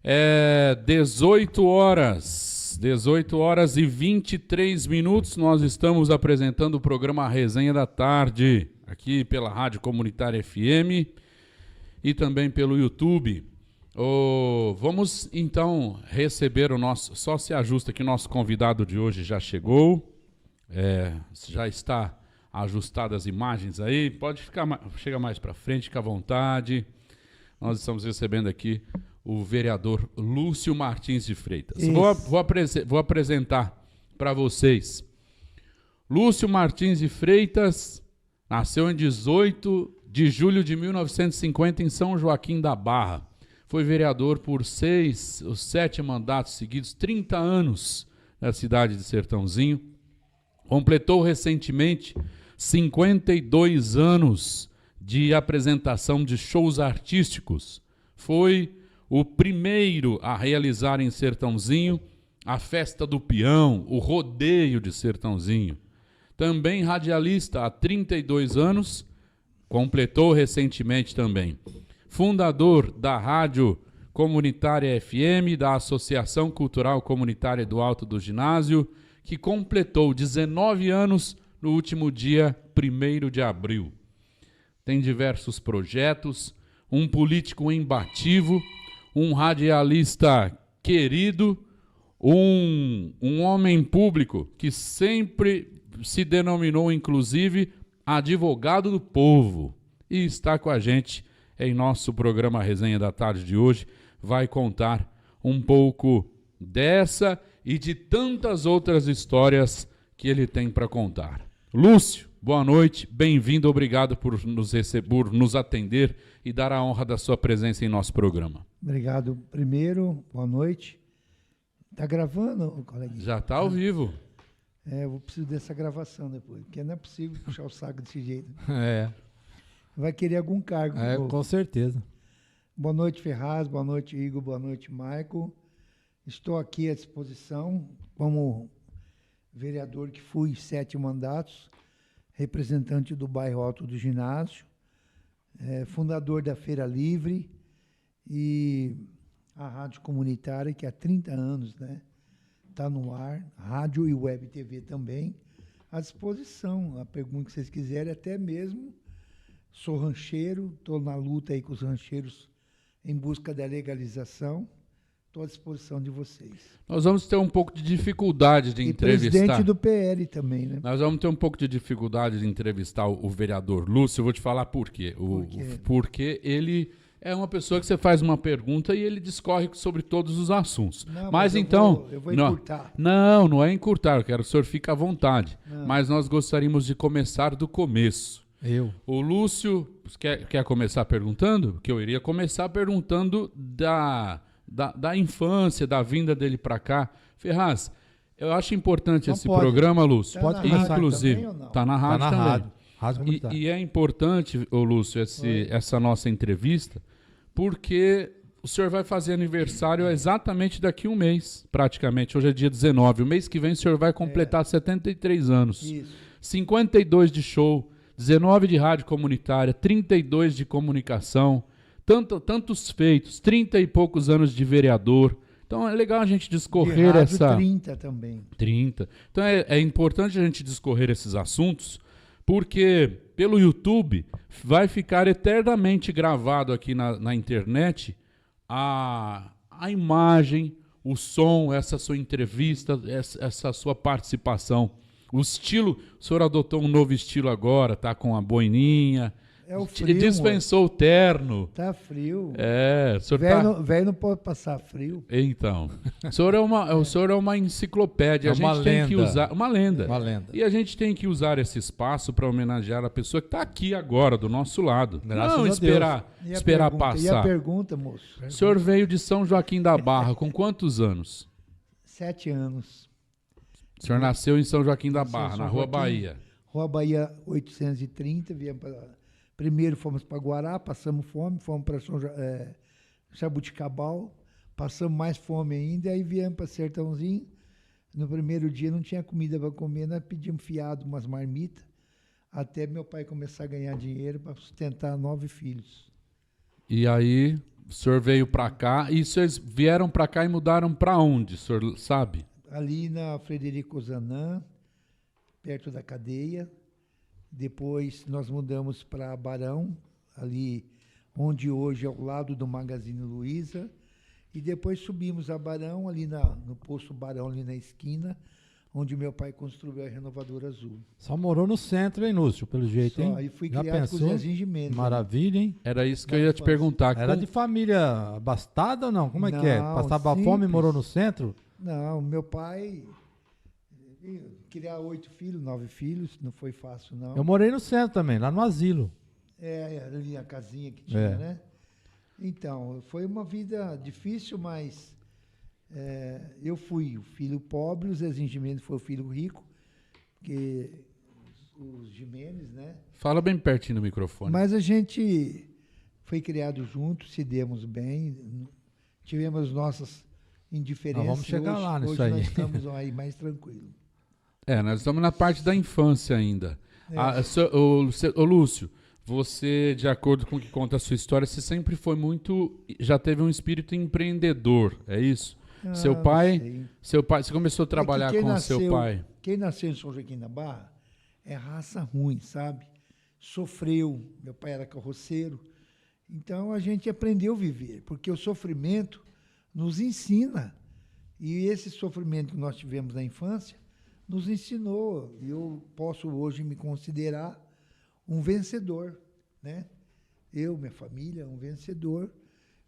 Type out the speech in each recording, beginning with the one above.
18 horas e 23 minutos, nós estamos apresentando o programa Resenha da Tarde, aqui pela Rádio Comunitária FM e também pelo YouTube. Vamos então receber o nosso, só se ajusta que o nosso convidado de hoje já chegou, já está ajustadas as imagens aí, pode chega mais para frente, fica à vontade. Nós estamos recebendo aqui o vereador Lúcio Martins de Freitas. Vou apresentar para vocês. Lúcio Martins de Freitas nasceu em 18 de julho de 1950 em São Joaquim da Barra. Foi vereador por 7 mandatos seguidos, 30 anos na cidade de Sertãozinho. Completou recentemente 52 anos de apresentação de shows artísticos. Foi o primeiro a realizar em Sertãozinho a Festa do Peão, o Rodeio de Sertãozinho. Também radialista há 32 anos, completou recentemente também. Fundador da Rádio Comunitária FM, da Associação Cultural Comunitária do Alto do Ginásio, que completou 19 anos no último dia 1º de abril. Tem diversos projetos, um político embativo, um radialista querido, um homem público que sempre se denominou, inclusive, advogado do povo. E está com a gente em nosso programa Resenha da Tarde de hoje. Vai contar um pouco dessa e de tantas outras histórias que ele tem para contar. Lúcio, boa noite, bem-vindo, obrigado por nos atender e dar a honra da sua presença em nosso programa. Obrigado. Primeiro, boa noite. Está gravando, colega? Já está ao vivo. Eu vou precisar dessa gravação depois, porque não é possível puxar o saco desse jeito. Vai querer algum cargo. Com certeza. Boa noite, Ferraz, boa noite, Igor, boa noite, Maico. Estou aqui à disposição como vereador que fui 7 mandatos, representante do bairro Alto do Ginásio, fundador da Feira Livre e a Rádio Comunitária, que há 30 anos está no ar, rádio e web TV também, à disposição. A pergunta que vocês quiserem, até mesmo sou rancheiro, estou na luta aí com os rancheiros em busca da legalização. Estou à disposição de vocês. Nós vamos ter um pouco de dificuldade de entrevistar. Presidente do PL também, né? Nós vamos ter um pouco de dificuldade de entrevistar o vereador Lúcio. Eu vou te falar por quê. Porque ele é uma pessoa que você faz uma pergunta e ele discorre sobre todos os assuntos. Não, mas então... Eu vou encurtar. Não é encurtar. Eu quero que o senhor fique à vontade. Não. Mas nós gostaríamos de começar do começo. O Lúcio quer começar perguntando? Porque eu iria começar perguntando da infância, da vinda dele para cá. Ferraz, eu acho importante esse programa, Lúcio. Pode inclusive, está na rádio também. E é importante, Lúcio, essa nossa entrevista, porque o senhor vai fazer aniversário exatamente daqui a um mês, praticamente. Hoje é dia 19. O mês que vem o senhor vai completar 73 anos. Isso. 52 de show, 19 de rádio comunitária, 32 de comunicação, tantos feitos, 30 e poucos anos de vereador. Então é legal a gente discorrer de rádio 30 também. 30. Então é importante a gente discorrer esses assuntos, porque pelo YouTube vai ficar eternamente gravado aqui na internet a imagem, o som, essa sua entrevista, essa sua participação. O estilo, o senhor adotou um novo estilo agora, tá com a boininha. É o frio, dispensou o terno. Tá frio. O senhor velho não pode passar frio. Então, o senhor é uma enciclopédia. A gente tem que usar uma lenda. E a gente tem que usar esse espaço para homenagear a pessoa que está aqui agora, do nosso lado. Não esperar passar. E a pergunta, moço? O senhor veio de São Joaquim da Barra com quantos anos? 7 anos. O senhor nasceu em São Joaquim da Barra, na Rua Bahia. Rua Bahia 830, viemos para... Primeiro fomos para Guará, passamos fome, fomos para Jabuticabal, passamos mais fome ainda, aí viemos para Sertãozinho. No primeiro dia não tinha comida para comer, nós pedimos fiado, umas marmitas, até meu pai começar a ganhar dinheiro para sustentar 9 filhos. E aí o senhor veio para cá e vocês vieram para cá e mudaram para onde, o senhor sabe? Ali na Frederico Zanã, perto da cadeia. Depois nós mudamos para Barão, ali onde hoje é ao lado do Magazine Luiza. E depois subimos a Barão, ali no posto Barão, ali na esquina, onde meu pai construiu a Renovadora Azul. Só morou no centro, hein, Lúcio, pelo jeito, hein? Aí fui Já criado com o pensou? Zezinho Gimenez. Maravilha, hein? Era isso que eu ia te perguntar. Era de família abastada ou não? Como é que é? Não, Passava simples. fome e morou no centro? Não, meu pai criar 8 filhos, 9 filhos, não foi fácil, não. Eu morei no centro também, lá no asilo. Ali a casinha que tinha, né? Então, foi uma vida difícil, mas eu fui o filho pobre, o Zezinho Gimenez foi o filho rico, porque os Gimenez, né? Fala bem pertinho do microfone. Mas a gente foi criado junto, se demos bem, tivemos nossas indiferenças. Nós vamos chegar lá nisso hoje aí. nós estamos aí mais tranquilos. Nós estamos na parte da infância ainda. Ô Lúcio, você, de acordo com o que conta a sua história, você sempre foi já teve um espírito empreendedor, é isso? Seu pai, você começou a trabalhar com seu pai. Quem nasceu em São Joaquim da Barra é raça ruim, sabe? Sofreu, meu pai era carroceiro. Então a gente aprendeu a viver, porque o sofrimento nos ensina. E esse sofrimento que nós tivemos na infância nos ensinou. E eu posso hoje me considerar um vencedor, né? Eu, minha família, um vencedor,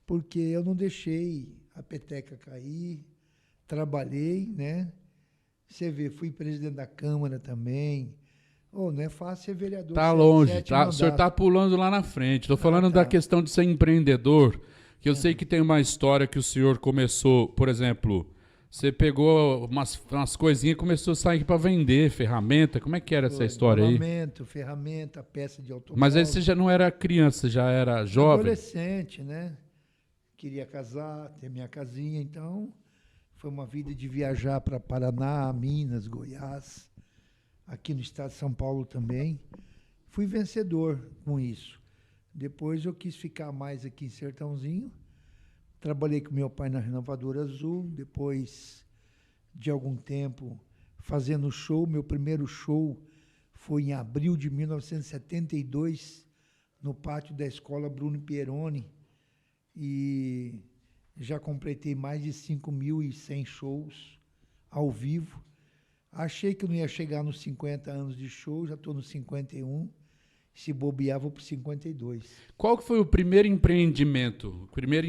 porque eu não deixei a peteca cair, trabalhei, né? Você vê, fui presidente da Câmara também. Não é fácil ser vereador. Tá longe, o senhor está pulando lá na frente. Estou falando da questão de ser empreendedor, que eu sei que tem uma história que o senhor começou, por exemplo, você pegou umas coisinhas e começou a sair para vender, ferramenta. Como é que era essa história aí? Ferramenta, peça de automóvel. Mas aí você já não era criança, você já era jovem? Adolescente, né? Queria casar, ter minha casinha, então foi uma vida de viajar para Paraná, Minas, Goiás, aqui no estado de São Paulo também. Fui vencedor com isso. Depois eu quis ficar mais aqui em Sertãozinho. Trabalhei com meu pai na Renovadora Azul, depois de algum tempo fazendo show. Meu primeiro show foi em abril de 1972, no pátio da escola Bruno Pieroni, e já completei mais de 5.100 shows ao vivo. Achei que eu não ia chegar nos 50 anos de show, já estou nos 51. Se bobear, vou para 52. Qual que foi o primeiro empreendimento, o primeiro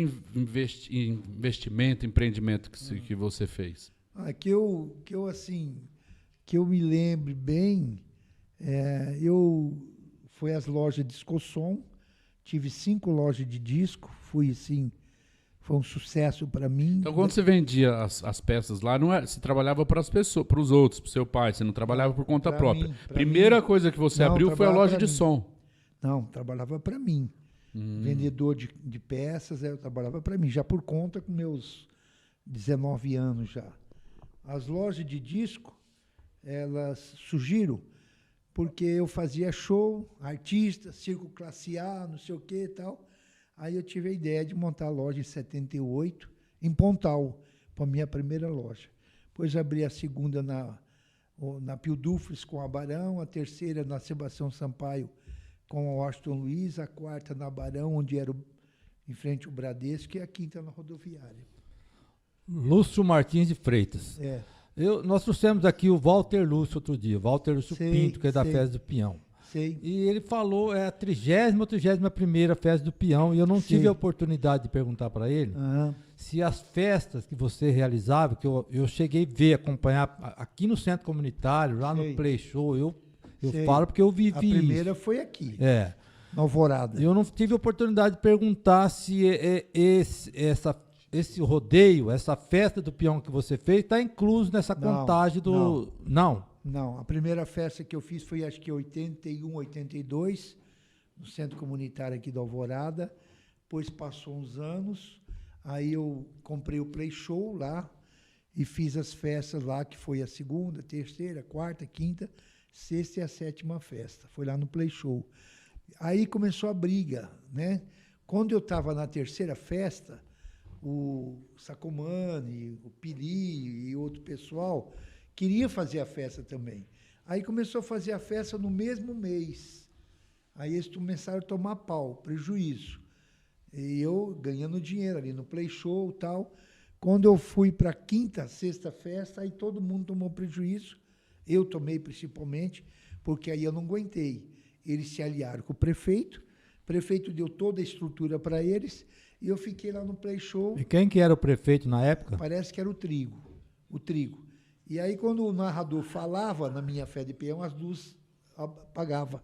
empreendimento que você fez? Que eu me lembre bem, foi as lojas de Discossom, tive 5 lojas de disco, foi um sucesso para mim. Então, quando você vendia as peças lá, você trabalhava para as pessoas, para os outros, para o seu pai, você não trabalhava por conta própria. Primeira coisa que você abriu foi a loja de som. Não, trabalhava para mim. Vendedor de peças, eu trabalhava para mim, já por conta com meus 19 anos já. As lojas de disco, elas surgiram porque eu fazia show, artista, circo classe A, não sei o que e tal. Aí eu tive a ideia de montar a loja em 78, em Pontal, para a minha primeira loja. Depois abri a segunda na Pio Dufres com a Barão, a terceira na Sebastião Sampaio com a Washington Luiz, a quarta na Barão, onde era em frente ao Bradesco, e a quinta na rodoviária. Lúcio Martins de Freitas. Nós trouxemos aqui o Walter Lúcio outro dia, Walter Lúcio Pinto, que é da Festa do Peão. Sei. E ele falou, a 30ª ou 31ª Festa do Peão, e eu não tive a oportunidade de perguntar para ele se as festas que você realizava, que eu cheguei a ver, acompanhar aqui no Centro Comunitário, lá no Play Show, eu falo porque eu vivi isso. A primeira foi aqui, na Alvorada. Eu não tive a oportunidade de perguntar se esse rodeio, essa festa do peão que você fez, está incluso nessa contagem do... Não, a primeira festa que eu fiz foi acho que 81, 82, no Centro Comunitário aqui da Alvorada. Depois passou uns anos, aí eu comprei o Play Show lá e fiz as festas lá, que foi a segunda, terceira, quarta, quinta, sexta e a 7ª festa. Foi lá no Play Show. Aí começou a briga, né? Quando eu estava na terceira festa, o Sacomani, o Pili e outro pessoal queria fazer a festa também. Aí começou a fazer a festa no mesmo mês. Aí eles começaram a tomar pau, prejuízo. E eu ganhando dinheiro ali no Play Show e tal. Quando eu fui para a quinta, sexta festa, aí todo mundo tomou prejuízo. Eu tomei principalmente, porque aí eu não aguentei. Eles se aliaram com o prefeito deu toda a estrutura para eles, e eu fiquei lá no Play Show. E quem que era o prefeito na época? Parece que era o Trigo. E aí, quando o narrador falava na minha fé de peão, as luzes apagavam,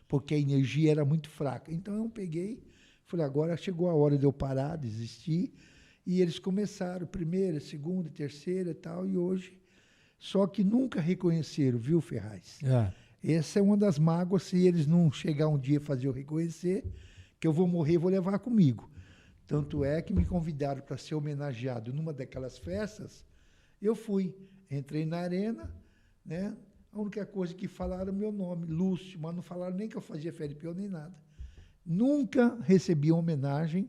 porque a energia era muito fraca. Então, eu peguei, falei, agora chegou a hora de eu parar, desistir, e eles começaram, primeira, segunda, terceira e tal, e hoje, só que nunca reconheceram, viu, Ferraz? Essa é uma das mágoas, se eles não chegar um dia a fazer eu reconhecer, que eu vou morrer, vou levar comigo. Tanto é que me convidaram para ser homenageado numa daquelas festas, eu fui, entrei na arena, né? A única coisa que falaram é meu nome, Lúcio, mas não falaram nem que eu fazia fé de peão, nem nada. Nunca recebi uma homenagem,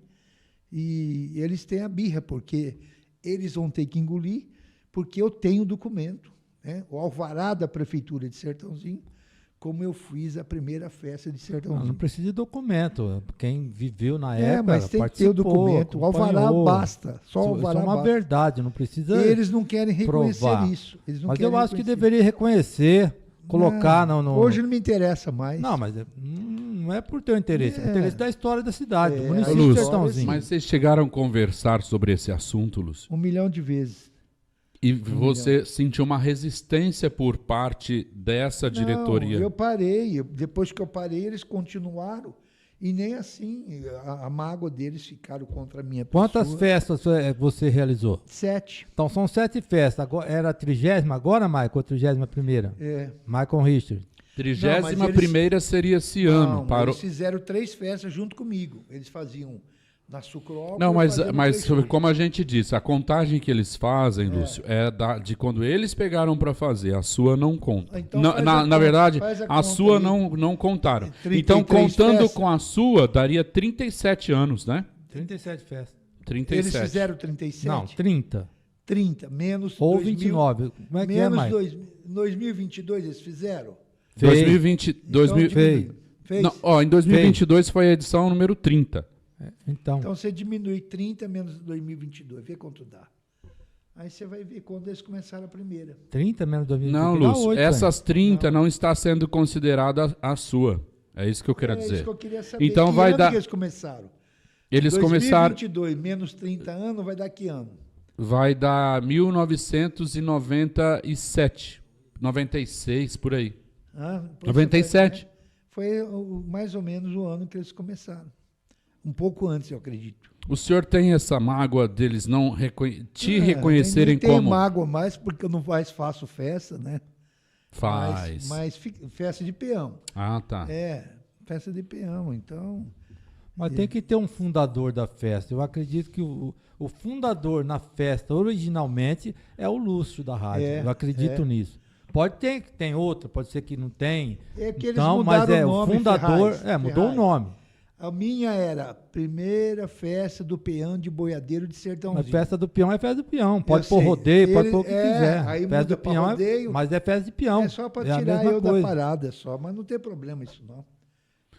e eles têm a birra, porque eles vão ter que engolir, porque eu tenho documento, né? O alvará da Prefeitura de Sertãozinho, como eu fiz a primeira festa de Sertãozinho. Não precisa de documento. Quem viveu na época mas tem que ter o documento. O alvará basta. Só o alvará isso é uma basta. verdade, não precisa E eles não querem reconhecer provar. isso. Mas eu acho que deveria reconhecer, colocar no... Hoje não me interessa mais. Não, mas não é por teu interesse. É o interesse da história da cidade, do Ô, município de Lúcio, Sertãozinho. mas vocês chegaram a conversar sobre esse assunto, Lúcio? 1 milhão de vezes. E você sentiu uma resistência por parte dessa diretoria? Não, eu parei. Depois que eu parei, eles continuaram. E nem assim, a mágoa deles ficaram contra a minha pessoa. Quantas festas você realizou? 7. Então são 7 festas. Agora, era a 30ª agora, Michael? Ou a 31ª? É. Michael Richter. 31ª seria esse ano. Não, parou. eles fizeram 3 festas junto comigo. Eles faziam na Sucroal. Não, mas como a gente disse, a contagem que eles fazem, Lúcio, é de quando eles pegaram para fazer. A sua não conta. Então na verdade, a sua aí. não contaram. 33 Então, contando festas. com a sua, daria 37 anos, né? 37 festas. 37. Eles fizeram 37? Não, 30. 30, menos Ou 2000, 29. Como é que menos é, Michael? 2022 eles fizeram? 2020, Então, fez? Não, em 2022 foi a edição número 30. Então, Então você diminui 30 menos 2022, vê quanto dá. Aí você vai ver quando eles começaram a primeira. 30 menos 2020. Não, dá Lúcio, 8, essas 30 não está sendo considerada a sua. É isso que eu quero dizer. Isso que eu queria saber. Então que vai ano dar. que eles começaram? Eles começaram. 2022 menos 30 anos vai dar que ano? Vai dar 1997, 96 por aí. 97. Foi mais ou menos o ano que eles começaram. Um pouco antes, eu acredito. O senhor tem essa mágoa deles não te reconhecerem nem tenho como mágoa mais, porque eu não faço festa, né? faz? Mas festa de peão. Ah, tá. Festa de peão, então... Mas tem que ter um fundador da festa. Eu acredito que o fundador na festa, originalmente, é o Lúcio da rádio. Eu acredito nisso. Pode ter que tem outra, pode ser que não tem. É que eles então, mudaram mas o nome, o fundador, Ferraz. mudou o nome. A minha era a primeira festa do peão de boiadeiro de Sertãozinho. Mas festa do peão é festa do peão. Pode Eu pôr sei. rodeio, pode pôr o que quiser. Aí Festa muda do pra peão rodeio. mas é festa de peão. É só para a tirar mesma eu coisa. da parada, só. Mas não tem problema isso, não.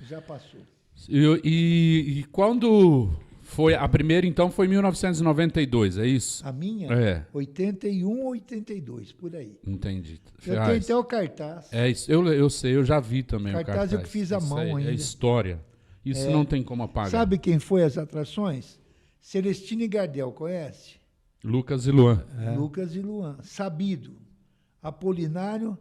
Já passou. E quando foi a primeira, então, foi 1992, é isso? A minha? 81, 82, por aí. Entendi. Eu tenho até o cartaz. É isso, eu sei, eu já vi também o Cartaz cartaz. eu que fiz à mão É ainda. história. Isso não tem como apagar. Sabe quem foi as atrações? Celestino e Gardel, conhece? Lucas e Luan. Lucas e Luan. Sabido, Apolinário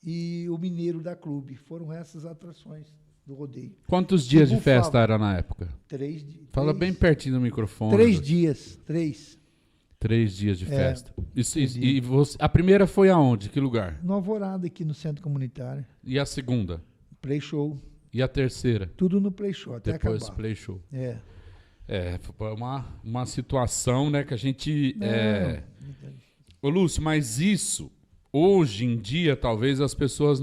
e o Mineiro da Clube. Foram essas atrações do rodeio. Quantos dias de Bufava. festa era na época? 3 dias. Fala bem pertinho do microfone. 3 dias. 3. 3 dias de festa. dias. A primeira foi aonde? Que lugar? No Alvorada, aqui no Centro Comunitário. E a segunda? Play Show. E a terceira? Tudo no Play Show, até Depois acabar. Play Show. Foi É. uma situação, né, que a gente... Ô, Lúcio, mas isso, hoje em dia, talvez as pessoas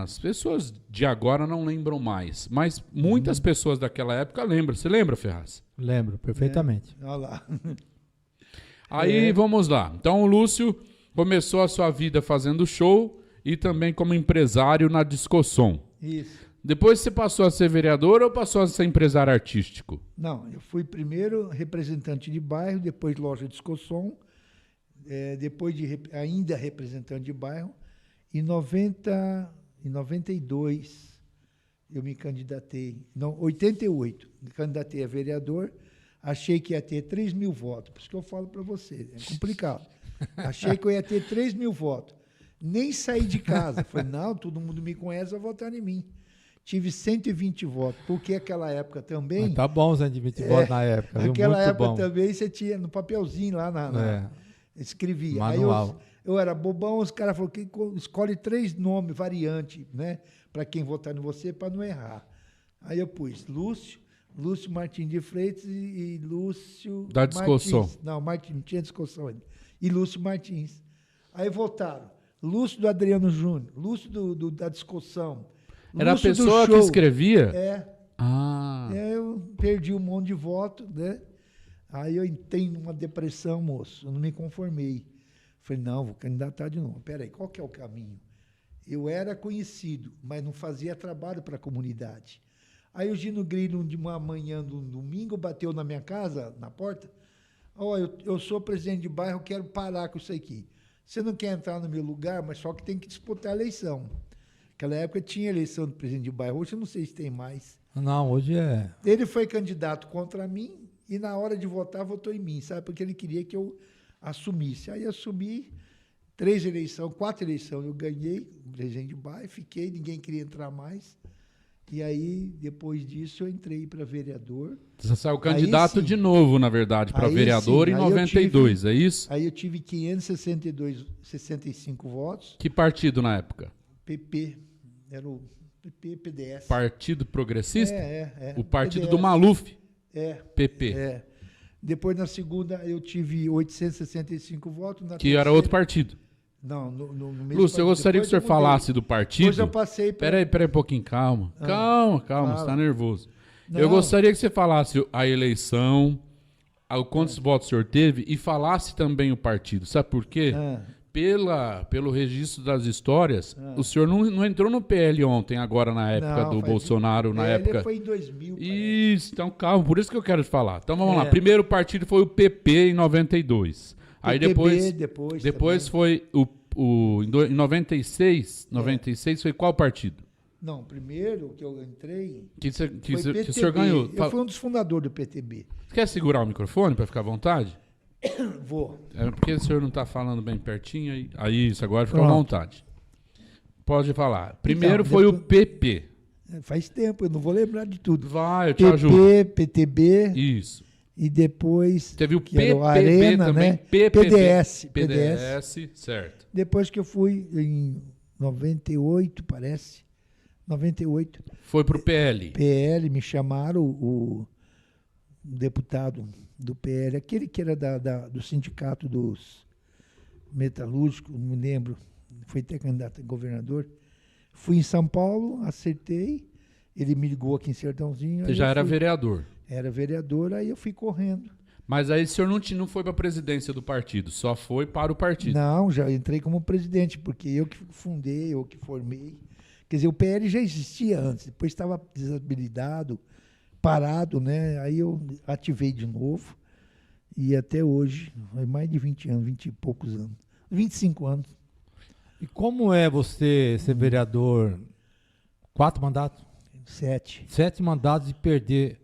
as pessoas de agora não lembram mais, mas muitas pessoas daquela época lembram. Você lembra, Ferraz? Lembro, perfeitamente. Olha lá. Aí, vamos lá. Então, o Lúcio começou a sua vida fazendo show e também como empresário na Discosom. Isso. Depois você passou a ser vereador ou passou a ser empresário artístico? Não, eu fui primeiro representante de bairro, depois loja de Discosom, depois ainda representante de bairro. Em 92, eu me candidatei. Não, 88, me candidatei a vereador. Achei que ia ter 3 mil votos. Por isso que eu falo para você, é complicado. Achei que eu ia ter 3 mil votos. Nem saí de casa. Falei, não, todo mundo me conhece, vai votar em mim. Tive 120 votos, porque aquela época também... Mas tá bom 120 votos na época, viu? Naquela Muito época bom. também você tinha no papelzinho lá, escrevia. Manual. Aí eu era bobão, os caras falaram que escolhe 3 nomes, variante, né? Para quem votar em você, para não errar. Aí eu pus Lúcio Martins de Freitas e Lúcio da Discosom. Martins. Não, Martins, não tinha Discosom ainda. E Lúcio Martins. Aí votaram Lúcio do Adriano Júnior, Lúcio da Discosom. Era a pessoa que escrevia? Eu perdi um monte de voto, né? Aí eu entrei numa depressão, moço. Eu não me conformei. Falei, não, vou candidatar de novo. Peraí, qual que é o caminho? Eu era conhecido, mas não fazia trabalho para a comunidade. Aí o Gino Grilo, de uma manhã de um domingo, bateu na minha casa, na porta. Eu sou presidente de bairro, quero parar com isso aqui. Você não quer entrar no meu lugar, mas só que tem que disputar a eleição. Naquela época tinha eleição do presidente de bairro, hoje eu não sei se tem mais. Não, hoje é... Ele foi candidato contra mim e na hora de votar votou em mim, sabe? Porque ele queria que eu assumisse. Aí assumi 4 eleições, eu ganhei o presidente de bairro, fiquei, ninguém queria entrar mais. E aí, depois disso, eu entrei para vereador. Você saiu candidato de novo, na verdade, para vereador em 92, é isso? Aí eu tive 565 votos. Que partido na época? PP, era o PP, PDS. Partido Progressista? O partido PDS. do Maluf? PP. Depois, na segunda, eu tive 865 votos. Na terceira, era outro partido? Não, no mesmo Lúcio, eu gostaria que o senhor falasse do partido. Depois eu passei para... Peraí um pouquinho, calma. Calma, você está nervoso. Não. Eu gostaria que você falasse a eleição, quantos votos o senhor teve e falasse também o partido. Sabe por quê? Pelo registro das histórias, o senhor não entrou no PL ontem, agora na época do Bolsonaro, na época... foi em 2000. Isso, então calma, por isso que eu quero te falar. Então vamos lá, primeiro partido foi o PP em 92. Aí depois foi em 96, 96 foi qual partido? Não, primeiro que eu entrei... Que o senhor ganhou. Eu fui um dos fundadores do PTB. Você quer segurar o microfone para ficar à vontade? Vou. É porque o senhor não está falando bem pertinho, aí isso, agora fica à vontade. Pode falar. Primeiro foi o PP. Faz tempo, eu não vou lembrar de tudo. Vai, eu te ajudo. PTB. Isso. E depois... Teve o PPB Arena, também. né? PDS, certo. Depois que eu fui em 98, parece. 98. Foi pro PL. PL, me chamaram o deputado do PL, aquele que era do sindicato dos metalúrgicos, não me lembro, foi até candidato a governador. Fui em São Paulo, acertei, ele me ligou aqui em Sertãozinho. Você já era vereador? Era vereador, aí eu fui correndo. Mas aí o senhor não foi para a presidência do partido, só foi para o partido? Não, já entrei como presidente, porque eu que fundei, eu que formei. Quer dizer, o PL já existia antes, depois estava desabilitado, parado, né? Aí eu ativei de novo e até hoje, mais de 20 anos, 20 e poucos anos, 25 anos. E como é você ser vereador 4 mandatos? 7. 7 mandatos e perder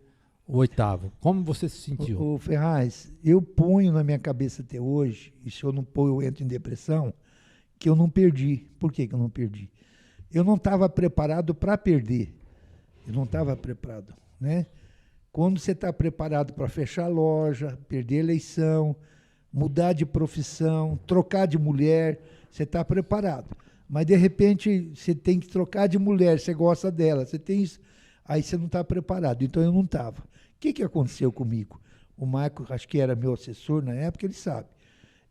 o 8º. Como você se sentiu? Ô Ferraz, eu ponho na minha cabeça até hoje, e se eu não pôr eu entro em depressão, que eu não perdi. Por que eu não perdi? Eu não estava preparado para perder. Eu não estava preparado, né? Quando você está preparado para fechar a loja, perder a eleição, mudar de profissão, trocar de mulher, você está preparado. Mas, de repente, você tem que trocar de mulher, você gosta dela, você tem isso, aí você não está preparado. Então, eu não estava. O que aconteceu comigo? O Marco, acho que era meu assessor na época, ele sabe.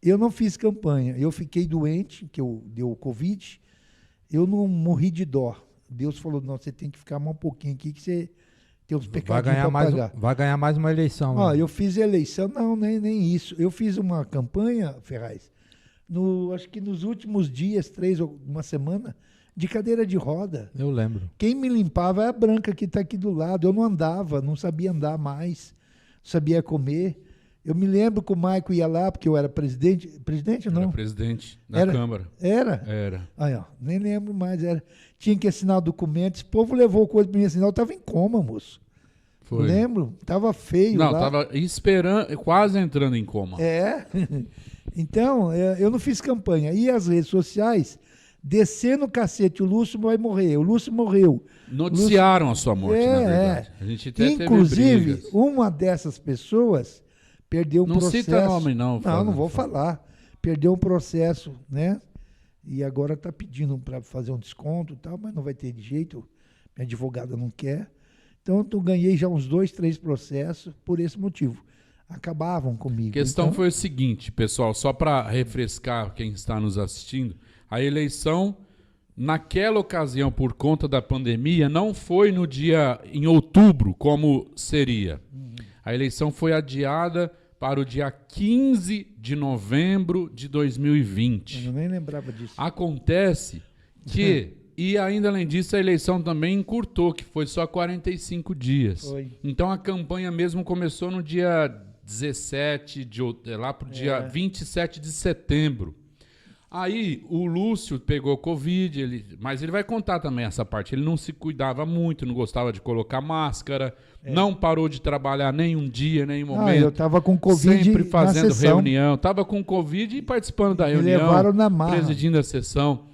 Eu não fiz campanha. Eu fiquei doente, que eu deu Covid. Eu não morri de dó. Deus falou, não, você tem que ficar mais um pouquinho aqui, que você tem uns pecadinhos para pagar. Vai ganhar mais uma eleição. Ó, eu fiz eleição, não, nem isso. Eu fiz uma campanha, Ferraz, acho que nos últimos dias, uma semana, de cadeira de roda. Eu lembro. Quem me limpava é a Branca, que está aqui do lado. Eu não andava, não sabia andar mais, sabia comer. Eu me lembro que o Maico ia lá, porque eu era presidente. Presidente não? Era presidente da Câmara. Era? Era. Aí, ó, nem lembro mais. Tinha que assinar documentos. O povo levou coisa para mim assinar. Eu estava em coma, moço. Foi. Lembro? Tava feio não, lá. Tava esperando, quase entrando em coma. É. Então, eu não fiz campanha. E as redes sociais, descendo o cacete, o Lúcio vai morrer. O Lúcio morreu. Noticiaram a sua morte, na verdade. A gente até inclusive, teve brigas. Uma dessas pessoas perdeu um processo. Não cita nome, não. Não vou falar. Perdeu um processo, né? E agora está pedindo para fazer um desconto e tal, mas não vai ter de jeito. Minha advogada não quer. Então, eu ganhei já uns 2, 3 processos por esse motivo. Acabavam comigo. A questão então, foi o seguinte, pessoal, só para refrescar quem está nos assistindo, a eleição, naquela ocasião, por conta da pandemia, não foi em outubro, como seria. A eleição foi adiada para o dia 15 de novembro de 2020. Eu nem lembrava disso. Acontece que, e ainda além disso, a eleição também encurtou, que foi só 45 dias. Foi. Então a campanha mesmo começou no dia 17, lá para o dia 27 de setembro. Aí o Lúcio pegou Covid, mas ele vai contar também essa parte. Ele não se cuidava muito, não gostava de colocar máscara, não parou de trabalhar nenhum dia, nenhum momento. Eu estava com Covid sempre fazendo na sessão. reunião. Estava com Covid e participando da reunião. Me levaram na marra. Presidindo a sessão.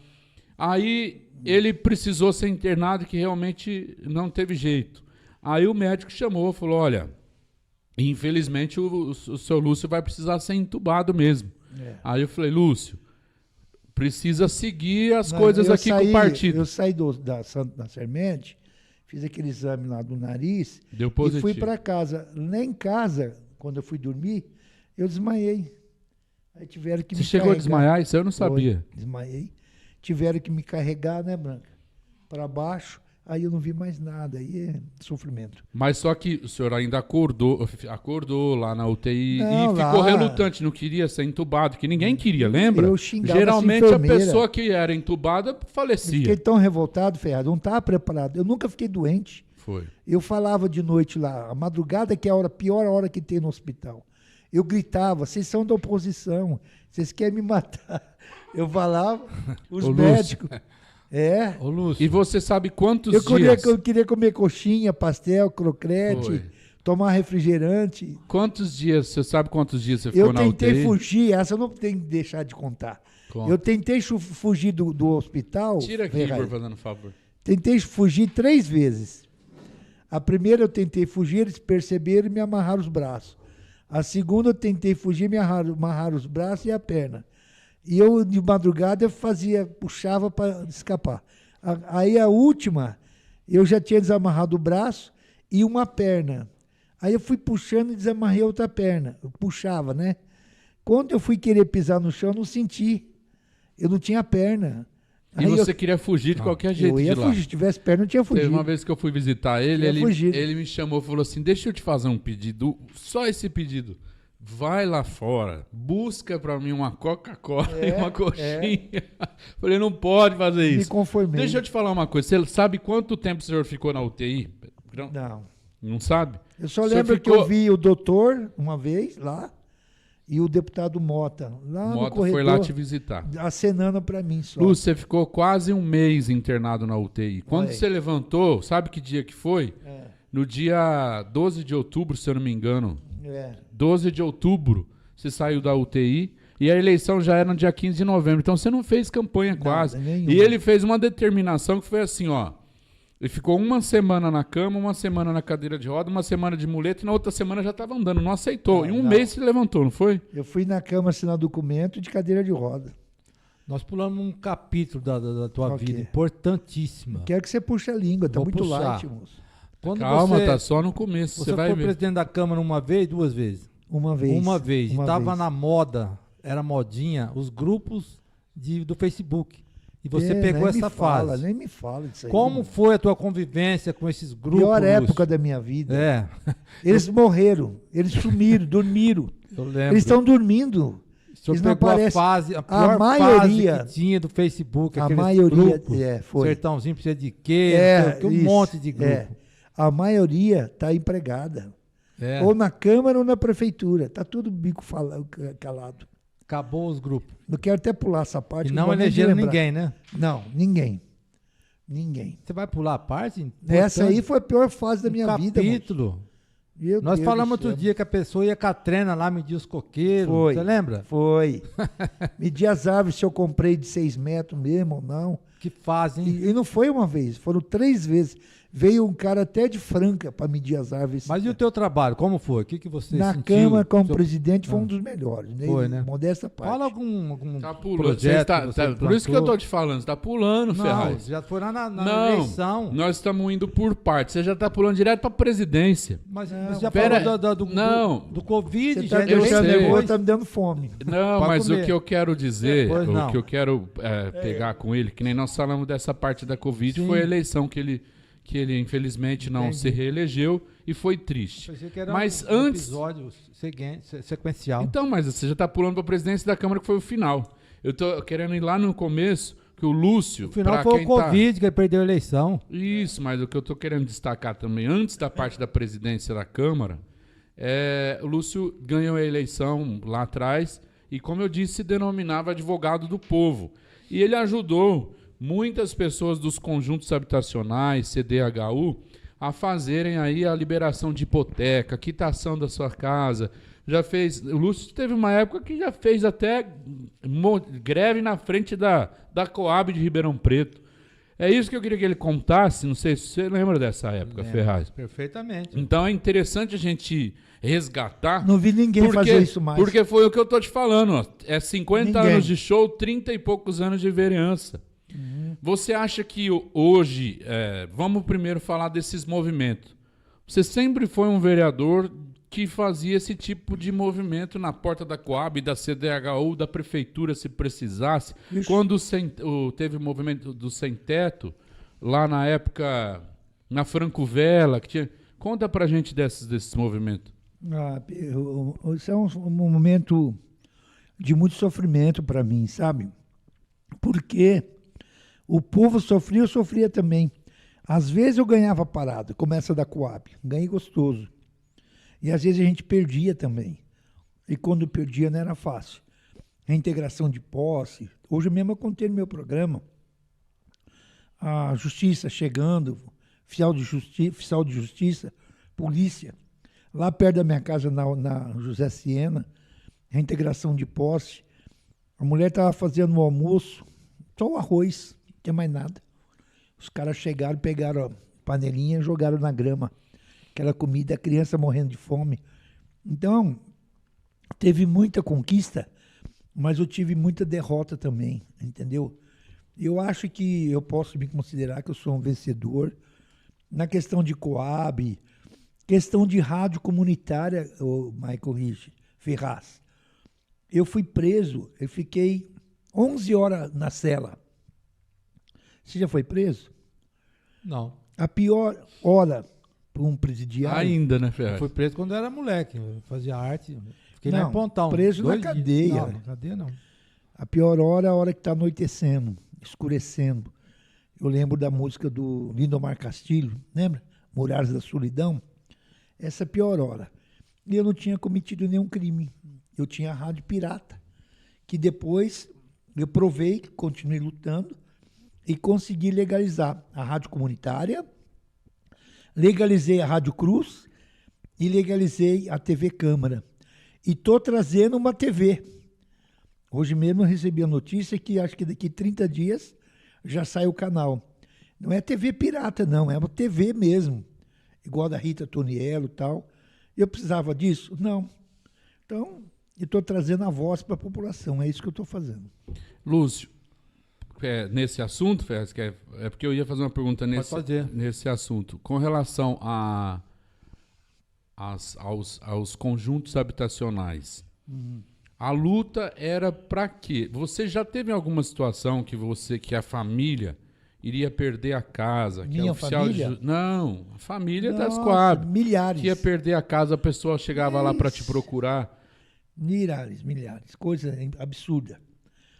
Aí ele precisou ser internado, que realmente não teve jeito. Aí o médico chamou, falou, olha, infelizmente o seu Lúcio vai precisar ser entubado mesmo. Aí eu falei, Lúcio, precisa seguir as coisas aqui com o partido. Eu saí da Sermente, fiz aquele exame lá do nariz. Deu positivo. E fui para casa. Lá em casa, quando eu fui dormir, eu desmaiei. Aí tiveram que Você me chegou carregar. a desmaiar? Isso eu não sabia. Desmaiei. Tiveram que me carregar, né, Branca? Para baixo. Aí eu não vi mais nada. Aí é sofrimento. Mas só que o senhor ainda acordou lá na UTI Não, e ficou lá. relutante, não queria ser entubado, que ninguém queria, lembra? Eu xingava Geralmente essa a enfermeira. pessoa que era entubada falecia. Fiquei tão revoltado, Ferrado. Não estava preparado. Eu nunca fiquei doente. Foi. Eu falava de noite lá, a madrugada que é a pior hora que tem no hospital. Eu gritava, vocês são da oposição, vocês querem me matar. Eu falava, os Ô, médicos. Ô, Lúcio. E você sabe quantos Eu dias? queria comer coxinha, pastel, crocrete, Foi. tomar refrigerante. Quantos dias? Você sabe quantos dias você ficou Eu na tentei UTI? fugir, essa eu não tenho que deixar de contar. Conta. Eu tentei fugir do hospital. Tira aqui, Ferraz. por fazendo favor. Tentei fugir 3 vezes. A primeira eu tentei fugir, eles perceberam e me amarraram os braços. A segunda eu tentei fugir, me amarraram os braços e a perna. E eu, de madrugada, puxava para escapar. Aí a última, eu já tinha desamarrado o braço e uma perna. Aí eu fui puxando e desamarrei a outra perna. Eu puxava, né? Quando eu fui querer pisar no chão, eu não senti. Eu não tinha perna. E Aí você queria fugir de qualquer jeito eu ia de lá. fugir. Se tivesse perna, eu tinha fugido. Teve uma vez que eu fui visitar ele, Eu ia fugir. ele me chamou e falou assim, deixa eu te fazer um pedido, só esse pedido. Vai lá fora, busca pra mim uma Coca-Cola e uma coxinha. Falei, não pode fazer isso. Me conformei. Deixa eu te falar uma coisa, você sabe quanto tempo o senhor ficou na UTI? Não. Não sabe? Eu só O senhor lembro que eu vi o doutor uma vez lá e o deputado Mota lá no Mota corredor foi lá te visitar. acenando para mim só. Lúcio, você ficou quase um mês internado na UTI. Quando Foi. você levantou, sabe que dia que foi? É. No dia 12 de outubro, se eu não me engano. 12 de outubro, você saiu da UTI e a eleição já era no dia 15 de novembro. Então você não fez campanha quase. nenhuma. E ele fez uma determinação que foi assim, ó. Ele ficou uma semana na cama, uma semana na cadeira de roda, uma semana de muleta e na outra semana já estava andando. Não aceitou. Em um mês se levantou, não foi? Eu fui na cama assinar documento de cadeira de roda. Nós pulamos um capítulo da tua Qual que vida, é? importantíssima. Quero que você puxe a língua, tá Vou muito puxar. light, moço. Quando Calma, você, tá só no começo. você Você vai foi ver. presidente da Câmara uma vez, 2 vezes? Uma vez. Uma vez. E Uma estava vez. na moda era modinha os grupos do Facebook. E você pegou essa fase. Nem me fala disso aí. Como foi a tua convivência com esses grupos? Pior época da minha vida. Eles morreram, eles sumiram, dormiram. Eu lembro. Eles estão dormindo. O senhor pegou a pior maioria, fase que tinha do Facebook. A maioria foi. Sertãozinho precisa de quê? Um monte de grupo. A maioria está empregada. Ou na Câmara ou na Prefeitura. Está tudo bico calado. Acabou os grupos. Eu quero até pular essa parte. E não elegeram ninguém, né? Não, ninguém. Ninguém. Você vai pular a parte? Importante. Essa aí foi a pior fase da minha vida. Capítulo. Nós falamos outro dia que a pessoa ia com a trena lá medir os coqueiros. Você lembra? Foi. Medir as árvores se eu comprei de 6 metros mesmo ou não. Que fase, hein? E não foi uma vez, foram 3 vezes. Veio um cara até de Franca para medir as árvores. Mas e o teu trabalho, como foi? O que você Na sentiu? Câmara, como presidente, foi um dos melhores. Foi, né? Modesta parte. Fala algum tá pulando. projeto Por isso que eu tô te falando, você tá pulando, Ferraz. Já foi na eleição. Nós estamos indo por partes. Você já tá pulando direto pra presidência. Mas já falou do Covid, você tá tá me dando fome. Não, mas o que eu quero dizer, o que eu quero pegar com ele, que nem nós falamos dessa parte da Covid, foi a eleição que ele infelizmente não se reelegeu e foi triste. Que era mas um antes episódio sequencial. Então, mas você já está pulando para a presidência da Câmara, que foi o final. Eu tô querendo ir lá no começo, que o Lúcio... O final foi o Covid, que ele perdeu a eleição. Isso, mas o que eu estou querendo destacar também, antes da parte da presidência da Câmara, o Lúcio ganhou a eleição lá atrás e, como eu disse, se denominava advogado do povo. E ele ajudou muitas pessoas dos conjuntos habitacionais, CDHU, a fazerem aí a liberação de hipoteca, quitação da sua casa. Já fez. O Lúcio teve uma época que já fez até greve na frente da Coab de Ribeirão Preto. É isso que eu queria que ele contasse. Não sei se você lembra dessa época, Ferraz. Perfeitamente. Então é interessante a gente resgatar. Não vi ninguém fazer isso mais. Porque foi o que eu tô te falando. Ó. É 50 anos de show, 30 e poucos anos de vereança. Você acha que hoje, vamos primeiro falar desses movimentos. Você sempre foi um vereador que fazia esse tipo de movimento na porta da Coab, da CDHU, da prefeitura, se precisasse. Ixi. Quando teve o movimento do Sem Teto, lá na época, na Franco Vela, que tinha... Conta pra gente desses movimentos. Isso é um momento de muito sofrimento para mim, sabe? Porque o povo sofria, eu sofria também. Às vezes eu ganhava parada, começa da Coab, ganhei gostoso. E às vezes a gente perdia também. E quando perdia não era fácil. Reintegração de posse. Hoje mesmo eu contei no meu programa. A justiça chegando, oficial de justiça, polícia. Lá perto da minha casa, na José Siena, reintegração de posse. A mulher estava fazendo o almoço, só o arroz, não tinha mais nada. Os caras chegaram, pegaram a panelinha e jogaram na grama. Aquela comida, a criança morrendo de fome. Então, teve muita conquista, mas eu tive muita derrota também, entendeu? Eu acho que eu posso me considerar que eu sou um vencedor na questão de Coab, questão de rádio comunitária, o Michael Ferraz. Eu fui preso, eu fiquei 11 horas na cela. Você já foi preso? Não. A pior hora para um presidiário... Ainda, né, Ferraz? Eu fui preso quando eu era moleque, eu fazia arte. Fiquei não, lá em Pontão. Preso na cadeia. Não, na cadeia não. A pior hora é a hora que está anoitecendo, escurecendo. Eu lembro da música do Lindomar Castilho, lembra? Muralhas da Solidão. Essa é a pior hora. E eu não tinha cometido nenhum crime. Eu tinha a rádio pirata, que depois eu provei, continuei lutando e consegui legalizar a rádio comunitária, legalizei a Rádio Cruz e legalizei a TV Câmara. E estou trazendo uma TV. Hoje mesmo eu recebi a notícia que acho que daqui 30 dias já sai o canal. Não é TV pirata, não, é uma TV mesmo, igual a da Rita Toniello e tal. Eu precisava disso? Não. Então, eu estou trazendo a voz para a população, é isso que eu estou fazendo. Lúcio, nesse assunto, Ferraz, é porque eu ia fazer uma pergunta nesse assunto. Com relação aos conjuntos habitacionais, A luta era para quê? Você já teve alguma situação que a família iria perder a casa? Minha família? Não, a família das Nossa, Coab. milhares. Que ia perder a casa, a pessoa chegava lá para te procurar. Milhares. Coisa absurda.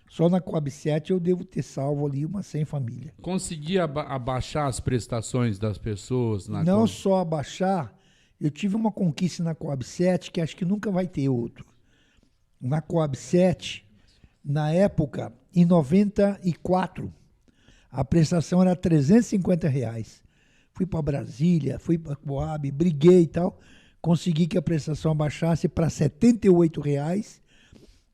Só na Coab 7 eu devo ter salvo ali umas 100 famílias. Conseguia abaixar as prestações das pessoas? Não só abaixar, eu tive uma conquista na Coab 7 que acho que nunca vai ter outro. Na Coab 7, na época, em 94, a prestação era R$350. Fui para Brasília, fui para a Coab, briguei e tal, consegui que a prestação abaixasse para R$78.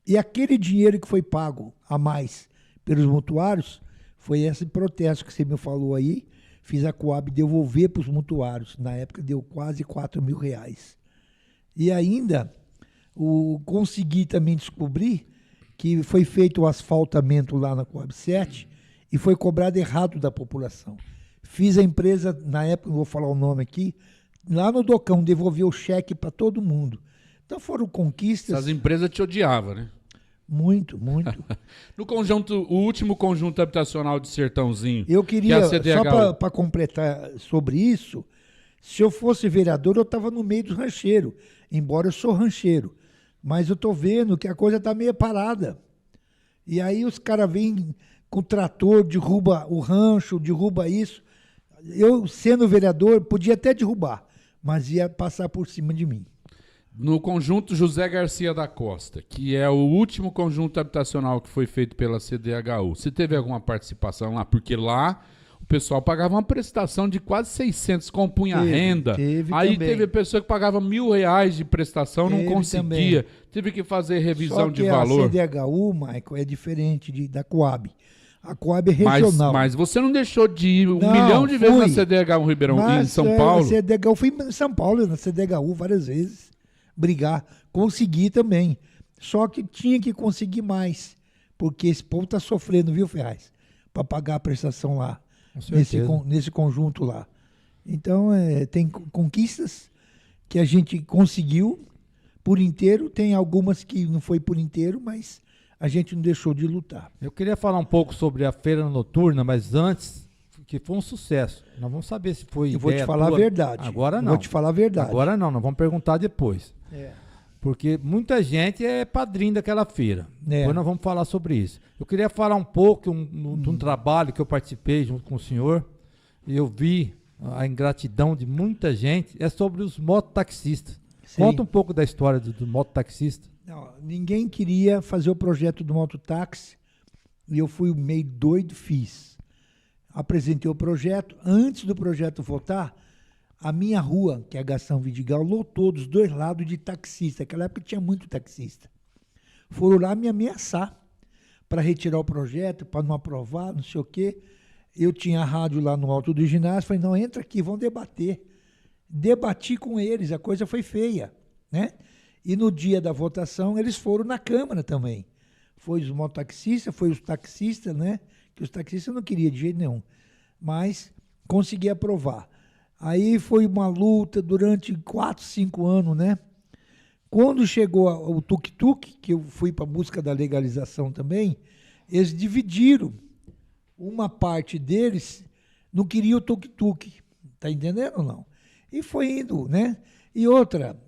E aquele dinheiro que foi pago a mais pelos mutuários, foi esse protesto que você me falou aí, fiz a Coab devolver para os mutuários. Na época deu quase R$4.000. E ainda consegui também descobrir que foi feito o asfaltamento lá na Coab 7 e foi cobrado errado da população. Fiz a empresa, na época, não vou falar o nome aqui, lá no Docão, devolveu o cheque para todo mundo. Então foram conquistas... As empresas te odiavam, né? Muito. O último conjunto habitacional de Sertãozinho. Eu queria, que a só para completar sobre isso, se eu fosse vereador, eu estava no meio dos rancheiros, embora eu sou rancheiro. Mas eu estou vendo que a coisa está meio parada. E aí os caras vêm com trator, derruba o rancho, derruba isso. Eu, sendo vereador, podia até derrubar, mas ia passar por cima de mim. No conjunto José Garcia da Costa, que é o último conjunto habitacional que foi feito pela CDHU, você teve alguma participação lá? Porque lá o pessoal pagava uma prestação de quase 600, compunha renda. Aí também teve pessoa que pagava R$1.000 de prestação, não conseguia. Também. Teve que fazer revisão de valor. A CDHU, Michael, é diferente da Coab. A Coab é regional. Mas você não deixou de ir milhão de vezes na CDHU Ribeirão, em São Paulo? Na CDHU, fui em São Paulo, na CDHU várias vezes, brigar. Consegui também. Só que tinha que conseguir mais, porque esse povo está sofrendo, viu, Ferraz? Para pagar a prestação lá, nesse conjunto lá. Então, tem conquistas que a gente conseguiu por inteiro, tem algumas que não foi por inteiro, mas a gente não deixou de lutar. Eu queria falar um pouco sobre a feira noturna, mas antes, que foi um sucesso. Nós vamos saber se foi. Eu vou te falar a verdade. Agora não. Vou te falar a verdade. Agora não, nós vamos perguntar depois. Porque muita gente é padrinho daquela feira. Depois nós vamos falar sobre isso. Eu queria falar um pouco de um trabalho que eu participei junto com o senhor. E eu vi a ingratidão de muita gente. É sobre os mototaxistas. Sim. Conta um pouco da história do mototaxista. Não, ninguém queria fazer o projeto do mototáxi e eu fui meio doido, fiz. Apresentei o projeto. Antes do projeto votar, a minha rua, que é a Gastão Vidigal, lotou dos dois lados de taxista. Naquela época tinha muito taxista. Foram lá me ameaçar para retirar o projeto, para não aprovar, não sei o quê. Eu tinha a rádio lá no alto do ginásio, falei, não, entra aqui, vão debater. Debati com eles, a coisa foi feia, né? E no dia da votação, eles foram na Câmara também. Foi os mototaxistas, foi os taxistas, né? Que os taxistas não queriam de jeito nenhum. Mas consegui aprovar. Aí foi uma luta durante 4, 5 anos, né? Quando chegou o tuk-tuk, que eu fui para a busca da legalização também, eles dividiram. Uma parte deles não queria o tuk-tuk. Tá entendendo ou não? E foi indo, né? E outra...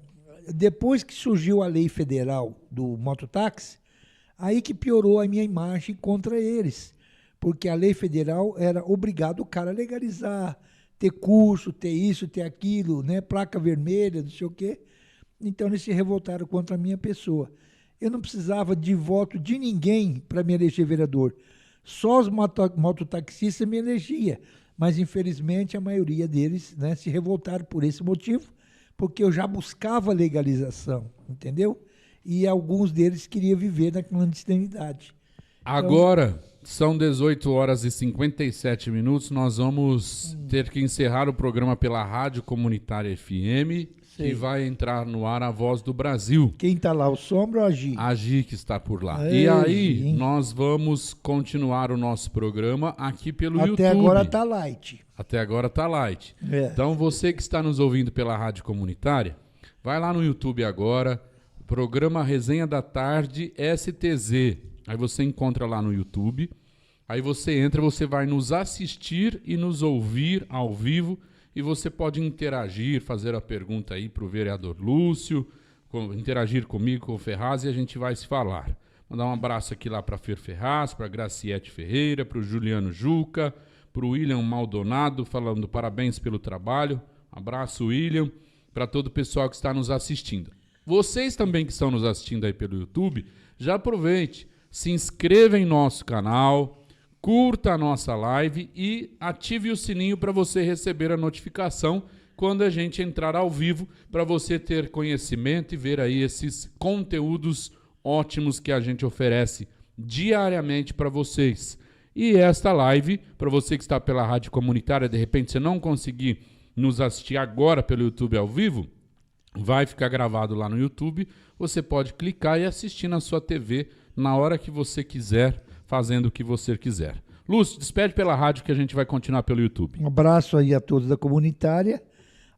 Depois que surgiu a lei federal do mototáxi, aí que piorou a minha imagem contra eles. Porque a lei federal era obrigado o cara a legalizar, ter curso, ter isso, ter aquilo, né? Placa vermelha, não sei o quê. Então eles se revoltaram contra a minha pessoa. Eu não precisava de voto de ninguém para me eleger vereador. Só os mototaxistas me elegiam. Mas infelizmente a maioria deles, né, se revoltaram por esse motivo. Porque eu já buscava legalização, entendeu? E alguns deles queriam viver na clandestinidade. Agora, são 18 horas e 57 minutos, nós vamos ter que encerrar o programa pela Rádio Comunitária FM, que vai entrar no ar a Voz do Brasil. Quem está lá, o Sombra ou a Gi? A Gi que está por lá. E aí, nós vamos continuar o nosso programa aqui pelo YouTube. Até agora está light. Até agora tá light. Então você que está nos ouvindo pela Rádio Comunitária, vai lá no YouTube agora, Programa Resenha da Tarde STZ. Aí você encontra lá no YouTube. Aí você entra, você vai nos assistir e nos ouvir ao vivo. E você pode interagir, fazer a pergunta aí para o vereador Lúcio, interagir comigo, com o Ferraz, e a gente vai se falar. Mandar um abraço aqui lá para a Fer Ferraz, para a Graciete Ferreira, para o Juliano Juca, para o William Maldonado, falando parabéns pelo trabalho. Abraço, William, para todo o pessoal que está nos assistindo. Vocês também que estão nos assistindo aí pelo YouTube, já aproveite, se inscreva em nosso canal, curta a nossa live e ative o sininho para você receber a notificação quando a gente entrar ao vivo, para você ter conhecimento e ver aí esses conteúdos ótimos que a gente oferece diariamente para vocês. E esta live, para você que está pela rádio comunitária, de repente você não conseguir nos assistir agora pelo YouTube ao vivo, vai ficar gravado lá no YouTube, você pode clicar e assistir na sua TV na hora que você quiser, fazendo o que você quiser. Lúcio, despede pela rádio que a gente vai continuar pelo YouTube. Um abraço aí a todos da comunitária.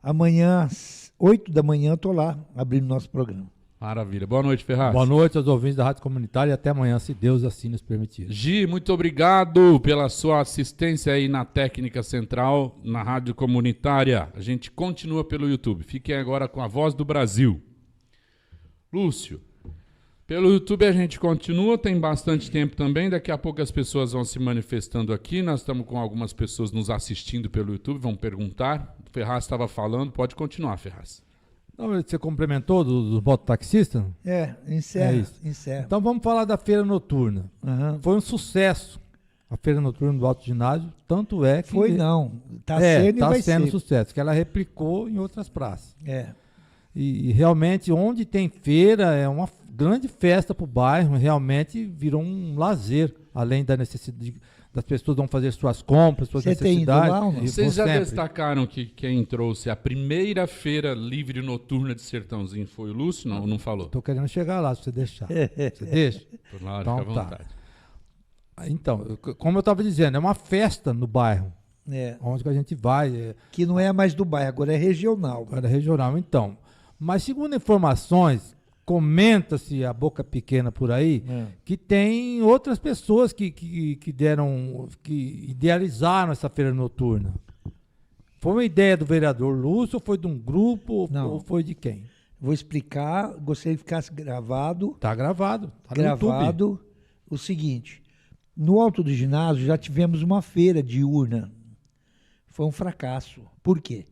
Amanhã, às 8 da manhã, estou lá, abrindo nosso programa. Maravilha. Boa noite, Ferraz. Boa noite aos ouvintes da Rádio Comunitária e até amanhã, se Deus assim nos permitir. Gi, muito obrigado pela sua assistência aí na técnica central, na Rádio Comunitária. A gente continua pelo YouTube. Fiquem agora com a Voz do Brasil. Lúcio, pelo YouTube a gente continua, tem bastante tempo também. Daqui a pouco as pessoas vão se manifestando aqui. Nós estamos com algumas pessoas nos assistindo pelo YouTube, vão perguntar. O Ferraz estava falando, pode continuar, Ferraz. Não, você complementou do mototaxista? Encerra. É isso. Encerra. Então vamos falar da feira noturna. Uhum. Foi um sucesso a feira noturna do Alto Ginásio, tanto é que... Está sendo e vai sendo ser. sucesso, que ela replicou em outras praças. É. E realmente, onde tem feira, é uma grande festa para o bairro, realmente virou um lazer, além da necessidade das pessoas vão fazer suas compras, suas necessidades. Lá, vocês já destacaram que quem trouxe a primeira feira livre noturna de Sertãozinho foi o Lúcio? Não falou? Estou querendo chegar lá, se você deixar. Você deixa? Claro, então, fica à vontade. Então, como eu estava dizendo, é uma festa no bairro. Onde que a gente vai. Que não é mais do bairro, agora é regional. Agora é regional, então. Mas segundo informações, comenta-se a boca pequena por aí, que tem outras pessoas que idealizaram essa feira noturna. Foi uma ideia do vereador Lúcio, ou foi de um grupo, ou foi de quem? Vou explicar, gostaria que ficasse gravado. Está gravado. Tá gravado o seguinte, no Alto do Ginásio já tivemos uma feira diurna. Foi um fracasso. Por quê?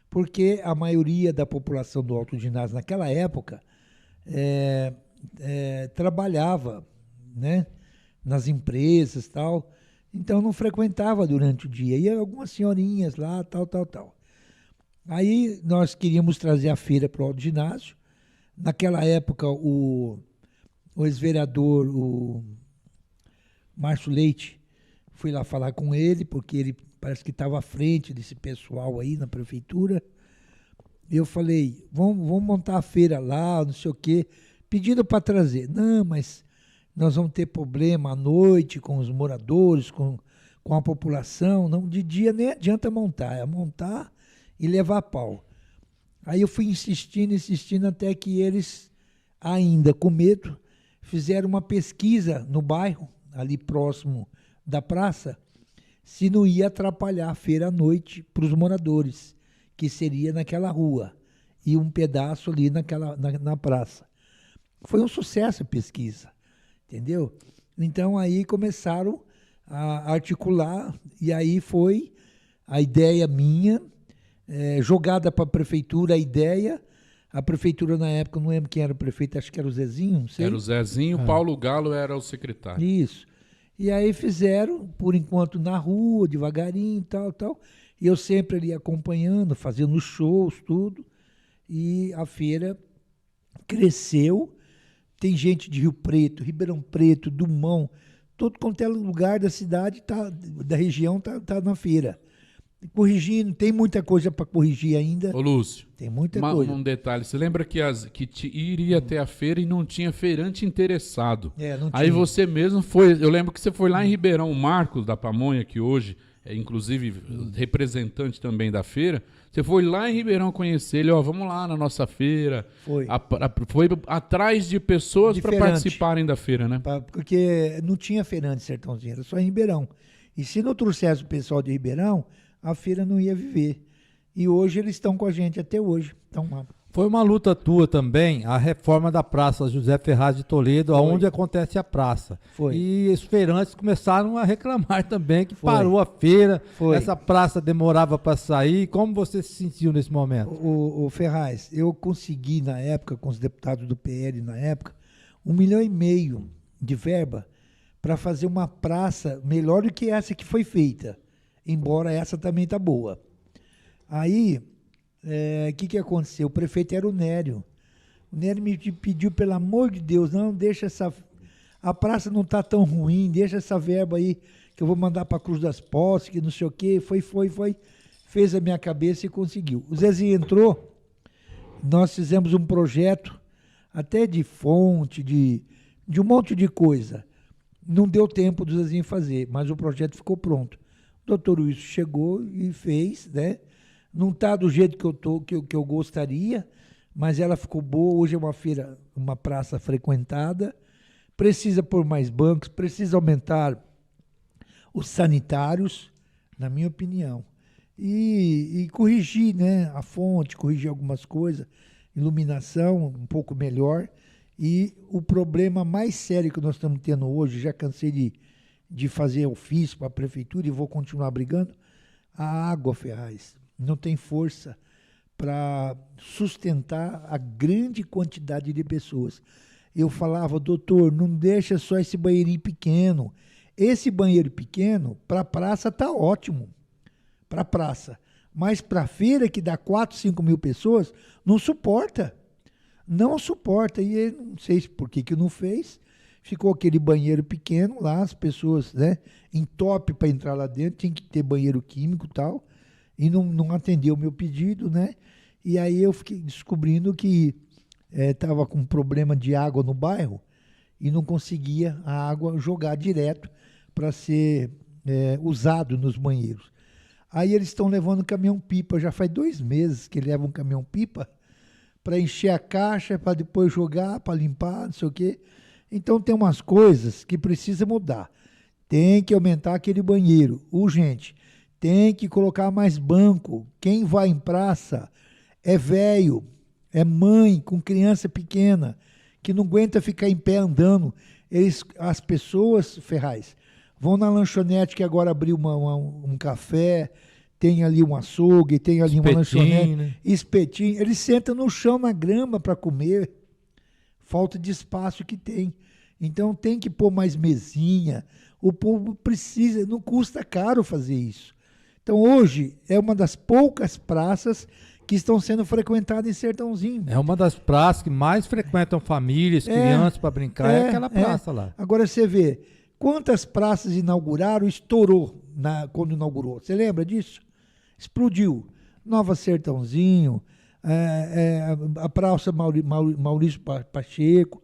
Porque a maioria da população do Alto do Ginásio naquela época trabalhava, né, nas empresas e tal, então não frequentava durante o dia. Ia algumas senhorinhas lá, tal. Aí nós queríamos trazer a feira para o Alto Ginásio. Naquela época, o ex-vereador, o Márcio Leite, fui lá falar com ele, porque ele parece que estava à frente desse pessoal aí na prefeitura. Eu falei, vamos montar a feira lá, não sei o quê, pedindo para trazer. Não, mas nós vamos ter problema à noite com os moradores, com a população. Não, de dia nem adianta montar, é montar e levar pau. Aí eu fui insistindo até que eles, ainda com medo, fizeram uma pesquisa no bairro, ali próximo da praça, se não ia atrapalhar a feira à noite para os moradores, que seria naquela rua, e um pedaço ali na praça. Foi um sucesso a pesquisa, entendeu? Então aí começaram a articular, e aí foi a ideia minha, jogada para a prefeitura a ideia. A prefeitura na época, não lembro quem era o prefeito, acho que era o Zezinho, não sei. Era o Zezinho, Paulo Galo era o secretário. Isso. E aí fizeram, por enquanto, na rua, devagarinho, tal. E eu sempre ali acompanhando, fazendo shows, tudo. E a feira cresceu. Tem gente de Rio Preto, Ribeirão Preto, Dumont, todo quanto é lugar da cidade, da região, tá na feira. Corrigindo, tem muita coisa para corrigir ainda. Ô Lúcio, tem muita coisa. Um detalhe, você lembra que iria ter a feira e não tinha feirante interessado. Não tinha. Aí você mesmo foi, eu lembro que você foi lá em Ribeirão, o Marcos da Pamonha, que hoje inclusive representante também da feira, você foi lá em Ribeirão conhecer ele, ó, vamos lá na nossa feira. Foi. Foi atrás de pessoas para participarem da feira, né? Porque não tinha feirante Sertãozinho, era só em Ribeirão. E se não trouxesse o pessoal de Ribeirão, a feira não ia viver. E hoje eles estão com a gente até hoje. Estão lá. Foi uma luta tua também, a reforma da Praça José Ferraz de Toledo, onde acontece a praça. Foi. E os feirantes começaram a reclamar também que parou a feira, essa praça demorava para sair. Como você se sentiu nesse momento? O Ferraz, eu consegui na época, com os deputados do PL na época, 1,5 milhão de verba para fazer uma praça melhor do que essa que foi feita, embora essa também tá boa. Aí... O que aconteceu? O prefeito era o Nério. O Nério me pediu, pelo amor de Deus, não, deixa a praça não está tão ruim, deixa essa verba aí que eu vou mandar para a Cruz das Posses, que não sei o quê. Foi. Fez a minha cabeça e conseguiu. O Zezinho entrou, nós fizemos um projeto, até de fonte, de um monte de coisa. Não deu tempo do Zezinho fazer, mas o projeto ficou pronto. O doutor Wilson chegou e fez, né? Não está do jeito que eu gostaria, mas ela ficou boa. Hoje é uma feira, uma praça frequentada. Precisa pôr mais bancos, precisa aumentar os sanitários, na minha opinião. E corrigir, né, a fonte, corrigir algumas coisas, iluminação um pouco melhor. E o problema mais sério que nós estamos tendo hoje, já cansei de fazer ofício para a prefeitura e vou continuar brigando, a água, Ferraz. Não tem força para sustentar a grande quantidade de pessoas. Eu falava, doutor, não deixa só esse banheirinho pequeno. Esse banheiro pequeno, para a praça, está ótimo. Para a praça. Mas para a feira, que dá 4, 5 mil pessoas, não suporta. Não suporta. E ele, não sei por que não fez. Ficou aquele banheiro pequeno lá, as pessoas, né, entope para entrar lá dentro, tinha que ter banheiro químico e tal. E não atendeu o meu pedido, né? E aí eu fiquei descobrindo que estava com problema de água no bairro e não conseguia a água jogar direto para ser usado nos banheiros. Aí eles estão levando caminhão-pipa, já faz 2 meses que levam um caminhão-pipa para encher a caixa, para depois jogar, para limpar, não sei o quê. Então tem umas coisas que precisa mudar. Tem que aumentar aquele banheiro, urgente. Tem que colocar mais banco. Quem vai em praça é velho, é mãe com criança pequena, que não aguenta ficar em pé andando. As pessoas, Ferraz, vão na lanchonete que agora abriu um café, tem ali um açougue, tem ali uma lanchonete, né? Espetinho. Eles sentam no chão, na grama para comer. Falta de espaço que tem. Então tem que pôr mais mesinha. O povo precisa, não custa caro fazer isso. Então hoje é uma das poucas praças que estão sendo frequentadas em Sertãozinho. É uma das praças que mais frequentam famílias, crianças para brincar, é aquela praça lá. Agora você vê, quantas praças inauguraram, estourou quando inaugurou. Você lembra disso? Explodiu. Nova Sertãozinho, a Praça Maurício Pacheco,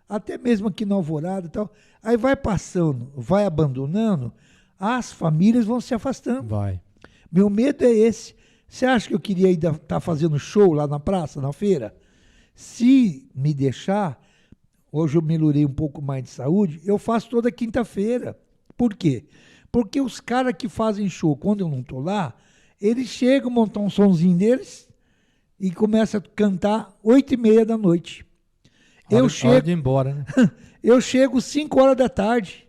até mesmo aqui na Alvorada e tal. Aí vai passando, vai abandonando, as famílias vão se afastando. Vai. Meu medo é esse. Você acha que eu queria estar fazendo show lá na praça, na feira? Se me deixar, hoje eu melhorei um pouco mais de saúde, eu faço toda quinta-feira. Por quê? Porque os caras que fazem show, quando eu não estou lá, eles chegam, montam um sonzinho deles e começam a cantar 8h30 da noite. Hora de ir embora, né? Eu chego 5 horas da tarde,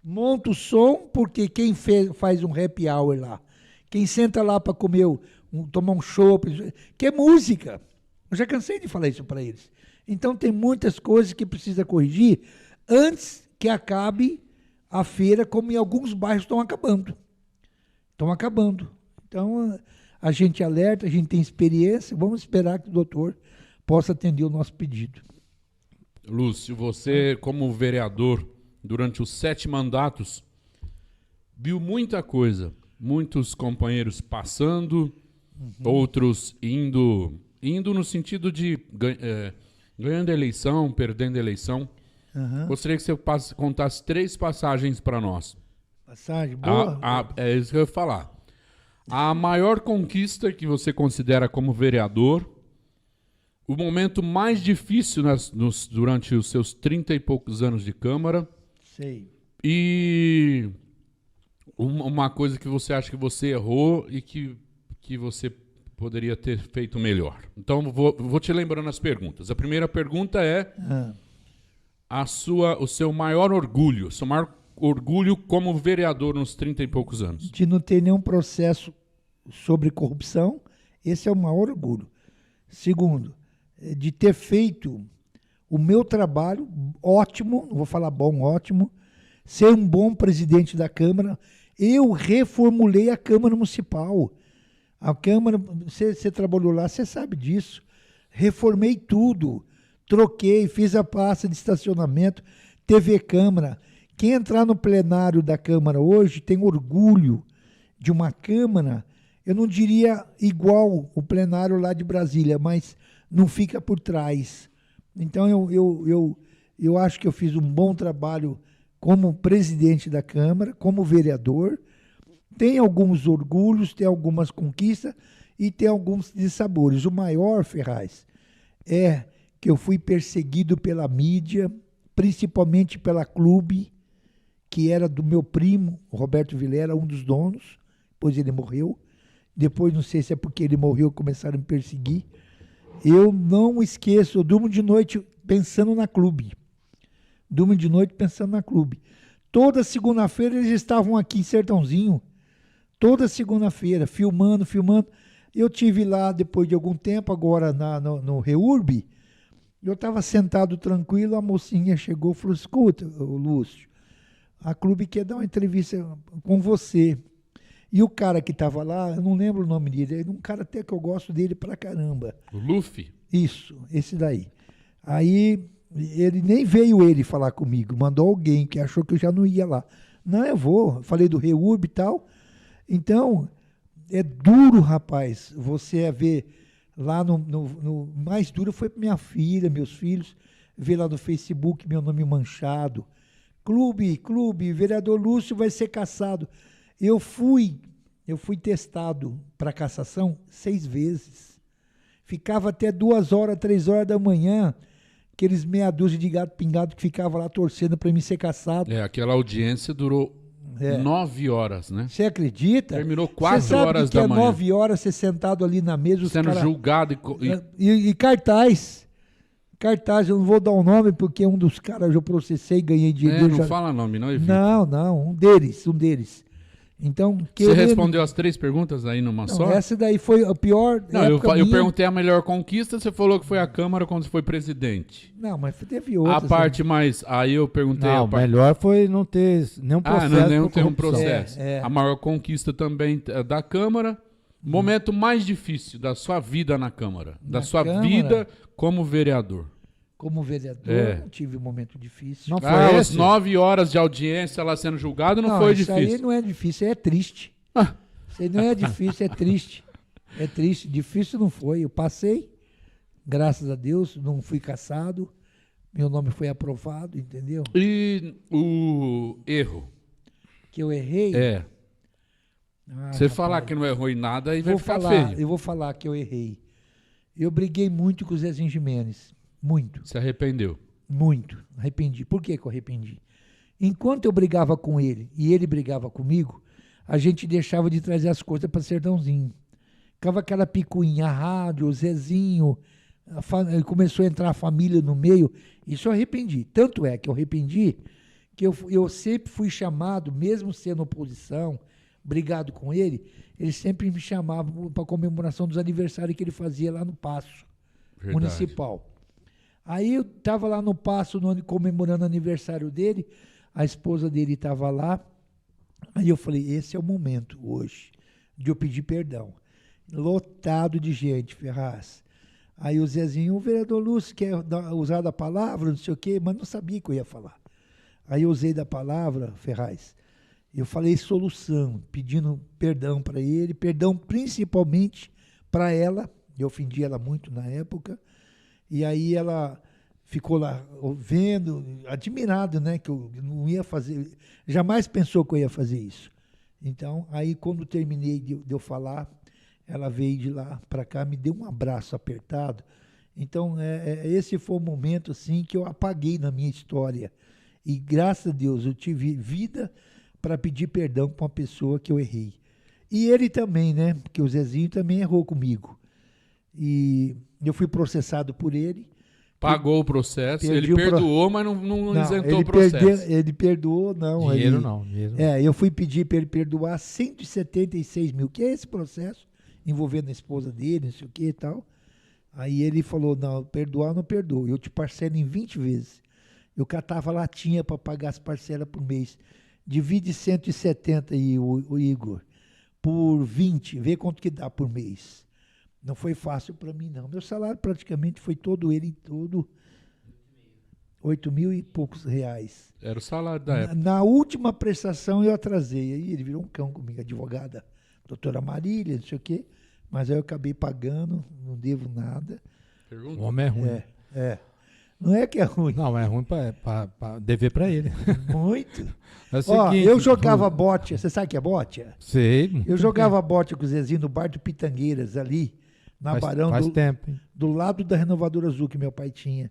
monto o som, porque quem faz um happy hour lá, quem senta lá para comer, tomar um chopp, que é música. Eu já cansei de falar isso para eles. Então tem muitas coisas que precisa corrigir antes que acabe a feira, como em alguns bairros estão acabando. Estão acabando. Então a gente alerta, a gente tem experiência, vamos esperar que o doutor possa atender o nosso pedido. Lúcio, você como vereador, durante os 7 mandatos, viu muita coisa. Muitos companheiros passando, outros indo no sentido de ganhando eleição, perdendo eleição. Gostaria que você contasse 3 passagens para nós. Passagem boa? É isso que eu ia falar. A maior conquista que você considera como vereador, o momento mais difícil durante os seus 30 e poucos anos de Câmara. Sei. E uma coisa que você acha que você errou e que você poderia ter feito melhor. Então, vou te lembrando as perguntas. A primeira pergunta é o seu maior orgulho, como vereador nos 30 e poucos anos. De não ter nenhum processo sobre corrupção, esse é o maior orgulho. Segundo, de ter feito o meu trabalho ótimo, não vou falar bom, ótimo, ser um bom presidente da Câmara. Eu reformulei a Câmara Municipal. A Câmara, você trabalhou lá, você sabe disso. Reformei tudo, troquei, fiz a praça de estacionamento, TV Câmara. Quem entrar no plenário da Câmara hoje tem orgulho de uma Câmara, eu não diria igual o plenário lá de Brasília, mas não fica por trás. Então eu acho que eu fiz um bom trabalho como presidente da Câmara, como vereador. Tem alguns orgulhos, tem algumas conquistas e tem alguns dissabores. O maior, Ferraz, é que eu fui perseguido pela mídia, principalmente pela Clube, que era do meu primo, Roberto Vilera, um dos donos. Depois ele morreu. Depois, não sei se é porque ele morreu, começaram a me perseguir. Eu não esqueço, eu durmo de noite pensando na Clube. Durmo de noite pensando na Clube. Toda segunda-feira eles estavam aqui em Sertãozinho. Toda segunda-feira, filmando. Eu tive lá, depois de algum tempo, agora no Reurb, eu estava sentado tranquilo, a mocinha chegou e falou, escuta, Lúcio, a Clube quer dar uma entrevista com você. E o cara que estava lá, eu não lembro o nome dele, é um cara até que eu gosto dele pra caramba. O Luffy? Isso, esse daí. Aí, ele nem veio ele falar comigo, mandou alguém que achou que eu já não ia lá. Não, eu vou, falei do Reurb e tal. Então, é duro, rapaz, você ver lá no mais duro foi para minha filha, meus filhos, ver lá no Facebook meu nome manchado. Clube, vereador Lúcio vai ser cassado. Eu fui testado para cassação 6 vezes. Ficava até 2 horas, 3 horas da manhã, aqueles meia dúzia de gato pingado que ficava lá torcendo para mim ser cassado. Aquela audiência durou 9 horas, né? Você acredita? Terminou 4 horas da manhã. 9 horas você sentado ali na mesa. Sendo julgado. E cartaz. Cartaz, eu não vou dar o nome porque um dos caras eu processei e ganhei dinheiro. Não fala nome, não, evita. Não, um deles. Então, você respondeu as 3 perguntas aí numa só? Essa daí foi a pior. Não, eu perguntei a melhor conquista, você falou que foi a Câmara quando você foi presidente. Não, mas teve outras. A parte mais. Aí eu perguntei. Não, melhor foi não ter nenhum processo. Não ter um processo. A maior conquista também da Câmara. Momento mais difícil da sua vida na Câmara. Da sua vida como vereador. Como vereador, não tive um momento difícil. Não foi as 9 horas de audiência lá sendo julgado não foi difícil. Isso aí não é difícil, é triste. Isso aí não é difícil, é triste. É triste, difícil não foi. Eu passei, graças a Deus, não fui cassado, meu nome foi aprovado, entendeu? E o erro? Que eu errei? Você falar que não errou em nada, aí vai ficar feio. Eu vou falar que eu errei. Eu briguei muito com o Zezinho Jimenez. Muito. Se arrependeu? Muito. Arrependi. Por que eu arrependi? Enquanto eu brigava com ele e ele brigava comigo, a gente deixava de trazer as coisas para Sertãozinho. Ficava aquela picuinha, a rádio, o Zezinho, começou a entrar a família no meio. Isso eu arrependi. Tanto é que eu arrependi que eu sempre fui chamado, mesmo sendo oposição, brigado com ele sempre me chamava para a comemoração dos aniversários que ele fazia lá no Paço Municipal. Aí eu estava lá no Paço, comemorando o aniversário dele, a esposa dele estava lá, aí eu falei, esse é o momento hoje de eu pedir perdão. Lotado de gente, Ferraz. Aí o Zezinho, o vereador Lúcio quer usar da palavra, não sei o quê, mas não sabia que eu ia falar. Aí eu usei da palavra, Ferraz, eu falei solução, pedindo perdão para ele, perdão principalmente para ela, eu ofendi ela muito na época, e aí ela ficou lá vendo, admirado, né? Que eu não ia fazer, jamais pensou que eu ia fazer isso. Então, aí quando terminei de eu falar, ela veio de lá para cá, me deu um abraço apertado. Então, esse foi o momento assim, que eu apaguei na minha história. E graças a Deus eu tive vida para pedir perdão para uma pessoa que eu errei. E ele também, né? Porque o Zezinho também errou comigo. E eu fui processado por ele. Pagou o processo, ele perdoou, mas não isentou o processo. Ele perdoou, não. Dinheiro não. Eu fui pedir para ele perdoar 176 mil, que é esse processo, envolvendo a esposa dele, não sei o que e tal. Aí ele falou, não, perdoar não perdoa, eu te parcelo em 20 vezes. Eu catava latinha para pagar as parcelas por mês. Divide 170 aí, o Igor, por 20, vê quanto que dá por mês. Não foi fácil para mim, não. Meu salário praticamente foi todo 8 mil e poucos reais. Era o salário da época. Na última prestação eu atrasei. Aí ele virou um cão comigo, advogada, doutora Marília, não sei o quê. Mas aí eu acabei pagando, não devo nada. O homem é ruim. Não é que é ruim. Não, é ruim para dever para ele. Muito. É o seguinte, eu jogava bote, você sabe o que é bote? Sei. Eu jogava bote com o Zezinho no bar do Pitangueiras, ali, na Barão, faz tempo, hein? Do lado da renovadora azul que meu pai tinha.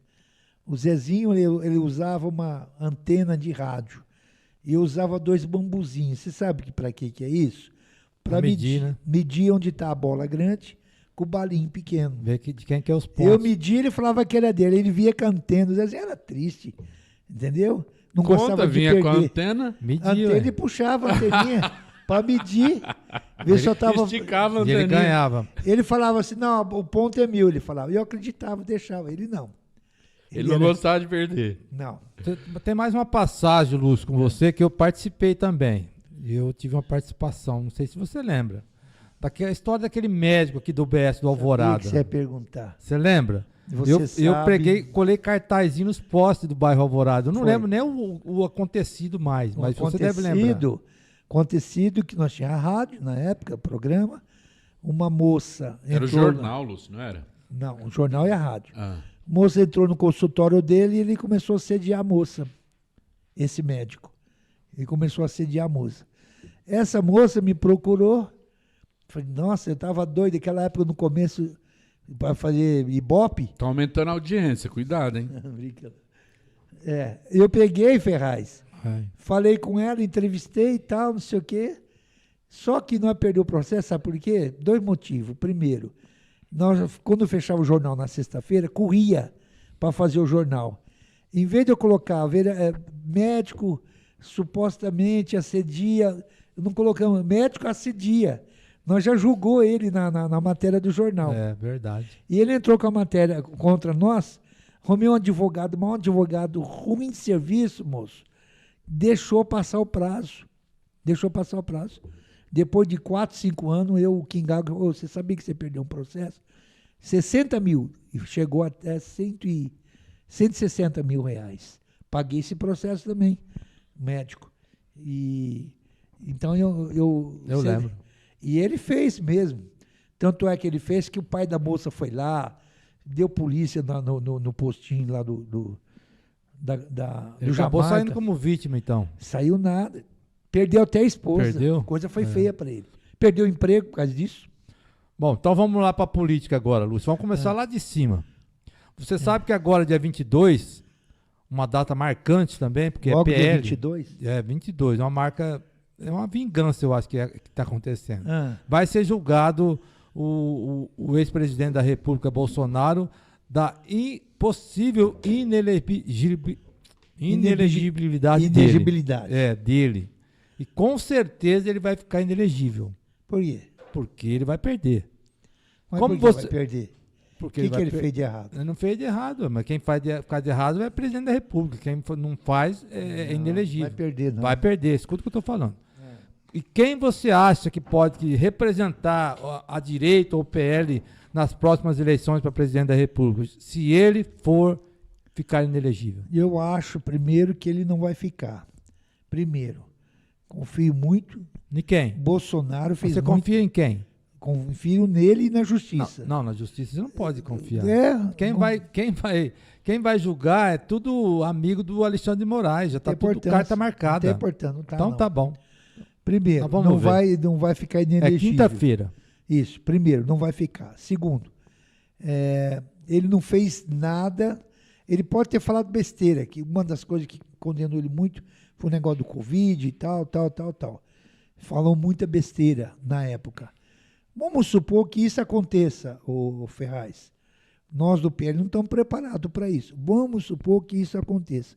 O Zezinho, ele usava uma antena de rádio. E eu usava 2 bambuzinhos. Você sabe para que é isso? Para medir, né? Medir onde está a bola grande com o balinho pequeno. Ver de quem que é os pontos. Eu media, ele falava que era dele. Ele via cantando. O Zezinho era triste. Entendeu? Não gostava de vinha perder. com a antena. Media, ele puxava a anteninha para medir. Ver se eu tava... Esticava a anteninha. Ele ganhava. Ele falava assim, não, o ponto é meu. Ele falava. Eu acreditava, deixava. Ele não. Ele não gostava de perder. Não. Tem mais uma passagem, Lúcio, com você, que eu participei também. Eu tive uma participação, não sei se você lembra. A história daquele médico aqui do BS do Alvorada. O que você ia perguntar? Você lembra? Eu colei cartazinho nos postes do bairro Alvorada. Eu não lembro nem o acontecido mais, mas você deve lembrar. Acontecido que nós tínhamos a rádio, na época, programa. Uma moça... Era o jornal, Lúcio, não era? Não, o jornal e a rádio. Ah. A moça entrou no consultório dele e ele começou a assediar a moça, esse médico. Ele começou a assediar a moça. Essa moça me procurou. Falei, nossa, eu estava doido naquela época no começo para fazer Ibope. Tá aumentando a audiência, cuidado, hein? Eu peguei, Ferraz. Falei com ela, entrevistei e tal, não sei o quê. Só que nós perdeu o processo, sabe por quê? 2 motivos. Primeiro, nós, quando fechava o jornal na sexta-feira, corria para fazer o jornal. Em vez de eu colocar médico supostamente assedia, não colocamos médico assedia. Nós já julgou ele na matéria do jornal. É verdade. E ele entrou com a matéria contra nós, arrumei um advogado, mas um advogado ruim de serviço, moço, deixou passar o prazo. Depois de 4, 5 anos, o Kingago, você sabia que você perdeu um processo? 60 mil, e chegou até 160 mil reais. Paguei esse processo também, médico. Então eu lembro. E ele fez mesmo. Tanto é que ele fez que o pai da moça foi lá, deu polícia no postinho lá do ele acabou saindo como vítima, então. Saiu nada. Perdeu até a esposa. Perdeu? A coisa foi feia para ele. Perdeu o emprego por causa disso. Bom, então vamos lá para a política agora, Lúcio. Vamos começar lá de cima. Você sabe que agora, dia 22, uma data marcante também, porque logo é PL. Dia 22? É, 22. Uma marca... É uma vingança, eu acho que está acontecendo. Vai ser julgado o ex-presidente da República, Bolsonaro, da possível inelegibilidade dele. E com certeza ele vai ficar inelegível. Por quê? Porque ele vai perder. Mas por que vai perder? Porque o que ele fez de errado? Ele não fez de errado, mas quem faz de errado é o presidente da República. Quem não faz é inelegível. Vai perder, não. Vai perder, escuta o que eu estou falando. E quem você acha que pode representar a direita ou o PL nas próximas eleições para presidente da República, se ele for ficar inelegível? Eu acho, primeiro, que ele não vai ficar. Primeiro, confio muito. Em quem? Bolsonaro fez Você muito... confia em quem? Confio nele e na justiça. Não, na justiça você não pode confiar. Quem vai julgar é tudo amigo do Alexandre de Moraes, já está tudo carta marcada. Não tem importância, então tá bom. Primeiro, não vai ficar inelegível. É quinta-feira. Isso, primeiro, não vai ficar. Segundo, ele não fez nada, ele pode ter falado besteira, que uma das coisas que condenou ele muito foi o negócio do Covid e tal. Falou muita besteira na época. Vamos supor que isso aconteça, o Ferraz. Nós do PL não estamos preparados para isso. Vamos supor que isso aconteça.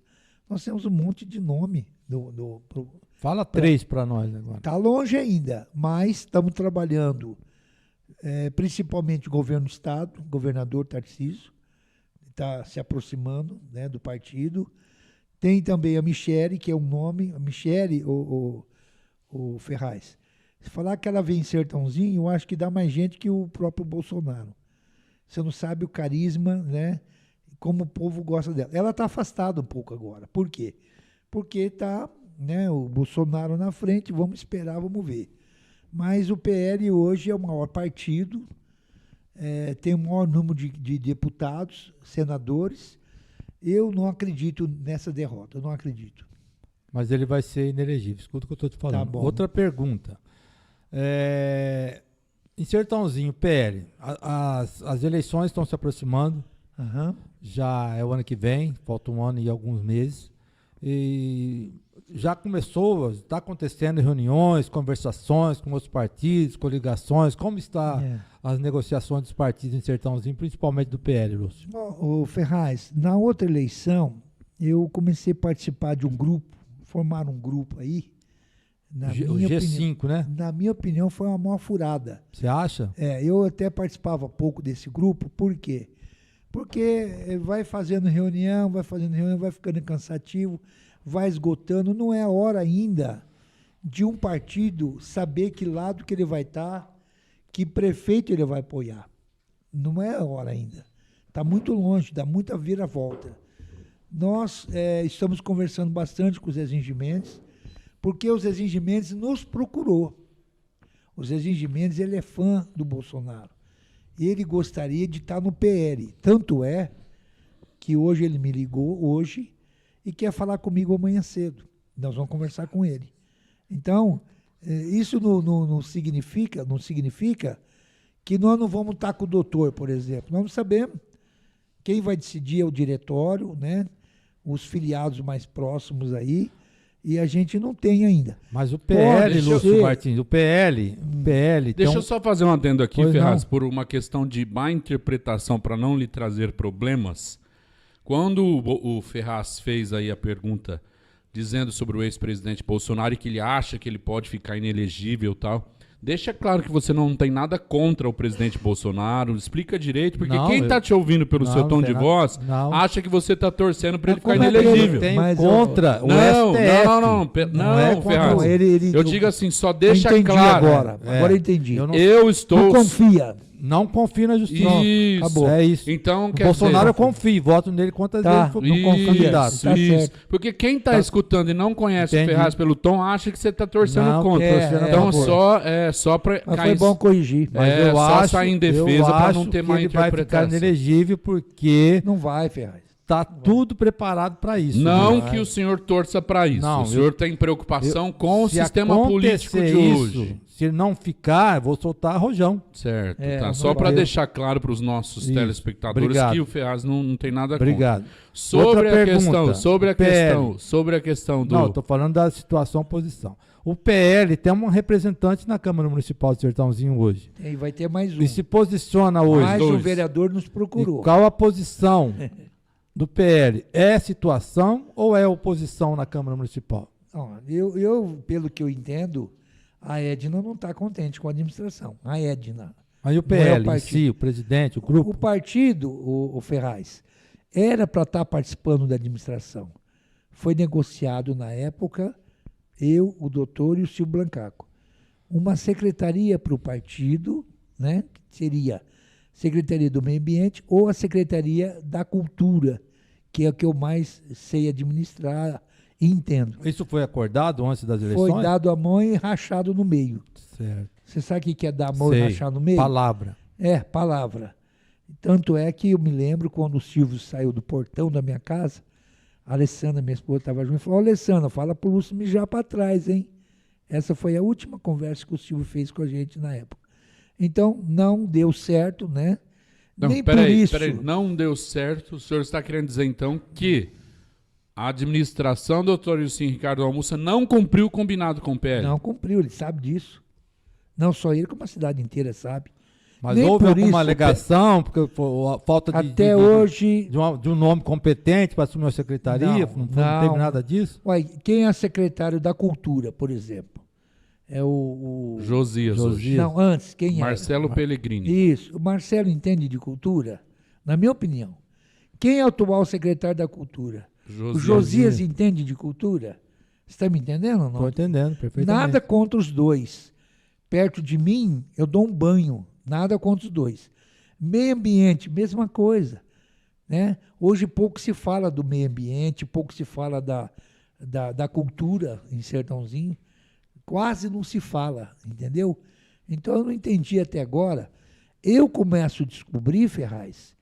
Nós temos um monte de nome. Fala 3 para nós agora. Está longe ainda, mas estamos trabalhando, principalmente o governo do Estado, o governador Tarcísio, está se aproximando, né, do partido. Tem também a Michele, que é um nome. A Michele, o Ferraz. Se falar que ela vem em Sertãozinho, eu acho que dá mais gente que o próprio Bolsonaro. Você não sabe o carisma, né? Como o povo gosta dela. Ela está afastada um pouco agora. Por quê? Porque está, né, o Bolsonaro na frente, vamos esperar, vamos ver. Mas o PL hoje é o maior partido, tem o maior número de deputados, senadores. Eu não acredito nessa derrota, eu não acredito. Mas ele vai ser inelegível, escuta o que eu estou te falando. Tá bom. Outra pergunta. Em Sertãozinho, PL, as eleições estão se aproximando, já é o ano que vem, falta um ano e alguns meses, e já começou, está acontecendo reuniões, conversações com outros partidos, coligações, como está as negociações dos partidos em Sertãozinho, principalmente do PL, Lúcio? O Ferraz, na outra eleição, eu comecei a participar de um grupo, formaram um grupo aí. O G5, né? Na minha opinião, foi uma maior furada. Você acha? Eu até participava pouco desse grupo, por quê? Porque vai fazendo reunião, vai ficando cansativo, vai esgotando. Não é a hora ainda de um partido saber que lado que ele vai estar, que prefeito ele vai apoiar. Não é a hora ainda. Está muito longe, dá muita vira-volta. Nós estamos conversando bastante com o Zezinho Gimenez, porque o Zezinho Gimenez nos procurou. O Zezinho Gimenez, ele é fã do Bolsonaro. Ele gostaria de estar no PL. Tanto é que hoje ele me ligou, e quer falar comigo amanhã cedo. Nós vamos conversar com ele. Então, isso não significa que nós não vamos estar com o doutor, por exemplo. Nós não sabemos. Quem vai decidir é o diretório, né? Os filiados mais próximos aí. E a gente não tem ainda. Mas o PL, Lúcio Martins, o PL... Deixa eu só fazer um adendo aqui, Ferraz, por uma questão de má interpretação, para não lhe trazer problemas. Quando o Ferraz fez aí a pergunta dizendo sobre o ex-presidente Bolsonaro e que ele acha que ele pode ficar inelegível e tal... Deixa claro que você não tem nada contra o presidente Bolsonaro. Explica direito, porque quem está te ouvindo pelo seu tom de voz acha que você está torcendo para ele ficar inelegível. Tem contra o STF. Não, Ferraz. Eu digo assim, só deixa claro. Agora eu entendi. Eu estou... Não confia. Não confio na justiça. Isso. Acabou. É isso. Então, o Bolsonaro eu confio, voto nele quantas vezes não confio candidato. Isso. Porque quem está escutando e não conhece o Ferraz pelo tom, acha que você está torcendo contra. Então, só para... Mas foi bom corrigir. Mas eu só acho, sair em defesa para não ter má ele vai interpretação. ficar inelegível porque... Não vai, Ferraz. Está tudo preparado para isso. Não que o senhor torça para isso. O senhor tem preocupação com o sistema político de hoje. Se ele não ficar, eu vou soltar rojão. Certo. Só para deixar claro para os nossos telespectadores que o Ferraz não tem nada contra. Obrigado. Sobre a questão do... Não, estou falando da situação oposição. O PL tem um representante na Câmara Municipal de Sertãozinho hoje. E vai ter mais um. E se posiciona hoje. Mais um vereador nos procurou. E qual a posição do PL? É situação ou é oposição na Câmara Municipal? Eu, pelo que eu entendo, a Edna não está contente com a administração. A Edna. Aí o PL em si, o presidente, o grupo? O partido, o Ferraz, era para estar participando da administração. Foi negociado na época, eu, o doutor e o Silvio Blancaco. Uma secretaria para o partido, né, que seria Secretaria do Meio Ambiente ou a Secretaria da Cultura, que é o que eu mais sei administrar e entendo. Isso foi acordado antes das eleições? Foi dado a mão e rachado no meio. Certo. Você sabe o que é dar a mão e Sei. rachar no meio? Palavra. É, palavra. Tanto é que eu me lembro quando o Silvio saiu do portão da minha casa, a Alessandra, minha esposa, estava junto e falou: Alessandra, fala pro Lúcio mijar para trás, hein? Essa foi a última conversa que o Silvio fez com a gente na época. Então, não deu certo, né? Não, Nem peraí, por isso. não deu certo. O senhor está querendo dizer, então, que a administração do Dr. Ilcim Ricardo Almussa não cumpriu o combinado com o PL? Não cumpriu, ele sabe disso. Não só ele, como a cidade inteira sabe. Mas Nem houve por alguma isso, alegação, porque a falta até hoje... de um nome competente para assumir a secretaria? Não teve nada disso? Uai, quem é secretário da Cultura, por exemplo? É o Josias. Hoje. Não, antes, quem é? Marcelo Pellegrini. Isso, o Marcelo entende de cultura? Na minha opinião. Quem é o atual secretário da Cultura? Josias. O Josias entende de cultura? Você está me entendendo ou não? Estou entendendo, perfeitamente. Nada contra os dois. Perto de mim, eu dou um banho. Nada contra os dois. Meio ambiente, mesma coisa. Né? Hoje pouco se fala do meio ambiente, pouco se fala da cultura em Sertãozinho. Quase não se fala, entendeu? Então eu não entendi até agora. Eu começo a descobrir, Ferraz,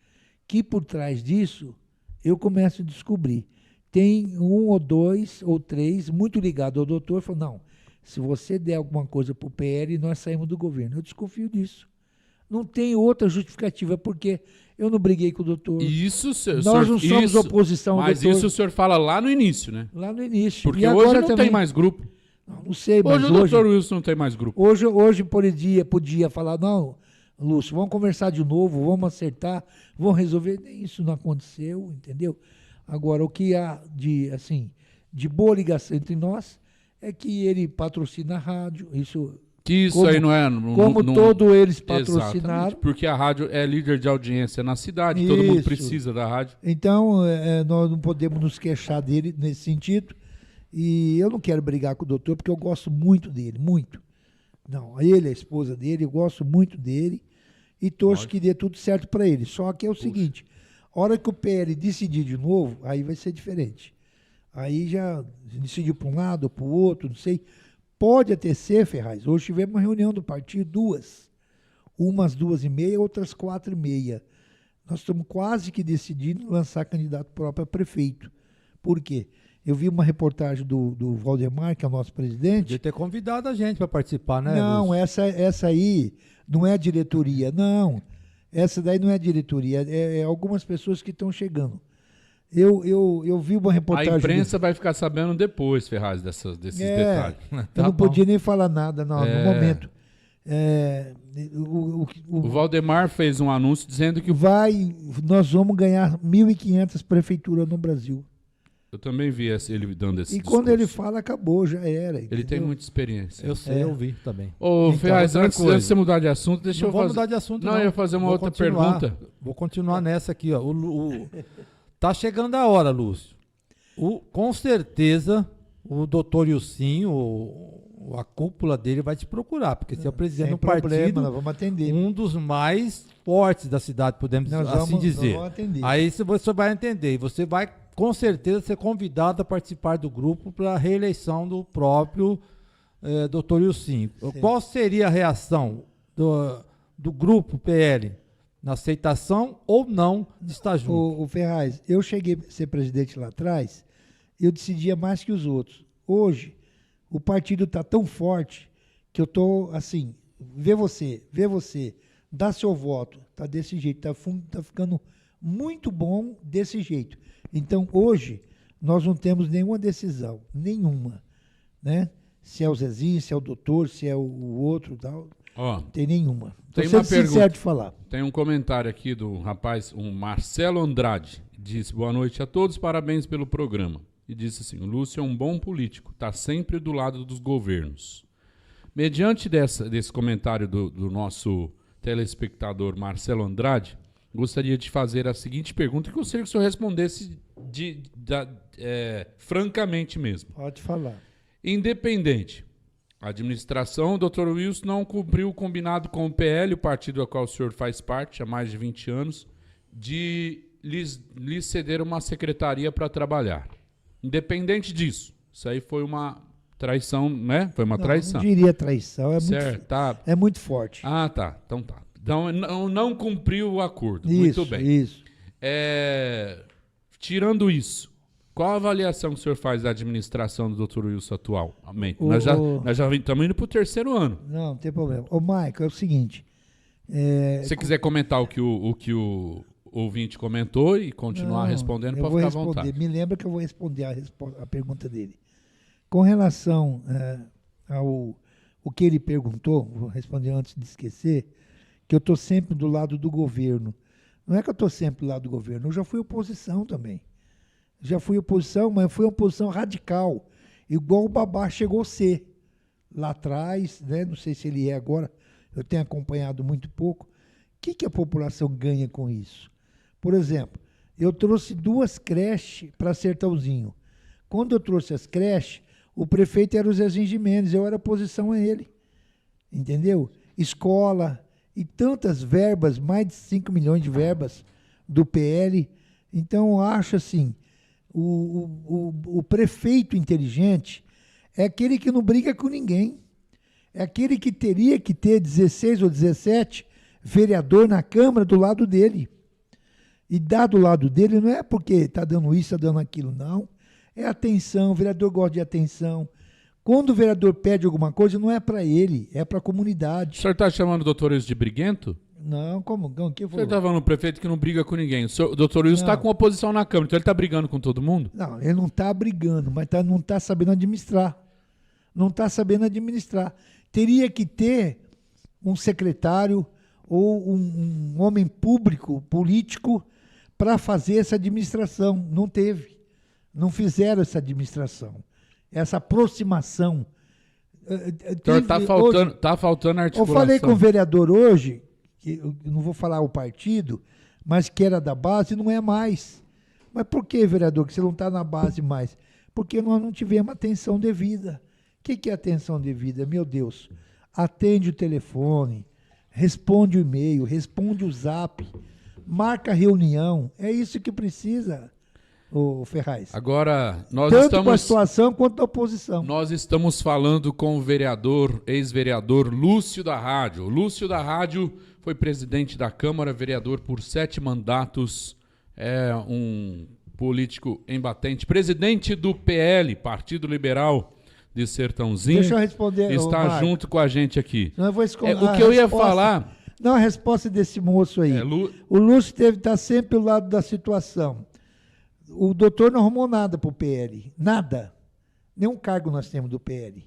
que por trás disso, eu começo a descobrir. Tem um ou dois ou três, muito ligado ao doutor, falou, não, se você der alguma coisa para o PL, nós saímos do governo. Eu desconfio disso. Não tem outra justificativa, porque eu não briguei com o doutor. Isso, senhor. Nós não somos oposição ao mas doutor. Mas isso o senhor fala lá no início, né? Lá no início. Porque e agora hoje não também... tem mais grupo. Não sei, mas hoje o doutor Wilson não tem mais grupo. Hoje podia falar, não, Lúcio, vamos conversar de novo, vamos acertar, vamos resolver. Isso não aconteceu, entendeu? Agora, o que há de boa ligação entre nós é que ele patrocina a rádio, isso aí não é... todos eles patrocinaram. Exatamente, porque a rádio é líder de audiência na cidade, todo mundo precisa da rádio. Então, nós não podemos nos queixar dele nesse sentido. E eu não quero brigar com o doutor, porque eu gosto muito dele, muito. Não, ele, a esposa dele, eu gosto muito dele e torço que dê tudo certo para ele. Só que é o seguinte, a hora que o PL decidir de novo, aí vai ser diferente. Aí já decidiu para um lado ou para o outro, não sei. Pode até ser, Ferraz, hoje tivemos uma reunião do partido, duas. Umas 2h30, outras 4h30. Nós estamos quase que decidindo lançar candidato próprio a prefeito. Por quê? Eu vi uma reportagem do Valdemar, que é o nosso presidente. Podia ter convidado a gente para participar, né? Não, essa aí não é a diretoria, não. Essa daí não é a diretoria, é algumas pessoas que estão chegando. Eu vi uma reportagem... A imprensa vai ficar sabendo depois, Ferraz, desses detalhes. Eu não podia nem falar nada no momento. O Valdemar fez um anúncio dizendo que... Nós vamos ganhar 1.500 prefeituras no Brasil. Eu também vi ele dando esse discurso. Quando ele fala, acabou, já era. Ele tem muita experiência. Eu sei, eu vi também. Ô, Ferraz, antes de você mudar de assunto, deixa eu fazer... Não vou mudar de assunto, não. Eu ia fazer uma outra pergunta. Vou continuar nessa aqui, ó. Tá chegando a hora, Lúcio. Com certeza, o doutor Ilcinho, a cúpula dele vai te procurar, porque você é o presidente do partido, nós vamos atender. Um dos mais fortes da cidade, podemos assim dizer. Nós vamos atender. Aí você vai entender, e você vai com certeza ser convidado a participar do grupo para a reeleição do próprio doutor Ilcinho. Qual seria a reação do grupo PL na aceitação ou não de estar junto? O Ferraz, eu cheguei a ser presidente lá atrás, eu decidia mais que os outros. Hoje, o partido está tão forte que eu estou assim, vê você, dá seu voto, está desse jeito, está ficando muito bom desse jeito. Então, hoje, nós não temos nenhuma decisão, nenhuma, né? Se é o Zezinho, se é o doutor, se é o outro, tal, não tem nenhuma. Tem uma pergunta. Sincero de falar. Tem um comentário aqui do rapaz, um Marcelo Andrade, disse: boa noite a todos, parabéns pelo programa. E disse assim: o Lúcio é um bom político, está sempre do lado dos governos. Mediante desse comentário do nosso telespectador Marcelo Andrade, gostaria de fazer a seguinte pergunta, que eu gostaria que o senhor respondesse francamente mesmo. Pode falar. Independente, a administração, o Dr. Wilson não cumpriu o combinado com o PL, o partido ao qual o senhor faz parte há mais de 20 anos, de lhes ceder uma secretaria para trabalhar. Independente disso, isso aí foi uma Traição, né? Foi uma traição. Não diria traição, é muito forte. Ah, tá. Então tá. Então não cumpriu o acordo. Isso, muito bem. Isso. Tirando isso, qual a avaliação que o senhor faz da administração do Dr. Wilson atualmente? Nós já estamos indo para o 3º ano. Não tem problema. Ô, Maico, é o seguinte... Se você quiser comentar o que o ouvinte comentou e continuar respondendo, pode ficar à vontade. Me lembra que eu vou responder a pergunta dele. Com relação ao que ele perguntou, vou responder antes de esquecer, que eu estou sempre do lado do governo. Não é que eu estou sempre do lado do governo, eu já fui oposição também. Já fui oposição, mas fui uma oposição radical, igual o Babá chegou a ser lá atrás, né? Não sei se ele é agora, eu tenho acompanhado muito pouco. O que a população ganha com isso? Por exemplo, eu trouxe 2 creches para Sertãozinho. Quando eu trouxe as creches, o prefeito era o Zezinho Gimenez, eu era oposição a ele. Entendeu? Escola e tantas verbas, mais de 5 milhões de verbas do PL. Então, eu acho assim, o prefeito inteligente é aquele que não briga com ninguém. É aquele que teria que ter 16 ou 17 vereador na Câmara do lado dele. E dar do lado dele não é porque está dando isso, está dando aquilo, não. É atenção, o vereador gosta de atenção. Quando o vereador pede alguma coisa, não é para ele, é para a comunidade. O senhor está chamando o doutor Wilson de briguento? Não, como? O que o senhor está falando um prefeito que não briga com ninguém. O doutor Wilson está com oposição na Câmara, então ele está brigando com todo mundo? Não, ele não está brigando, mas não está sabendo administrar. Não está sabendo administrar. Teria que ter um secretário ou um homem público, político, para fazer essa administração. Não teve. Não fizeram essa administração. Essa aproximação. Então está faltando articulação. Eu falei com o vereador hoje, que eu não vou falar o partido, mas que era da base, não é mais. Mas por que, vereador, que você não está na base mais? Porque nós não tivemos atenção devida. O que é atenção devida? Meu Deus, atende o telefone, responde o e-mail, responde o zap, marca a reunião. É isso que precisa, ô Ferraz. Agora, nós Tanto estamos... com a situação quanto a oposição. Nós estamos falando com o vereador, ex-vereador Lúcio da Rádio. O Lúcio da Rádio foi presidente da Câmara, vereador por 7 mandatos, é um político embatente, presidente do PL, Partido Liberal de Sertãozinho. Deixa eu responder. Está junto com a gente aqui. Não, eu vou escolher o que eu ia falar... Não, a resposta desse moço aí. O Lúcio deve estar sempre ao lado da situação. O doutor não arrumou nada para o PL. Nada. Nenhum cargo nós temos do PL.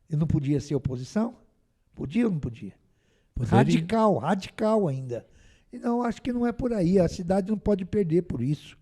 Ele não podia ser oposição? Podia ou não podia? Radical ainda. Então, acho que não é por aí. A cidade não pode perder por isso.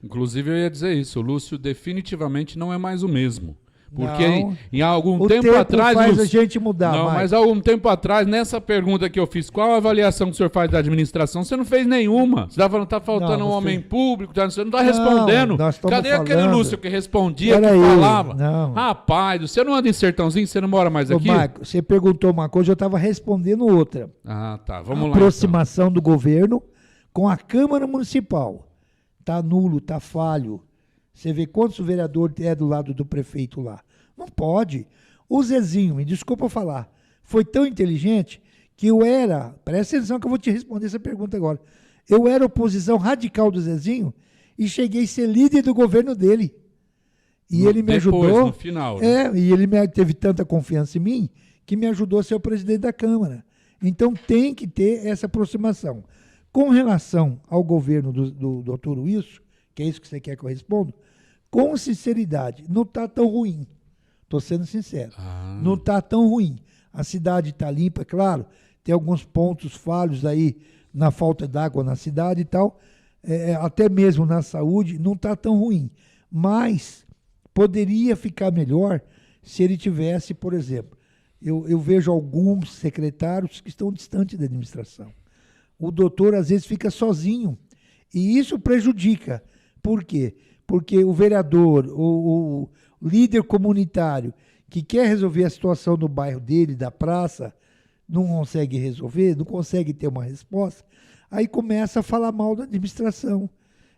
Inclusive, eu ia dizer isso. O Lúcio definitivamente não é mais o mesmo. Porque não, em algum tempo atrás... faz a gente mudar. Não, mas algum tempo atrás, nessa pergunta que eu fiz, qual a avaliação que o senhor faz da administração? Você não fez nenhuma. Você está falando que está faltando um homem público, você não está respondendo. Cadê aquele Lúcio que respondia, que falava? Não. Rapaz, você não anda em Sertãozinho, você não mora mais aqui? Marco, você perguntou uma coisa, eu estava respondendo outra. Ah, tá. Vamos lá. Aproximação então do governo com a Câmara Municipal. Está nulo, está falho. Você vê quantos vereadores é do lado do prefeito lá. Não pode. O Zezinho, me desculpa falar, foi tão inteligente que eu era, presta atenção que eu vou te responder essa pergunta agora, eu era oposição radical do Zezinho e cheguei a ser líder do governo dele. E ele me ajudou. No final. Né? E ele teve tanta confiança em mim que me ajudou a ser o presidente da Câmara. Então tem que ter essa aproximação. Com relação ao governo do Dr. Wilson, que é isso que você quer que eu responda, com sinceridade, não está tão ruim. Estou sendo sincero. Não está tão ruim. A cidade está limpa, claro. Tem alguns pontos falhos aí na falta d'água na cidade e tal. Até mesmo na saúde, não está tão ruim. Mas poderia ficar melhor se ele tivesse, por exemplo, eu vejo alguns secretários que estão distantes da administração. O doutor, às vezes, fica sozinho. E isso prejudica. Por quê? Porque o vereador, o líder comunitário que quer resolver a situação do bairro dele, da praça, não consegue resolver, não consegue ter uma resposta, aí começa a falar mal da administração.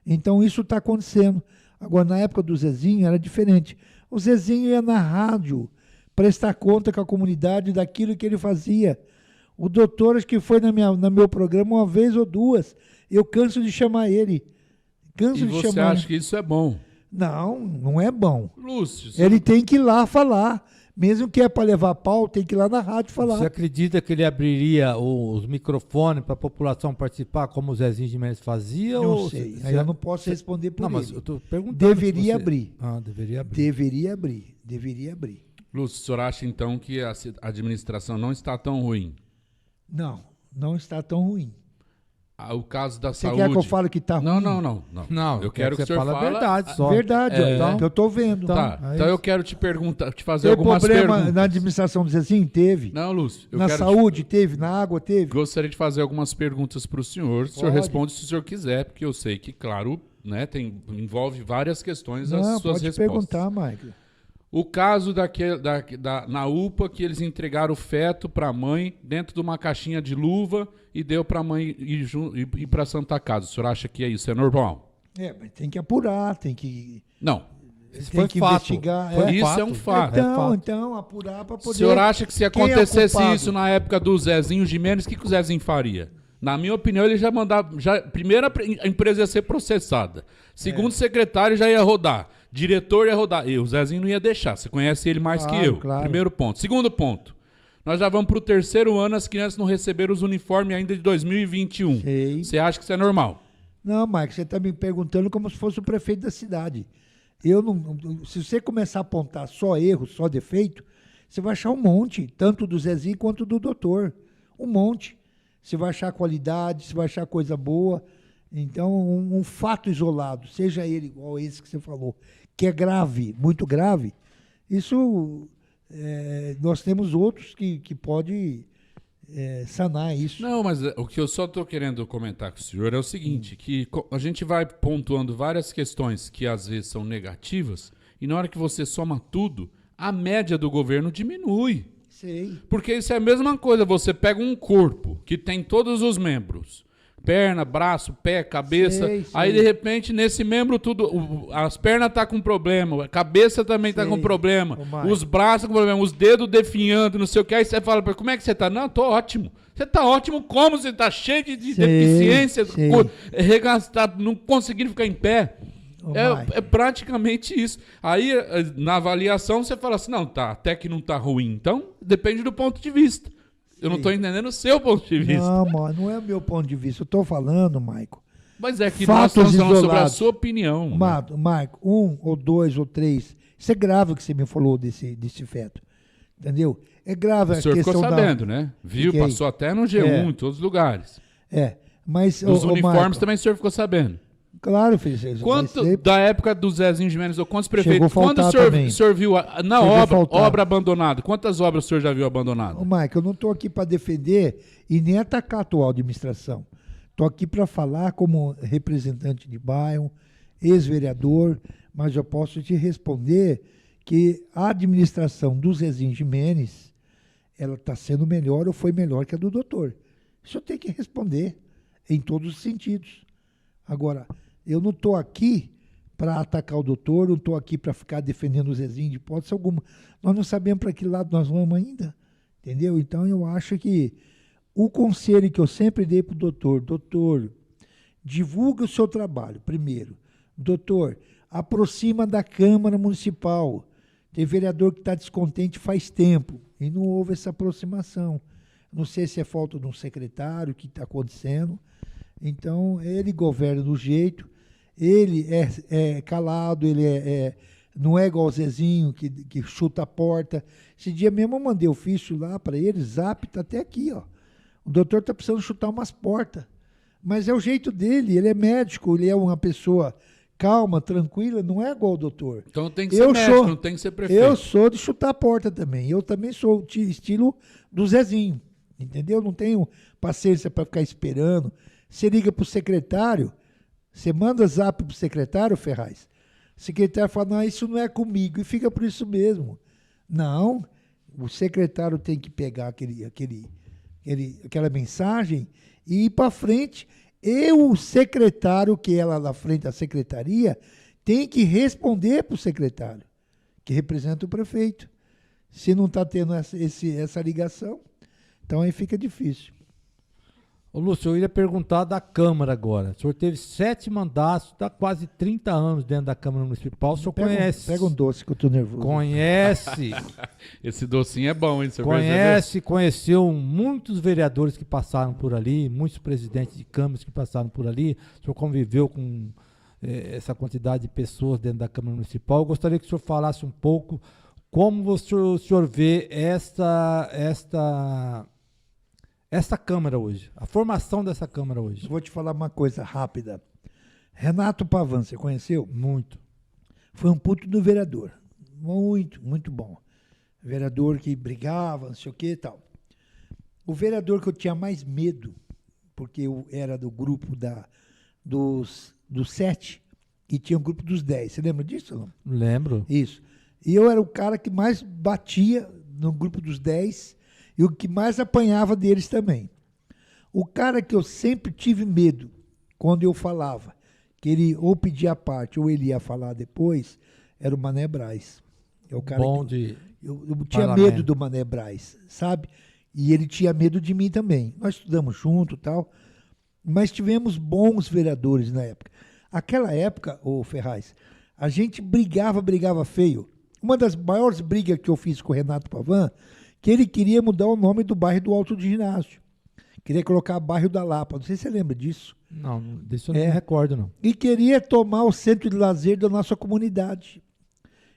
Então isso está acontecendo. Agora, na época do Zezinho era diferente. O Zezinho ia na rádio prestar conta com a comunidade daquilo que ele fazia. O doutor, acho que foi no meu programa uma vez ou duas. Eu canso de chamar ele. E você acha que isso é bom? Não, não é bom. Lúcio, ele tem que ir lá falar. Mesmo que é para levar pau, tem que ir lá na rádio falar. Você acredita que ele abriria os microfones para a população participar, como o Zezinho de Menezes fazia? Não sei. Aí eu não posso responder por ele. Mas eu tô perguntando. Deveria abrir. Deveria abrir. Deveria abrir. Lúcio, o senhor acha então que a administração não está tão ruim? Não está tão ruim. O caso da Você saúde... quer que eu fale que está ruim? Não, eu quero que o senhor fale a verdade só. Verdade, que eu estou vendo. Então eu quero te perguntar, te fazer algumas perguntas. Tem problema na administração do Zezinho? Teve. Não, Lúcio. Na saúde teve, na água teve. Gostaria de fazer algumas perguntas para o senhor. O senhor responde se o senhor quiser, porque eu sei que, claro, né, envolve várias questões as suas respostas. Pode perguntar, Michael. O caso na UPA, que eles entregaram o feto para a mãe dentro de uma caixinha de luva e deu para a mãe ir para a Santa Casa. O senhor acha que isso é normal? Mas tem que apurar, tem que... Não. Tem que investigar. Isso é um fato. Então, apurar para poder... O senhor acha que se acontecesse isso na época do Zezinho Gimenez, o que o Zezinho faria? Na minha opinião, ele já mandava... Primeiro, a empresa ia ser processada. Segundo, o secretário já ia rodar. Diretor ia rodar. E o Zezinho não ia deixar. Você conhece ele mais que eu. Claro. Primeiro ponto. Segundo ponto. Nós já vamos para o 3º ano, as crianças não receberam os uniformes ainda de 2021. Sei. Você acha que isso é normal? Não, Mike, você está me perguntando como se fosse o prefeito da cidade. Se você começar a apontar só erro, só defeito, você vai achar um monte, tanto do Zezinho quanto do doutor. Um monte. Você vai achar qualidade, você vai achar coisa boa. Então, um fato isolado, seja ele igual esse que você falou, que é grave, muito grave, isso nós temos outros que pode sanar isso. Não, mas o que eu só estou querendo comentar com o senhor é o seguinte, que a gente vai pontuando várias questões que às vezes são negativas, e na hora que você soma tudo, a média do governo diminui. Sei. Porque isso é a mesma coisa, você pega um corpo que tem todos os membros, perna, braço, pé, cabeça. Sei. Aí, de repente, nesse membro, as pernas estão com problema, a cabeça também está com problema, os braços com problema, os dedos definhando, não sei o que. Aí você fala, como é que você está? Não, tô ótimo. Você está ótimo como? Você está cheio de deficiência, não conseguindo ficar em pé. É praticamente isso. Aí, na avaliação, você fala assim, não, até que não está ruim. Então, depende do ponto de vista. Eu não estou entendendo o seu ponto de vista. Não, mano, não é o meu ponto de vista. Eu estou falando, Maico. Mas é que nós estamos falando sobre a sua opinião. Maico, 1 ou 2 ou 3. Isso é grave o que você me falou desse feto. Entendeu? É grave a questão da... O senhor ficou sabendo, né? Viu, passou até no G1, em todos os lugares. Mas... Os uniformes também o senhor ficou sabendo. Claro, fez isso. Da época do Zezinho Gimenez, quantos prefeitos... Quando o senhor viu na obra abandonada, quantas obras o senhor já viu abandonadas? Mike, eu não estou aqui para defender e nem atacar a atual administração. Estou aqui para falar como representante de bairro, ex-vereador, mas eu posso te responder que a administração do Zezinho Gimenez, ela está sendo melhor ou foi melhor que a do doutor. Isso eu tenho que responder em todos os sentidos. Agora, eu não estou aqui para atacar o doutor, não estou aqui para ficar defendendo o Zezinho de hipótese alguma. Nós não sabemos para que lado nós vamos ainda, entendeu? Então, eu acho que o conselho que eu sempre dei para o doutor, divulga o seu trabalho, primeiro. Doutor, aproxima da Câmara Municipal. Tem vereador que está descontente faz tempo e não houve essa aproximação. Não sei se é falta de um secretário, o que está acontecendo. Então, ele governa do jeito, ele é calado, ele não é igual o Zezinho, que chuta a porta. Esse dia mesmo eu mandei ofício lá para ele, zap, tá até aqui, ó. O doutor está precisando chutar umas portas. Mas é o jeito dele, ele é médico, ele é uma pessoa calma, tranquila, não é igual o doutor. Então tem que ser médico, não tem que ser prefeito. Eu sou de chutar a porta também, eu também sou estilo do Zezinho, entendeu? Não tenho paciência para ficar esperando. Você liga para o secretário, você manda zap para o secretário, Ferraz. O secretário fala, não, isso não é comigo, e fica por isso mesmo. Não, o secretário tem que pegar aquela mensagem e ir para frente. E o secretário, que é lá na frente da secretaria, tem que responder para o secretário. que representa o prefeito. Se não está tendo essa ligação, então aí fica difícil. Ô Lúcio, eu ia perguntar da Câmara agora. O senhor teve 7 mandatos, está quase 30 anos dentro da Câmara Municipal. O senhor conhece... Pega um doce que eu estou nervoso. Conhece... Esse docinho é bom, hein? Você conheceu muitos vereadores que passaram por ali, muitos presidentes de câmaras que passaram por ali. O senhor conviveu com essa quantidade de pessoas dentro da Câmara Municipal. Eu gostaria que o senhor falasse um pouco como o senhor vê esta Câmara hoje, a formação dessa Câmara hoje. Vou te falar uma coisa rápida. Renato Pavan, você conheceu? Muito. Foi um puto do vereador. Muito, muito bom. Vereador que brigava, não sei o que e tal. O vereador que eu tinha mais medo, porque eu era do grupo dos 7 e tinha o grupo dos 10. Você lembra disso? Não? Lembro. Isso. E eu era o cara que mais batia no grupo dos 10 e o que mais apanhava deles também. O cara que eu sempre tive medo, quando eu falava, que ele ou pedia a parte ou ele ia falar depois, era o Mané Braz. É o cara bom que eu tinha medo do Mané Braz, sabe? E ele tinha medo de mim também. Nós estudamos junto e tal, mas tivemos bons vereadores na época. Aquela época, ô Ferraz, a gente brigava feio. Uma das maiores brigas que eu fiz com o Renato Pavan, que ele queria mudar o nome do bairro do Alto do Ginásio. Queria colocar bairro da Lapa. Não sei se você lembra disso. Não, disso eu não me recordo, não. E queria tomar o centro de lazer da nossa comunidade.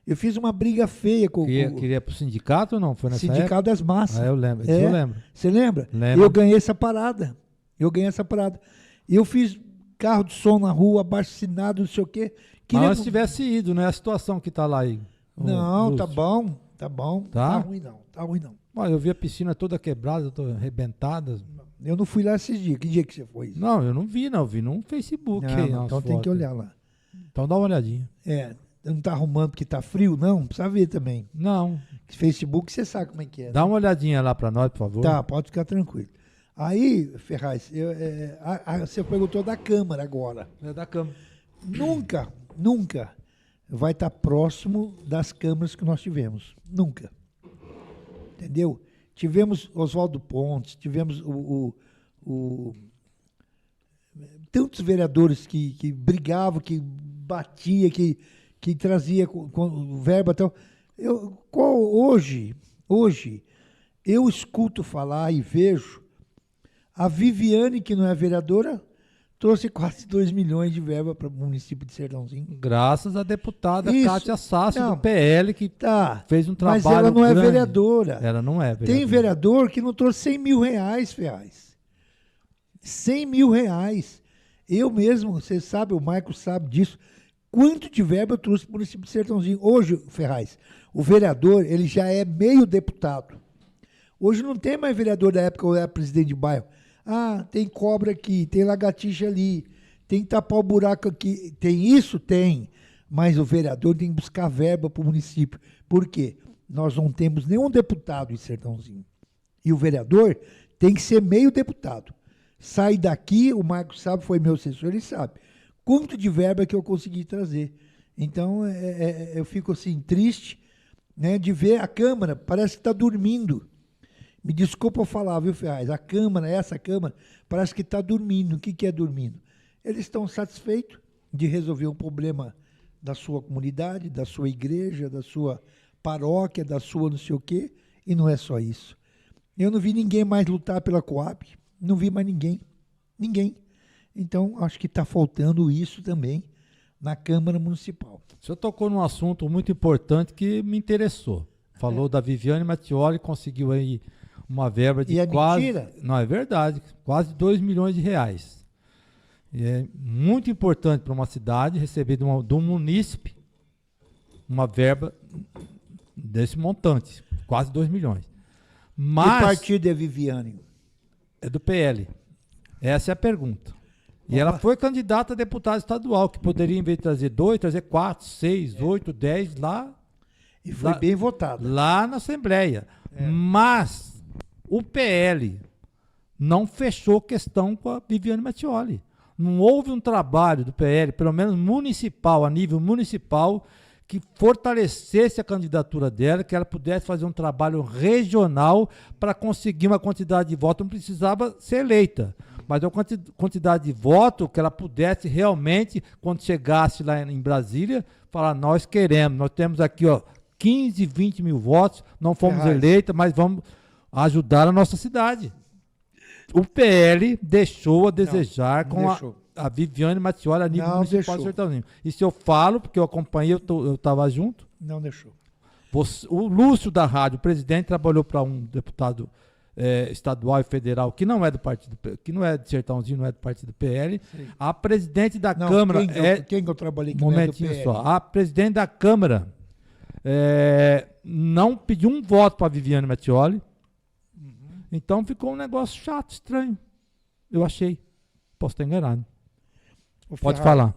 Eu fiz uma briga feia com Queria pro sindicato ou não? Foi nessa Sindicato das Massas. Eu lembro. Eu lembro. Você lembra? Lembro. Eu ganhei essa parada. Eu fiz carro de som na rua, abaixo-assinado, não sei o quê. Mas se tivesse ido, né? A situação que tá lá aí. Não, Lúcio. Tá bom. Tá ruim não. Mas eu vi a piscina toda quebrada, toda arrebentada. Eu não fui lá esses dias. Que dia que você foi? Não, eu não vi, não. Eu vi no Facebook. Então tem que olhar lá. Então dá uma olhadinha. Não tá arrumando porque tá frio? Não, precisa ver também. Não. Facebook você sabe como é que é. Dá uma olhadinha lá pra nós, por favor. Tá, pode ficar tranquilo. Aí, Ferraz, você perguntou da Câmara agora. É da Câmara. Nunca vai estar próximo das câmaras que nós tivemos. Nunca. Entendeu? Tivemos Oswaldo Pontes, tivemos tantos vereadores que brigavam, que batia, que trazia com verba e tal. Hoje, eu escuto falar e vejo a Viviane, que não é vereadora, trouxe quase 2 milhões de verba para o município de Sertãozinho. Graças à deputada Kátia Sassi, do PL, que fez um trabalho. Mas ela não grande. É vereadora. Ela não é vereadora. Tem vereador que não trouxe 100 mil reais, Ferraz. 100 mil reais. Eu mesmo, você sabe, o Marco sabe disso. Quanto de verba eu trouxe para o município de Sertãozinho? Hoje, Ferraz, o vereador, ele já é meio deputado. Hoje não tem mais vereador da época que eu era presidente de bairro. Tem cobra aqui, tem lagartixa ali, tem que tapar o buraco aqui. Tem isso? Tem. Mas o vereador tem que buscar verba para o município. Por quê? Nós não temos nenhum deputado em Sertãozinho. E o vereador tem que ser meio deputado. Sai daqui, o Marcos sabe, foi meu assessor, ele sabe. Quanto de verba que eu consegui trazer. Então, eu fico assim, triste, né, de ver a Câmara, parece que está dormindo. Me desculpa eu falar, viu, Ferraz? Essa Câmara, parece que está dormindo. O que é dormindo? Eles estão satisfeitos de resolver um problema da sua comunidade, da sua igreja, da sua paróquia, da sua não sei o quê, e não é só isso. Eu não vi ninguém mais lutar pela Coab, não vi mais ninguém. Então, acho que está faltando isso também na Câmara Municipal. O senhor tocou num assunto muito importante que me interessou. Falou da Viviane Mattioli, conseguiu aí uma verba de quase... mentira? Não, é verdade. Quase 2 milhões de reais. E é muito importante para uma cidade receber de um munícipe uma verba desse montante. Quase 2 milhões. Mas... Que partido é Viviane? É do PL. Essa é a pergunta. E ela foi candidata a deputada estadual, que poderia, em vez de trazer 2, trazer 4, 6, 8, 10 lá. E foi bem votada. Lá na Assembleia. Mas o PL não fechou questão com a Viviane Mattioli. Não houve um trabalho do PL, pelo menos municipal, a nível municipal, que fortalecesse a candidatura dela, que ela pudesse fazer um trabalho regional para conseguir uma quantidade de votos. Não precisava ser eleita, mas uma quantidade de votos que ela pudesse realmente, quando chegasse lá em Brasília, falar, nós queremos, nós temos aqui 15, 20 mil votos, não fomos eleitas, mas vamos ajudar a nossa cidade. O PL deixou a desejar a Viviane Mattioli a nível municipal de Sertãozinho. Isso eu falo, porque eu acompanhei, eu estava junto. Não deixou. O Lúcio da Rádio, o presidente, trabalhou para um deputado estadual e federal que não é do partido, que não é de Sertãozinho, não é do partido PL. Sim. A presidente da Câmara... Quem que eu trabalhei que momentinho não é do PL? Só. A presidente da Câmara não pediu um voto para a Viviane Mattioli. Então ficou um negócio chato, estranho. Eu achei. Posso estar enganado. Pode falar.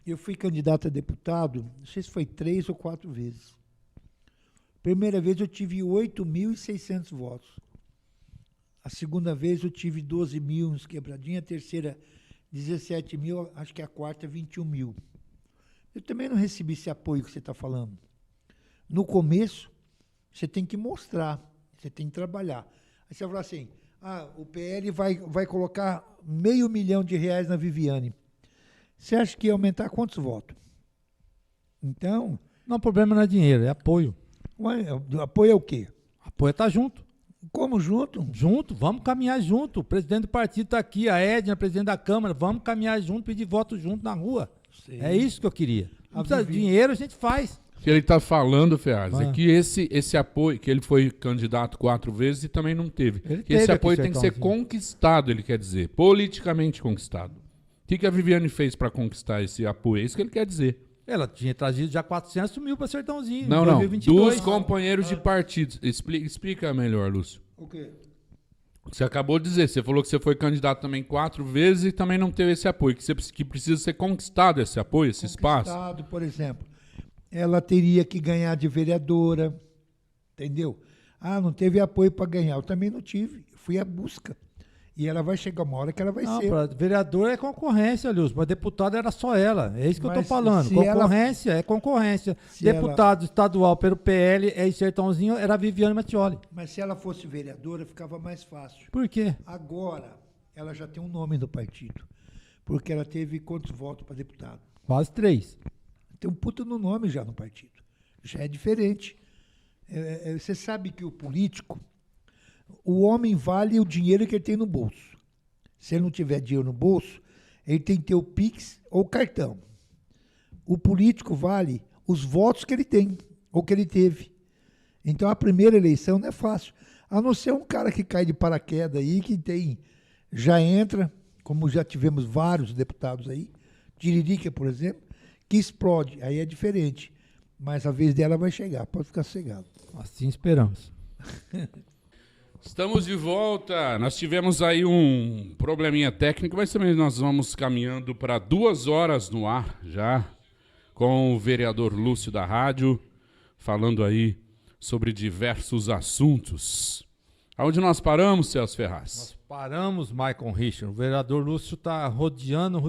Eu fui candidato a deputado, não sei se foi 3 ou 4 vezes. Primeira vez eu tive 8.600 votos. A segunda vez eu tive 12 mil, uns quebradinhos. A terceira, 17 mil. Acho que a quarta, 21 mil. Eu também não recebi esse apoio que você está falando. No começo, você tem que mostrar, você tem que trabalhar. Aí você vai falar assim, o PL vai colocar R$500 mil na Viviane. Você acha que ia aumentar quantos votos? Então... Não, o problema não é dinheiro, é apoio. Apoio é o quê? Apoio é estar junto. Como junto? Junto, vamos caminhar junto. O presidente do partido está aqui, a Edna, presidente da Câmara, vamos caminhar junto, pedir voto junto na rua. Sim. É isso que eu queria. Não precisa de dinheiro, a gente faz. O que ele está falando, Ferraz, é que esse apoio, que ele foi candidato 4 vezes e também não teve. Esse apoio tem que ser conquistado, ele quer dizer, politicamente conquistado. O que a Viviane fez para conquistar esse apoio? É isso que ele quer dizer. Ela tinha trazido já 400 mil para Sertãozinho. Não, 2022. Dos companheiros de partidos. Explica melhor, Lúcio. O quê? Você acabou de dizer, você falou que você foi candidato também 4 vezes e também não teve esse apoio, que precisa ser conquistado esse apoio, esse espaço. Conquistado, por exemplo. Ela teria que ganhar de vereadora, entendeu? Não teve apoio para ganhar. Eu também não tive, fui à busca. E ela vai chegar uma hora que ela vai ser. Vereadora é concorrência, Lúcio, mas deputada era só ela. É isso que eu estou falando. Concorrência é concorrência. Deputado estadual pelo PL em Sertãozinho era a Viviane Mattioli. Mas se ela fosse vereadora, ficava mais fácil. Por quê? Agora, ela já tem um nome do partido. Porque ela teve quantos votos para deputado? Quase 3. Tem um puta no nome já no partido. Já é diferente. Você sabe que o político, o homem vale o dinheiro que ele tem no bolso. Se ele não tiver dinheiro no bolso, ele tem que ter o Pix ou o cartão. O político vale os votos que ele tem, ou que ele teve. Então a primeira eleição não é fácil. A não ser um cara que cai de paraquedas aí, que já entra, como já tivemos vários deputados aí, Tiririca, por exemplo, que explode, aí é diferente. Mas a vez dela vai chegar, pode ficar sossegado. Assim esperamos. Estamos de volta. Nós tivemos aí um probleminha técnico, mas também nós vamos caminhando para 2 horas no ar já, com o vereador Lúcio da Rádio, falando aí sobre diversos assuntos. Aonde nós paramos, Celso Ferraz? Nós paramos, Michael Richard. O vereador Lúcio está rodeando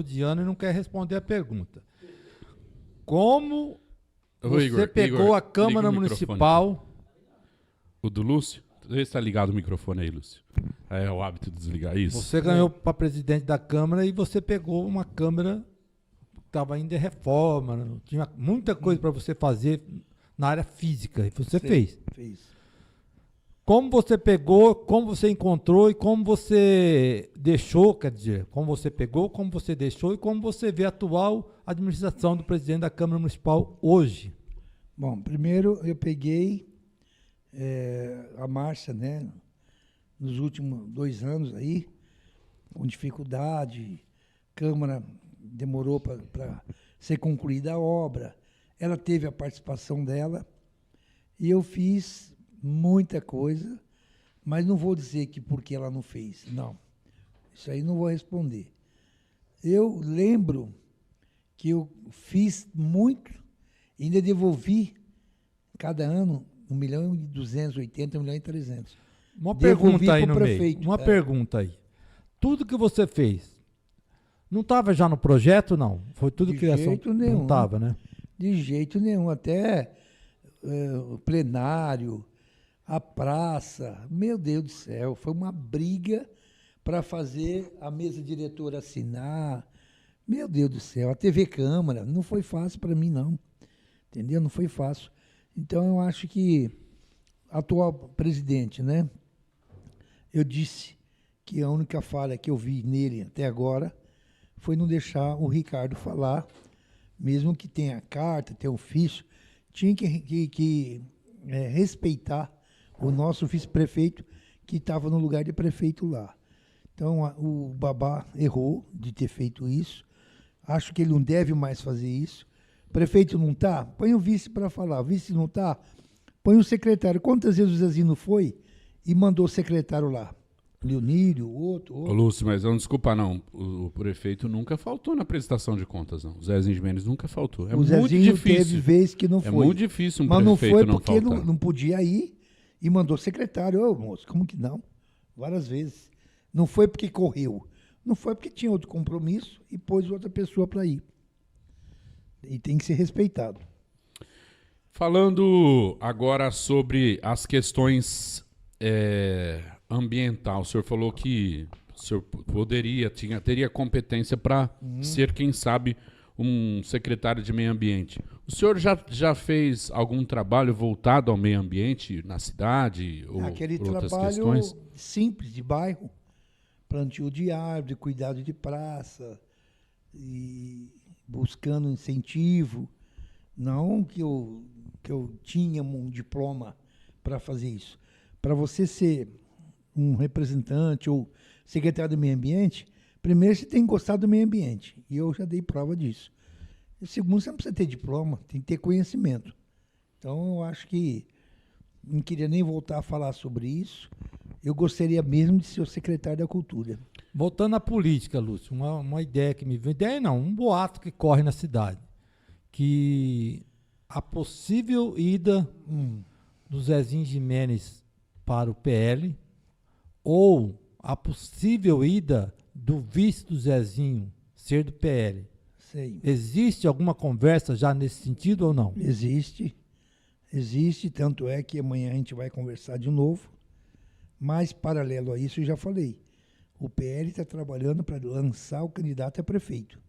e não quer responder a pergunta. Como você pegou a Câmara Municipal... O do Lúcio? Está ligado o microfone aí, Lúcio. É o hábito de desligar isso. Você ganhou para presidente da Câmara e você pegou uma Câmara que estava ainda em reforma, tinha muita coisa para você fazer na área física, e você fez. Como você pegou, como você encontrou e como você deixou, quer dizer, como você pegou, como você deixou e como você vê a atual administração do presidente da Câmara Municipal hoje? Bom, primeiro eu peguei a Márcia, né, nos últimos 2 anos aí, com dificuldade, Câmara demorou para ser concluída a obra, ela teve a participação dela e eu fiz muita coisa, mas não vou dizer que porque ela não fez, não. Isso aí não vou responder. Eu lembro que eu fiz muito, ainda devolvi cada ano 1.280.000, 1.300.000. Uma pergunta aí no meio. Uma pergunta aí. Tudo que você fez, não estava já no projeto, não? Foi tudo criação? De jeito nenhum. Não estava, né? De jeito nenhum. Até o plenário, a praça. Meu Deus do céu, foi uma briga para fazer a mesa diretora assinar. Meu Deus do céu, a TV Câmara. Não foi fácil para mim, não. Entendeu? Não foi fácil. Então, eu acho que atual presidente, né? Eu disse que a única falha que eu vi nele até agora foi não deixar o Ricardo falar, mesmo que tenha carta, tenha ofício, tinha que respeitar o nosso vice-prefeito que estava no lugar de prefeito lá. Então, o Babá errou de ter feito isso. Acho que ele não deve mais fazer isso. Prefeito não está? Põe o vice para falar. O vice não está? Põe o secretário. Quantas vezes o Zezinho não foi e mandou o secretário lá? Leonírio, outro. Ô, Lúcio, mas não desculpa, não. O prefeito nunca faltou na prestação de contas, não. O Zezinho Gimenez nunca faltou. É o muito Zezinho difícil. Teve vez que não foi. É muito difícil mas não prefeito foi não porque faltar. não podia ir e mandou o secretário. Ô, moço, como que não? Várias vezes. Não foi porque correu. Não foi porque tinha outro compromisso e pôs outra pessoa para ir. E tem que ser respeitado. Falando agora sobre as questões ambiental, o senhor falou que o senhor teria competência para ser, quem sabe, um secretário de meio ambiente. O senhor já fez algum trabalho voltado ao meio ambiente na cidade ou Aquele outras trabalho questões? simples de bairro, plantio de árvore, cuidado de praça, e buscando incentivo. Não que eu tinha um diploma para fazer isso. Para você ser um representante ou secretário do meio ambiente, primeiro você tem que gostar do meio ambiente. E eu já dei prova disso. E segundo, você não precisa ter diploma, tem que ter conhecimento. Então, eu acho que não queria nem voltar a falar sobre isso. Eu gostaria mesmo de ser o secretário da Cultura. Voltando à política, Lúcio, uma ideia que me veio, ideia não, um boato que corre na cidade, que a possível ida do Zezinho Gimenez para o PL ou a possível ida do vice do Zezinho ser do PL. Sei. Existe alguma conversa já nesse sentido ou não? Existe, tanto é que amanhã a gente vai conversar de novo, mas paralelo a isso eu já falei, o PL está trabalhando para lançar o candidato a prefeito.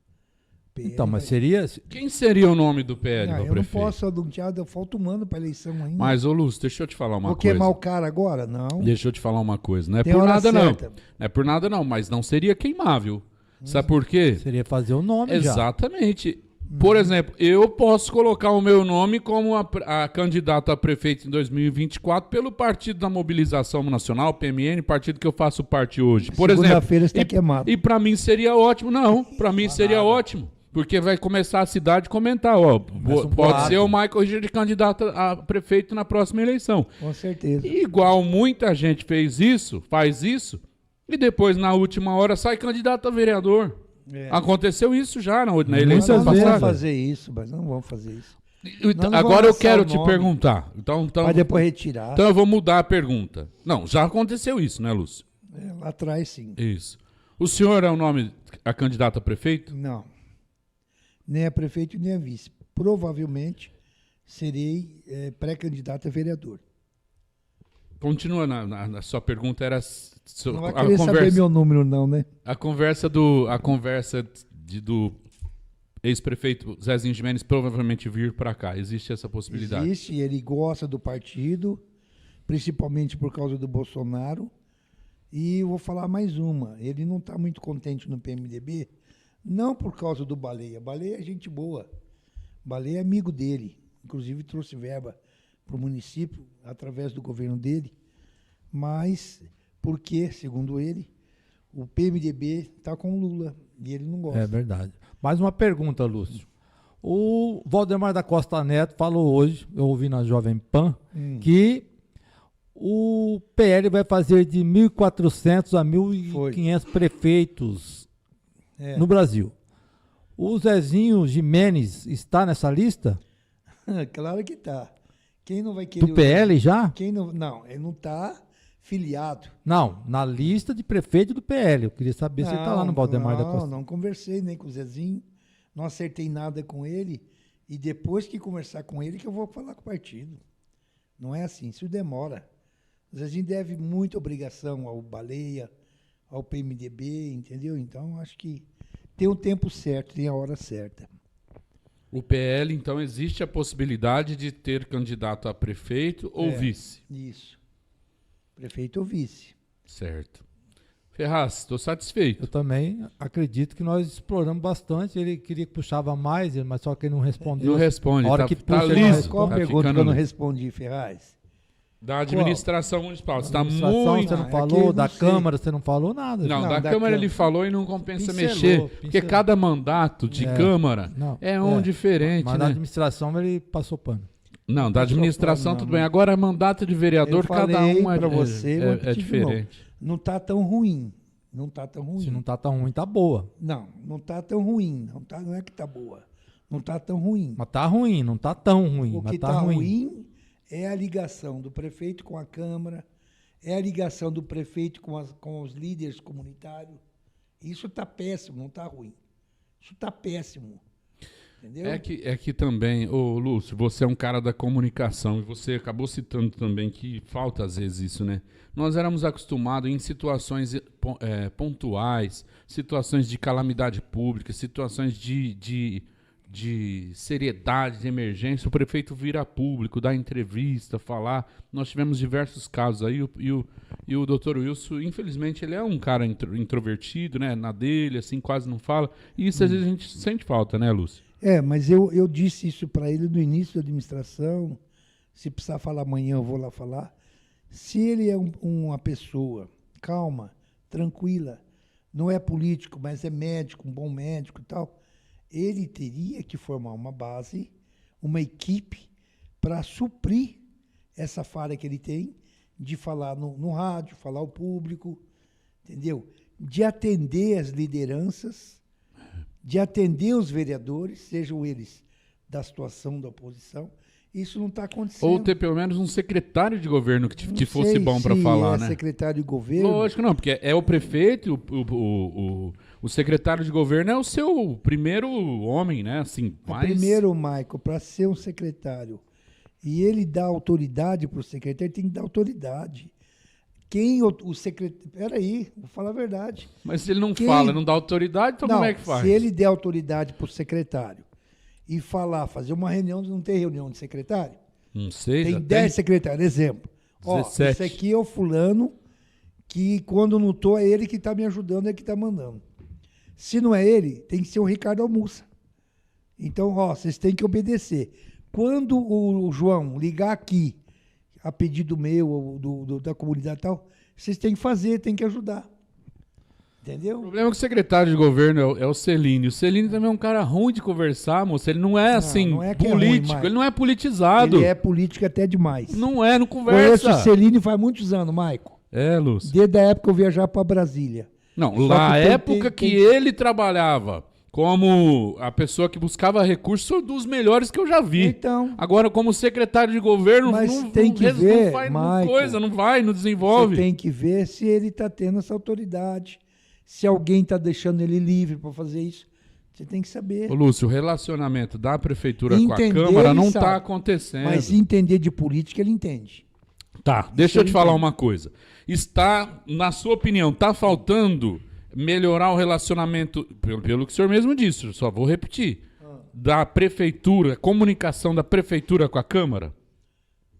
Então, mas seria... Quem seria o nome do PL para eu prefeito? não posso anunciar, falta um ano para a eleição ainda. Mas, ô Lúcio, deixa eu te falar uma Vou coisa. queimar o cara agora? Não. Deixa eu te falar uma coisa. Não é Tem por hora nada, certa. não. Não é por nada, não. Mas não seria queimável. Sabe por quê? Seria fazer o nome já. Exatamente. Por exemplo, eu posso colocar o meu nome como a candidata a prefeito em 2024 pelo Partido da Mobilização Nacional, PMN, partido que eu faço parte hoje. Por exemplo. Segunda-feira está queimado. E para mim seria ótimo. Não, para mim seria ótimo. Porque vai começar a cidade a comentar, ó, pode ser o Michael Richard candidato a prefeito na próxima eleição. Com certeza. E igual muita gente faz isso, e depois na última hora sai candidato a vereador. Aconteceu isso já na eleição Nós não passada. vamos fazer isso, mas não vamos fazer isso. Agora eu quero te perguntar. Então, vai depois retirar. Então eu vou mudar a pergunta. Não, já aconteceu isso, né, Lúcio? Lá atrás, sim. Isso. O senhor é o nome a candidato a prefeito? Não. Nem a prefeito, nem a vice. Provavelmente serei pré-candidato a vereador. Continua na sua pergunta, era... Não vai querer saber meu número, não, né? A conversa do ex-prefeito Zezinho Gimenez provavelmente vir para cá. Existe essa possibilidade? Existe, ele gosta do partido, principalmente por causa do Bolsonaro. E eu vou falar mais uma. Ele não está muito contente no PMDB, não por causa do Baleia. Baleia é gente boa. Baleia é amigo dele. Inclusive trouxe verba para o município através do governo dele. Mas porque, segundo ele, o PMDB está com o Lula e ele não gosta. É verdade. Mais uma pergunta, Lúcio. O Valdemar da Costa Neto falou hoje, eu ouvi na Jovem Pan, que o PL vai fazer de 1.400 a 1.500 prefeitos no Brasil. O Zezinho Gimenez está nessa lista? Claro que está. Quem não vai querer... Do PL já? Não, ele não está filiado. Não, na lista de prefeito do PL. Eu queria saber se ele está lá no Valdemar da Costa. Não conversei nem com o Zezinho, não acertei nada com ele E depois que conversar com ele, que eu vou falar com o partido. Não é assim, isso demora. Às vezes a gente deve muita obrigação ao Baleia, ao PMDB, entendeu? Então, acho que tem o tempo certo, tem a hora certa. O PL, então, existe a possibilidade de ter candidato a prefeito ou vice? Isso. Prefeito ou vice. Certo. Ferraz, estou satisfeito. Eu também acredito que nós exploramos bastante. Ele queria que puxava mais, mas só que ele não respondeu. Não responde, a hora tá, que tá puxa, liso. Qual Tá a pergunta ficando que eu não liso. respondi, Ferraz? Da administração municipal. Você está administração, muito... você não é falou, que eu da não sei. Câmara você não falou nada. Não, Não, da da Câmara ele Câmara. falou e não compensa Pincelou, mexer. Porque pincelou. cada mandato de Câmara Não, um diferente, Mas né? na administração ele passou pano. Não, da administração não, tudo não. bem. Agora, mandato de vereador, Eu cada falei um é, pra você, vou é repetir de novo. diferente. Não está tão ruim. Não está tão ruim. Se não tá tão ruim, tá boa. Não está tão ruim. Não é que está boa. Não está tão ruim. Mas tá ruim, não tá tão ruim. O mas que tá está ruim. ruim é a ligação do prefeito com a Câmara, é a ligação do prefeito com os líderes comunitários. Isso está péssimo, não está ruim. Isso está péssimo. Entendeu? É que também, ô Lúcio, você é um cara da comunicação e você acabou citando também que falta às vezes isso, né? Nós éramos acostumados em situações pontuais, situações de calamidade pública, situações de seriedade, de emergência, o prefeito vira público, dá entrevista, falar. Nós tivemos diversos casos aí e o doutor Wilson, infelizmente, ele é um cara introvertido, né? Na dele, assim, quase não fala. E isso às vezes a gente sente falta, né, Lúcio? Mas eu disse isso para ele no início da administração. Se precisar falar amanhã, eu vou lá falar. Se ele é uma pessoa calma, tranquila, não é político, mas é médico, um bom médico e tal, ele teria que formar uma base, uma equipe para suprir essa falha que ele tem de falar no rádio, falar ao público, entendeu? De atender as lideranças, de atender os vereadores, sejam eles da situação da oposição. Isso não está acontecendo. Ou ter pelo menos um secretário de governo que Não fosse sei bom para se falar, é né? secretário de governo. Lógico, não, porque é o prefeito, o secretário de governo é o seu primeiro homem, né? Assim, Primeiro, Maico, para ser um secretário, e ele dá autoridade para o secretário, ele tem que dar autoridade. Quem o secretário... Peraí, vou falar a verdade. Mas se ele não fala, não dá autoridade, então como é que faz? Se ele der autoridade para o secretário e fazer uma reunião, não tem reunião de secretário? Não sei, Tem já 10 secretários, exemplo. 17. Esse aqui é o fulano que quando não estou é ele que está me ajudando, é que está mandando. Se não é ele, tem que ser o Ricardo Almussa. Então, vocês têm que obedecer. Quando o João ligar aqui, a pedido meu, ou da comunidade e tal, vocês têm que fazer, têm que ajudar. Entendeu? O problema é que o secretário de governo é o Celini. O Celini também é um cara ruim de conversar, moço. Ele não é assim, não é que é político. ruim, ele não é politizado. Ele é político até demais. Não Conheço conversa. o Celini faz muitos anos, Maico. Lúcio. Desde a época que eu viajava para Brasília. Não, Só lá, que a tem- época tem- que ele trabalhava como a pessoa que buscava recursos, são dos melhores que eu já vi. Então, Agora, como secretário de governo, Mas não, tem que ver, não faz Michael, coisa, não vai, não desenvolve. você tem que ver se ele está tendo essa autoridade, se alguém está deixando ele livre para fazer isso. Você tem que saber. Ô, Lúcio, o relacionamento da prefeitura com a Entender, Câmara ele não sabe. está acontecendo. Mas entender de política, ele entende. Tá, deixa eu te ele falar entende. uma coisa. Está, na sua opinião, está faltando melhorar o relacionamento, pelo que o senhor mesmo disse, eu só vou repetir, da prefeitura, comunicação da prefeitura com a Câmara?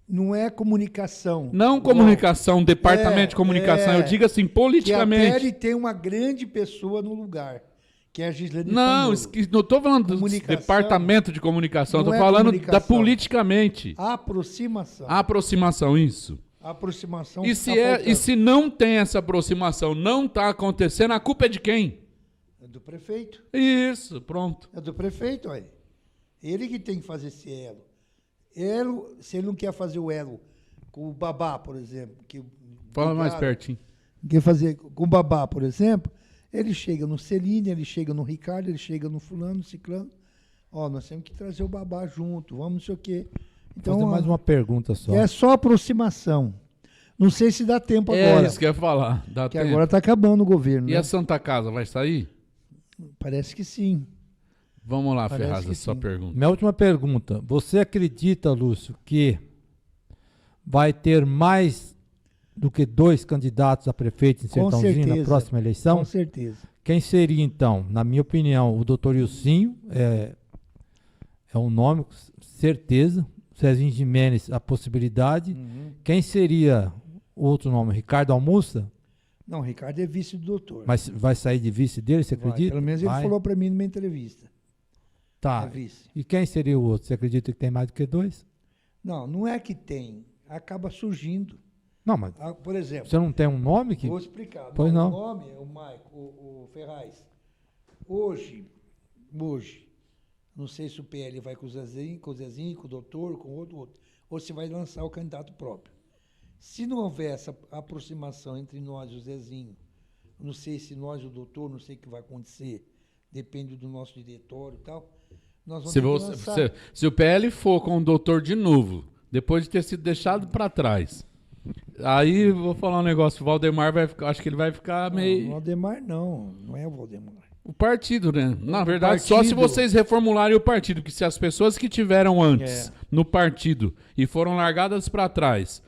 Não é comunicação. Não comunicação, departamento de comunicação, eu digo assim, Que até politicamente. ele tem uma grande pessoa no lugar, que é a Gislene Não, Fandolo. não estou falando do Comunicação. departamento de comunicação, Não estou é falando da comunicação. politicamente. Aproximação. Aproximação, isso. Aproximação. E se não tem essa aproximação, não está acontecendo, a culpa é de quem? É do prefeito. Isso, pronto. É do prefeito, olha. Ele que tem que fazer esse elo. Se ele não quer fazer o elo com o babá, por exemplo. Fala mais pertinho. Quer fazer com o babá, por exemplo, ele chega no Celini, ele chega no Ricardo, ele chega no fulano, no ciclano. Nós temos que trazer o babá junto, vamos não sei o quê. Então, fazer mais uma pergunta só. É só aproximação. Não sei se dá tempo agora. É isso que eu ia falar. Dá que tempo. agora está acabando o governo. E né? a Santa Casa vai sair? Parece que sim. Vamos lá, Parece Ferraz, que a sua sim. pergunta. Minha última pergunta. Você acredita, Lúcio, que vai ter mais do que 2 candidatos a prefeito em Com Sertãozinho na certeza. próxima eleição? Com certeza. Quem seria, então? Na minha opinião, o doutor Ilcinho é um nome, certeza. Cezinho Gimenez, a possibilidade. Quem seria o outro nome? Ricardo Almussa? Não, o Ricardo é vice do doutor. Mas vai sair de vice dele, você Vai, acredita? pelo menos ele Vai. falou para mim numa entrevista. Tá. É vice. E quem seria o outro? Você acredita que tem mais do que 2? Não, não é que tem. Acaba surgindo. Não, mas Por exemplo, você não tem um nome que... vou explicar. Pois não. O nome é o Maico, o Ferraz. Hoje, não sei se o PL vai com o Zezinho, com o doutor, com outro, ou se vai lançar o candidato próprio. Se não houver essa aproximação entre nós e o Zezinho, não sei se nós e o doutor, não sei o que vai acontecer, depende do nosso diretório e tal, nós vamos ter que lançar. Se o PL for com o doutor de novo, depois de ter sido deixado para trás, aí vou falar um negócio, o Valdemar vai ficar, acho que ele vai ficar meio... Não, o Valdemar não é o Valdemar. O partido, né? Na verdade, só se partido. vocês reformularem o partido, que se as pessoas que tiveram antes no partido e foram largadas para trás,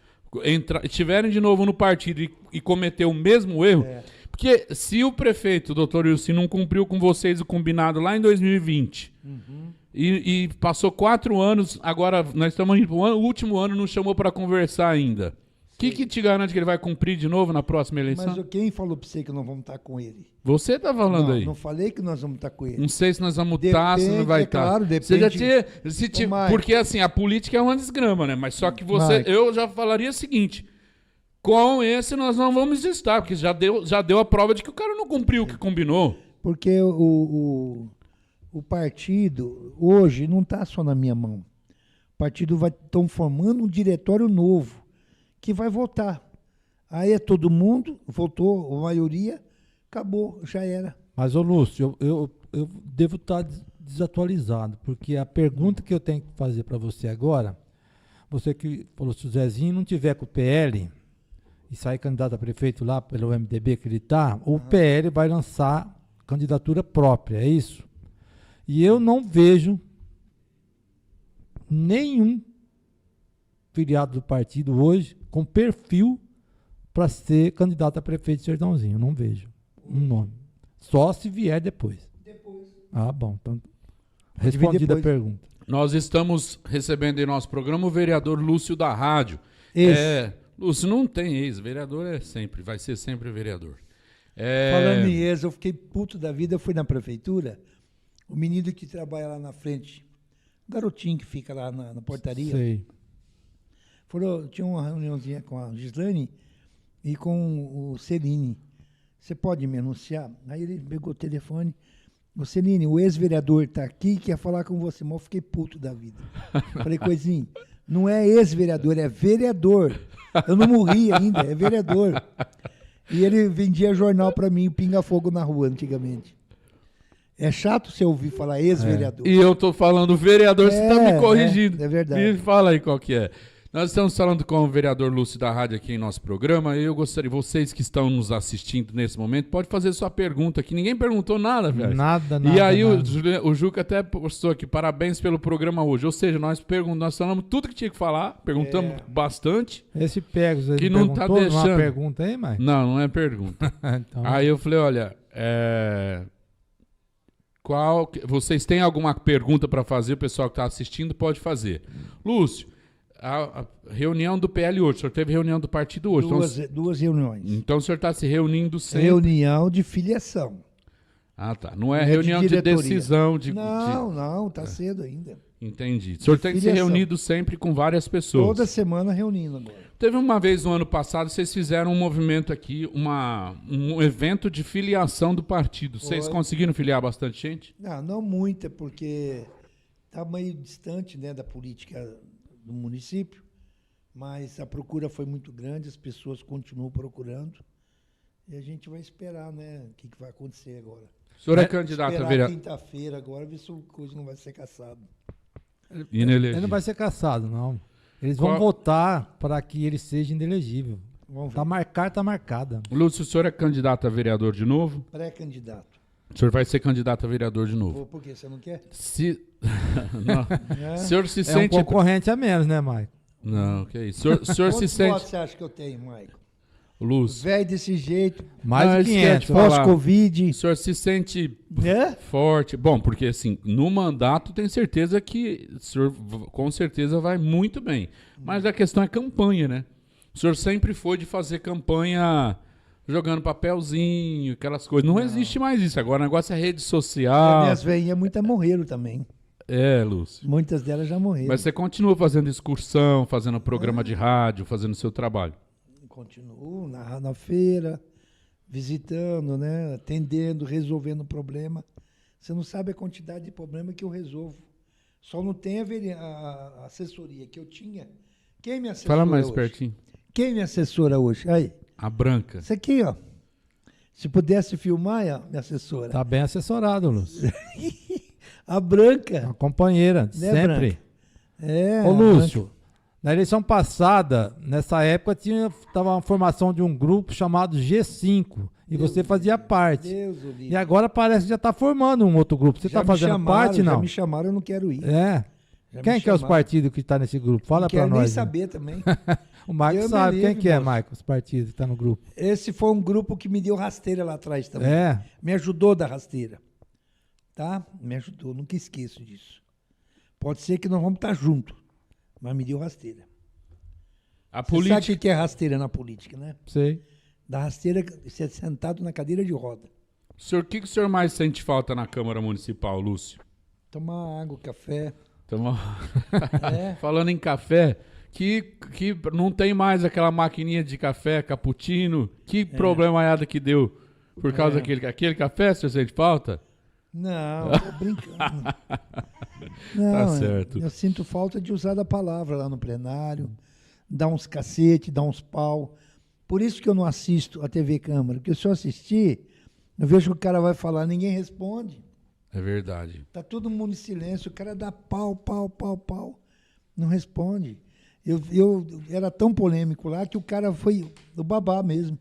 estiverem de novo no partido e cometer o mesmo erro, porque se o prefeito, o doutor Ilcinho, não cumpriu com vocês o combinado lá em 2020 e passou 4 anos, agora nós estamos no último ano, não chamou para conversar ainda. O que te garante que ele vai cumprir de novo na próxima eleição? Mas quem falou para você que nós vamos estar com ele? Você tá falando Não, aí. não falei que nós vamos estar com ele. Não sei se nós vamos estar, se não vai estar. Claro, Você já depende. tinha, Ô, Maicon. porque assim, a política é uma desgrama, né? Mas só que você, Maicon. eu já falaria o seguinte, com esse nós não vamos estar, porque já deu a prova de que o cara não cumpriu o que combinou. Porque o partido hoje não está só na minha mão. O partido estão formando um diretório novo que vai votar. Aí é todo mundo, votou, a maioria, acabou, já era. Mas, ô Lúcio, eu devo estar desatualizado, porque a pergunta que eu tenho que fazer para você agora, você que falou, se o Zezinho não tiver com o PL e sair candidato a prefeito lá pelo MDB que ele está, o PL vai lançar candidatura própria, é isso? E eu não vejo nenhum filiado do partido hoje com perfil para ser candidato a prefeito de Sertãozinho. Eu não vejo um nome. Só se vier depois. Ah, bom. Então, respondida a depois. pergunta. Nós estamos recebendo em nosso programa o vereador Lúcio da Rádio. Esse. Lúcio não tem ex, vereador vai ser sempre vereador. Falando em ex, eu fiquei puto da vida, eu fui na prefeitura, o menino que trabalha lá na frente, o garotinho que fica lá na portaria, Sei. falou, tinha uma reuniãozinha com a Gislane e com o Celine. Você pode me anunciar? Aí ele pegou o telefone. Ô Celine, o ex-vereador está aqui e quer falar com você. Mas eu fiquei puto da vida. Falei, coisinho, não é ex-vereador, é vereador. Eu não morri ainda, é vereador. E ele vendia jornal para mim, Pinga Fogo na rua, antigamente. É chato você ouvir falar ex-vereador. E eu tô falando vereador, você tá me corrigindo. É verdade. Me fala aí qual que é. Nós estamos falando com o vereador Lúcio da Rádio aqui em nosso programa. Eu gostaria, vocês que estão nos assistindo nesse momento, pode fazer sua pergunta aqui. Ninguém perguntou nada, velho. Nada. E aí nada. o Juca até postou aqui, parabéns pelo programa hoje. Ou seja, nós falamos tudo que tinha que falar, perguntamos bastante. Esse Pegasus aí Que não tá perguntou, deixando. Não é uma pergunta aí, Mike? Não é pergunta. Então, Aí eu falei, olha, vocês têm alguma pergunta para fazer? O pessoal que está assistindo pode fazer. Lúcio, a reunião do PL hoje, o senhor teve reunião do partido hoje. Duas reuniões. Então o senhor está se reunindo sempre. Reunião de filiação. Ah, tá. Não é Não é de reunião de diretoria. decisão. Não, tá cedo ainda. Entendi. O senhor tem que se Filiação. reunido sempre com várias pessoas. Toda semana reunindo agora. Teve uma vez no ano passado, vocês fizeram um movimento aqui, um evento de filiação do partido. Vocês Foi. conseguiram filiar bastante gente? Não muita, porque está meio distante, né, da política do município, mas a procura foi muito grande, as pessoas continuam procurando, e a gente vai esperar, né, o que vai acontecer agora. O senhor é candidato a Esperar vereador. quinta-feira agora, ver se a coisa não vai ser caçada. ele não vai ser caçado, não. Eles vão votar para que ele seja inelegível. Vamos ver. Tá marcada. Lúcio, o senhor é candidato a vereador de novo? Pré-candidato. O senhor vai ser candidato a vereador de novo. Por quê? Você não quer? O senhor se É sente... um concorrente a menos, né, Maico? Não, que isso. O senhor se Quantos sente... votos você acha que eu tenho, Maico? Lúcio, Velho desse jeito, Mais de 500. falar. pós-Covid. o senhor se sente É? forte. Bom, porque assim, no mandato tenho certeza que o senhor com certeza vai muito bem. Mas a questão é campanha, né? O senhor sempre foi de fazer campanha jogando papelzinho, aquelas coisas. Não existe mais isso. Agora o negócio é rede social. Minhas velhinhas, muitas morreram também. Lúcio. Muitas delas já morreram. Mas você continua fazendo excursão, fazendo programa de rádio, fazendo o seu trabalho. Continuo na feira, visitando, né? Atendendo, resolvendo problema. Você não sabe a quantidade de problema que eu resolvo. Só não tem a assessoria que eu tinha. Quem me assessora Fala mais hoje? pertinho. Quem me assessora hoje? Aí. A branca. Isso aqui, ó. Se pudesse filmar, ó, minha assessora. Tá bem assessorado, Lúcio. A branca. Uma companheira, Né, sempre. É. Ô, a Lúcio, branca. na eleição passada, nessa época, tava uma formação de um grupo chamado G5. E você fazia parte. Deus o livre. E agora parece que já tá formando um outro grupo. Você Já tá me fazendo chamaram, parte, Já não? me chamaram, eu não quero ir. É. Já Quem me que é os chamaram. partidos que tá nesse grupo? Fala Não pra quero nós. nem né? saber também. O Marcos Deus sabe me quem livre, que é, moço. Marcos, os partidos que tá no grupo. Esse foi um grupo que me deu rasteira lá atrás também. É. Me ajudou da rasteira. Tá? Me ajudou, nunca esqueço disso. Pode ser que nós vamos estar juntos, mas me deu rasteira. A Você política. sabe o que é rasteira na política, né? Sei. Da rasteira, você é sentado na cadeira de roda. O que o senhor mais sente falta na Câmara Municipal, Lúcio? Tomar água, café. É. Falando em café, que não tem mais aquela maquininha de café, cappuccino. Que problemaiada que deu por causa daquele café, senhor sente falta? Não, tô brincando. Não, Tá certo. Eu sinto falta de usar a palavra lá no plenário, dar uns cacete, dar uns pau. Por isso que eu não assisto a TV Câmara, porque se eu assistir, eu vejo que o cara vai falar, ninguém responde. É verdade. Tá todo mundo em silêncio, o cara dá pau, pau, pau, pau. Não responde. Eu era tão polêmico lá que o cara foi, o babá mesmo,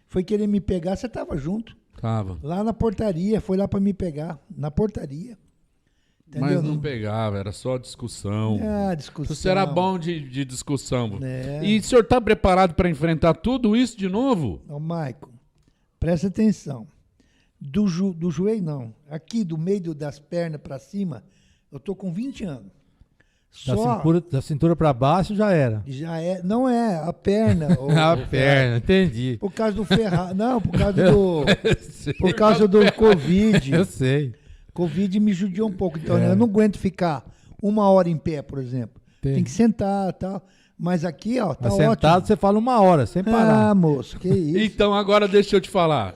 foi querer me pegar, você tava junto. Tava. Lá na portaria, foi lá para me pegar, na portaria. Mas não pegava, era só discussão. Discussão. Você era bom de discussão. É. E o senhor está preparado para enfrentar tudo isso de novo? Ô, Maico, presta atenção. Do joelho, não. Aqui, do meio das pernas para cima, eu tô com 20 anos. Da cintura para baixo já era. Já é, não é, a perna. A perna, entendi. Por causa do ferrado. Não, por causa do Covid. Eu sei. Covid me judiou um pouco. Então, eu não aguento ficar 1 hora em pé, por exemplo. Tem que sentar e tal. Mas aqui, ó, tá Mas ótimo. sentado você fala 1 hora, sem parar. Ah, moço, que isso. Então agora deixa eu te falar.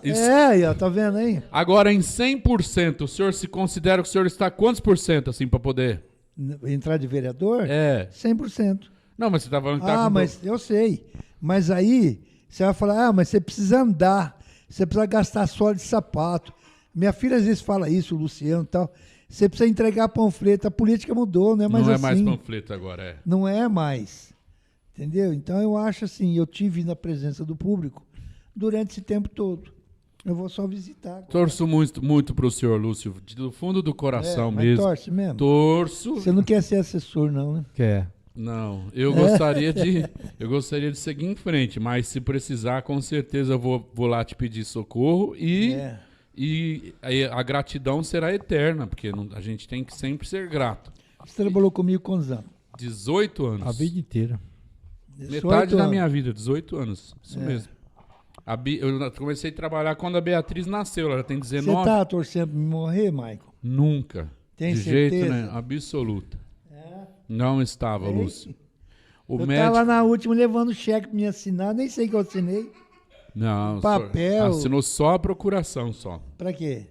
Ó, tá vendo aí? Agora em 100%, o senhor se considera que o senhor está quantos por cento assim para poder? Entrar de vereador? É. 100%. Não, mas você tá falando que tá com... mas eu sei. Mas aí, você vai falar, mas você precisa andar, você precisa gastar sola de sapato. Minha filha às vezes fala isso, o Luciano e tal. Você precisa entregar panfleto. A política mudou, não é mais Não assim. é mais panfleto agora, é. Não é mais. Entendeu? Então eu acho assim, eu tive na presença do público durante esse tempo todo. Eu vou só visitar. Agora. Torço muito pro senhor, Lúcio, do fundo do coração mas mesmo. torce mesmo? Torço. Você não quer ser assessor, não, né? Quer. Não, eu gostaria de seguir em frente, mas se precisar, com certeza eu vou lá te pedir socorro e aí a gratidão será eterna, porque a gente tem que sempre ser grato. Você trabalhou comigo quantos anos? 18 anos. A vida inteira. Metade da minha vida, 18 anos. Isso mesmo. Eu comecei a trabalhar quando a Beatriz nasceu, ela já tem 19. Você tá torcendo pra me morrer, Maicon? Nunca. Tem de certeza? jeito nenhum, absoluta. Não estava, Lúcio. Eu tava na última levando cheque pra me assinar, nem sei que eu assinei. Não, papel. Assinou só a procuração, só. Pra quê?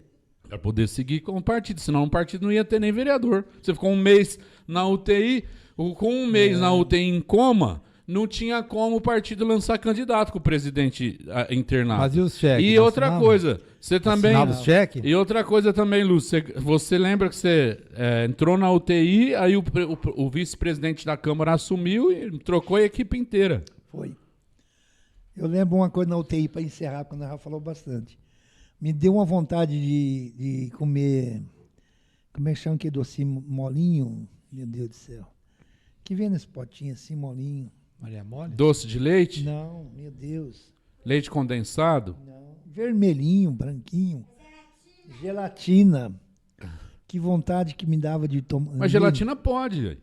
Pra poder seguir com o partido, senão o partido não ia ter nem vereador. Você ficou um mês na UTI, com um mês na UTI em coma, não tinha como o partido lançar candidato com o presidente internado. Mas e os cheques? E outra coisa, você também... Assinava os cheques? E outra coisa também, Lúcio, você lembra que você entrou na UTI, aí o vice-presidente da Câmara assumiu e trocou a equipe inteira. Foi. Eu lembro uma coisa na UTI para encerrar, porque nós já falou bastante. Me deu uma vontade de comer. Como é que chama aquele docinho molinho? Meu Deus do céu. Que vem nesse potinho assim, molinho. Maria Mole? Doce de leite? Não, meu Deus. Leite condensado? Não. Vermelhinho, branquinho. Gelatina. Que vontade que me dava de tomar. Mas gelatina pode, velho.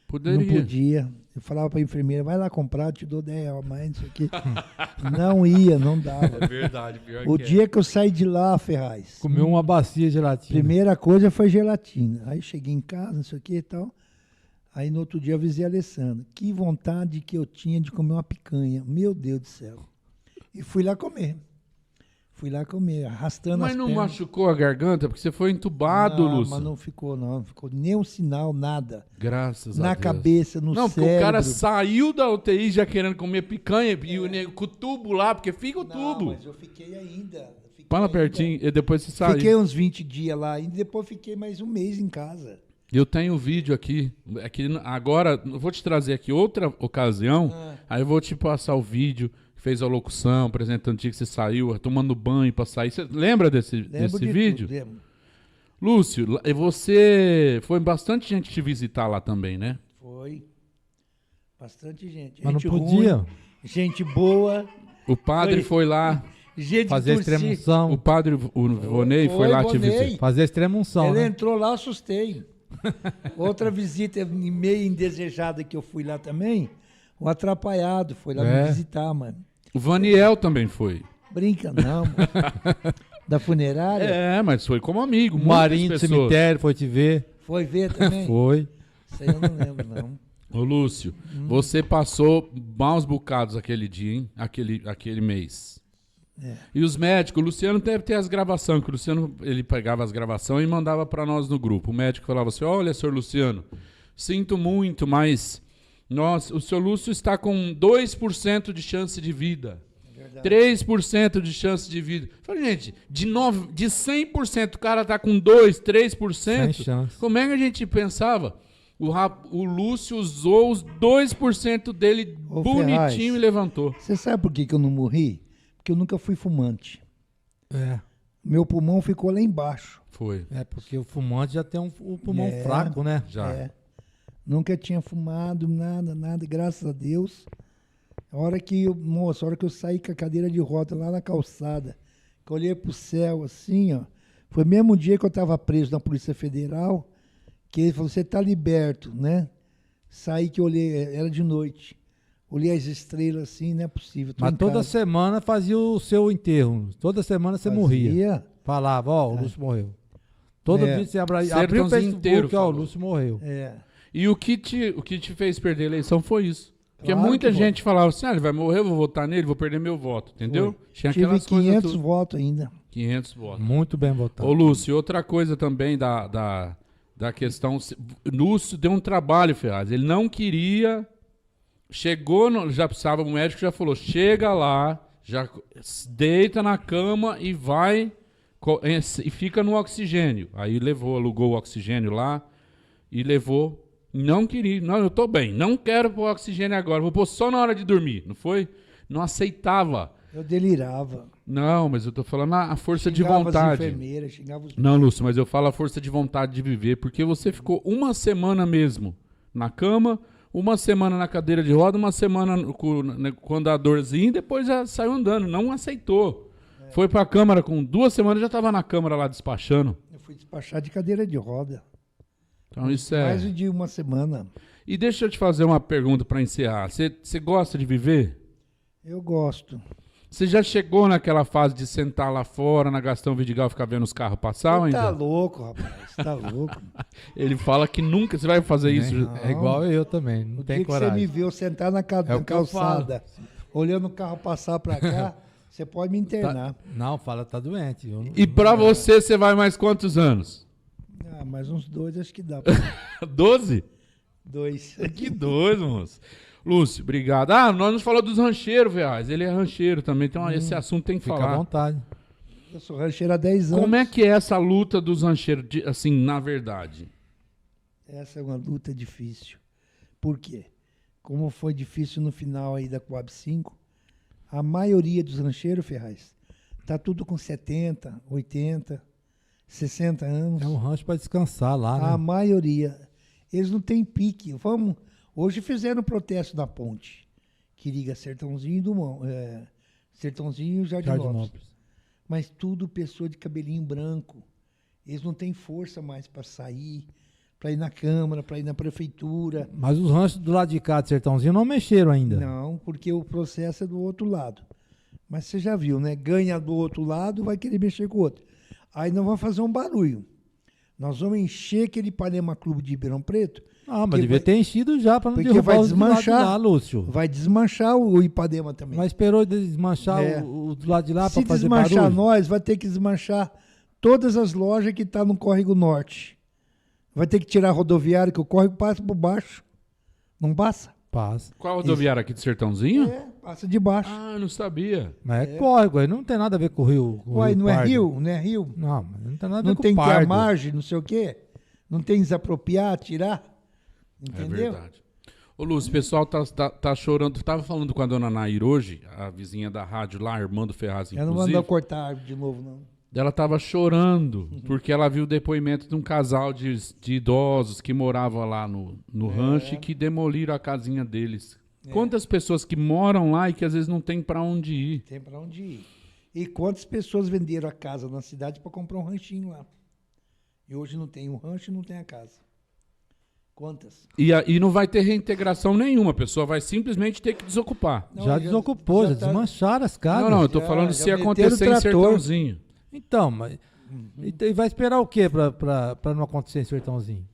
Poderia. Não podia. Eu falava pra enfermeira, vai lá comprar, eu te dou 10 reais mais, não sei o quê. Não ia, não dava. É verdade, pior O que dia que eu saí de lá, Ferraz, Comeu uma bacia de gelatina. primeira coisa foi gelatina. Aí cheguei em casa, não sei o que e tal. Aí no outro dia eu avisei a Alessandra. Que vontade que eu tinha de comer uma picanha. Meu Deus do céu. E fui lá comer. Fui lá comer, arrastando Mas as não pernas. machucou a garganta? Porque você foi entubado, Não, Lúcio. mas não ficou, não. Não ficou nenhum sinal, nada. Graças a Na Deus. cabeça, no Não, porque cérebro. o cara saiu da UTI já querendo comer picanha e o nego com o tubo lá, porque fica o Não, tubo. mas eu fiquei ainda. Fala pertinho e depois você saiu. Fiquei uns 20 dias lá e depois fiquei mais um mês em casa. Eu tenho um vídeo aqui agora, eu vou te trazer aqui outra ocasião, aí eu vou te passar o vídeo, que fez a locução, apresentando o dia que você saiu, tomando banho pra sair. Você lembra desse Lembro de vídeo? tudo, lembro. Lúcio, você foi bastante gente te visitar lá também, né? Foi. Bastante gente. Mas não Gente podia ruim, gente boa, O padre foi lá, gente fazer torcida. extrema-unção. o padre o Vonei foi lá te Vonei. visitar. Fazer extrema-unção, Ele né? entrou lá, eu assustei. Outra visita meio indesejada que eu fui lá também, o Atrapalhado foi lá me visitar, mano. O Vaniel também foi. Brinca não, mano. Da funerária? É, mas foi como amigo. O Marinho do muitas pessoas. cemitério foi te ver. Foi ver também? Foi. Isso aí eu não lembro, não. Ô Lúcio, você passou maus bocados aquele dia, hein? Aquele mês. É. E os médicos, o Luciano deve ter as gravações, que o Luciano ele pegava as gravações e mandava pra nós no grupo. O médico falava assim: olha, senhor Luciano, sinto muito, mas o senhor Lúcio está com 2% de chance de vida. 3% de chance de vida. Eu falei, gente, de 100% o cara tá com 2, 3%. Sem chance. Como é que a gente pensava? O Lúcio usou os 2% dele Ô, bonitinho Ferraz, e levantou. Você sabe por que eu não morri? Porque eu nunca fui fumante. É. Meu pulmão ficou lá embaixo. Foi. É, porque o fumante já tem o pulmão É. fraco, né? Já. É. Nunca tinha fumado, nada, graças a Deus. A hora que eu saí com a cadeira de roda lá na calçada, que eu olhei pro céu assim, ó. Foi o mesmo dia que eu estava preso na Polícia Federal, que ele falou, você tá liberto, né? Saí que eu olhei, era de noite. Olhei as estrelas assim, não é possível. tô Mas em toda casa. semana fazia o seu enterro. Toda semana você morria. Fazia. Falava, ó, o Lúcio morreu. Todo É. dia você abriu o Sertãozinho Facebook, inteiro ó, o falou. Lúcio morreu. É. E o que te fez perder a eleição foi isso. Porque Claro muita que gente falava assim, ele vai morrer, eu vou votar nele, vou perder meu voto, entendeu? Tinha Tive aquelas coisas 500 tudo. votos ainda. 500 votos. Muito bem votado. Ô Lúcio, outra coisa também da questão, Lúcio deu um trabalho, Ferraz, ele não queria, já precisava, o médico já falou, chega lá, já deita na cama e vai, e fica no oxigênio. Aí alugou o oxigênio lá e levou. Não queria, não, eu tô bem, não quero pôr oxigênio agora, vou pôr só na hora de dormir, não foi? Não aceitava. Eu delirava. Não, mas eu tô falando a força de Xingava as vontade. enfermeiras, xingava os... Não, Lúcio, mas eu falo a força de vontade de viver, porque você ficou uma semana mesmo na cama, uma semana na cadeira de roda, uma semana com andadorzinho, e depois já saiu andando, não aceitou. Foi pra Câmara, com 2 semanas já tava na Câmara lá despachando. Eu fui despachar de cadeira de roda. Então isso é... Mais de uma semana. E deixa eu te fazer uma pergunta para encerrar. Você gosta de viver? Eu gosto. Você já chegou naquela fase de sentar lá fora, na Gastão Vidigal, ficar vendo os carros passar Você ainda? tá louco, rapaz. Tá louco. Ele fala que nunca você vai fazer isso. É igual eu também, não O tem dia que você coragem. me viu sentar na É o que eu calçada, olhando o carro passar pra cá, você pode me internar. Não, fala, tá doente. Eu não- E pra você vai mais quantos anos? Ah, mais uns 2 acho que dá. 12? 2. Que doido, moço. Lúcio, obrigado. Ah, nós nos falou dos rancheiros, Ferraz. Ele é rancheiro também, então esse assunto tem que Fica à falar. vontade. Eu sou rancheiro há 10 anos. Como é que é essa luta dos rancheiros, assim, na verdade? Essa é uma luta difícil. Por quê? Como foi difícil no final aí da Coab 5, a maioria dos rancheiros, Ferraz, Tá tudo com 70, 80, 60 anos. É um rancho para descansar lá, né? A maioria. Eles não têm pique. Hoje fizeram protesto na ponte, que liga Sertãozinho e Sertãozinho e Jardinópolis. Mas tudo pessoa de cabelinho branco. Eles não têm força mais para sair, para ir na Câmara, para ir na Prefeitura. Mas os ranchos do lado de cá de Sertãozinho não mexeram ainda. Não, porque o processo é do outro lado. Mas você já viu, né? Ganha do outro lado, vai querer mexer com o outro. Aí nós vamos fazer um barulho. Nós vamos encher aquele Ipanema Clube de Ribeirão Preto. Ah, mas devia ter enchido já para não porque derrubar vai os do lado de desmanchar, lá, Lúcio. vai desmanchar o Ipanema também. Mas esperou desmanchar o do lado de lá para fazer Se desmanchar barulho? nós, vai ter que desmanchar todas as lojas que estão no Córrego Norte. Vai ter que tirar a rodoviária, que o córrego passa por baixo. Não passa? Passa. Qual rodoviária aqui de Sertãozinho? Passa de baixo. Ah, eu não sabia. Mas é córrego, aí não tem nada a ver com o rio. Uai, não é Pardo. rio? Não é rio? Não, mas não tem nada a ver Não com tem o que ter Pardo. a margem, não sei o quê. Não tem desapropriar, tirar. Entendeu? É verdade. Ô, Lúcio, o pessoal tá chorando. Tu tava falando com a dona Nair hoje, a vizinha da rádio lá, Armando Ferraz, Eu não vou inclusive. andar cortar a árvore de novo, não. Ela tava chorando, porque ela viu o depoimento de um casal de idosos que morava lá no rancho e que demoliram a casinha deles. Quantas pessoas que moram lá e que às vezes não tem para onde ir? Tem para onde ir. E quantas pessoas venderam a casa na cidade para comprar um ranchinho lá? E hoje não tem o rancho e não tem a casa. Quantas? E não vai ter reintegração nenhuma, a pessoa vai simplesmente ter que desocupar. Não, Já desocupou, já tá- desmancharam as casas. Não, eu tô Já- falando já se meteram acontecer em trator. Sertãozinho. Então, mas. E vai esperar o quê pra não acontecer em Sertãozinho?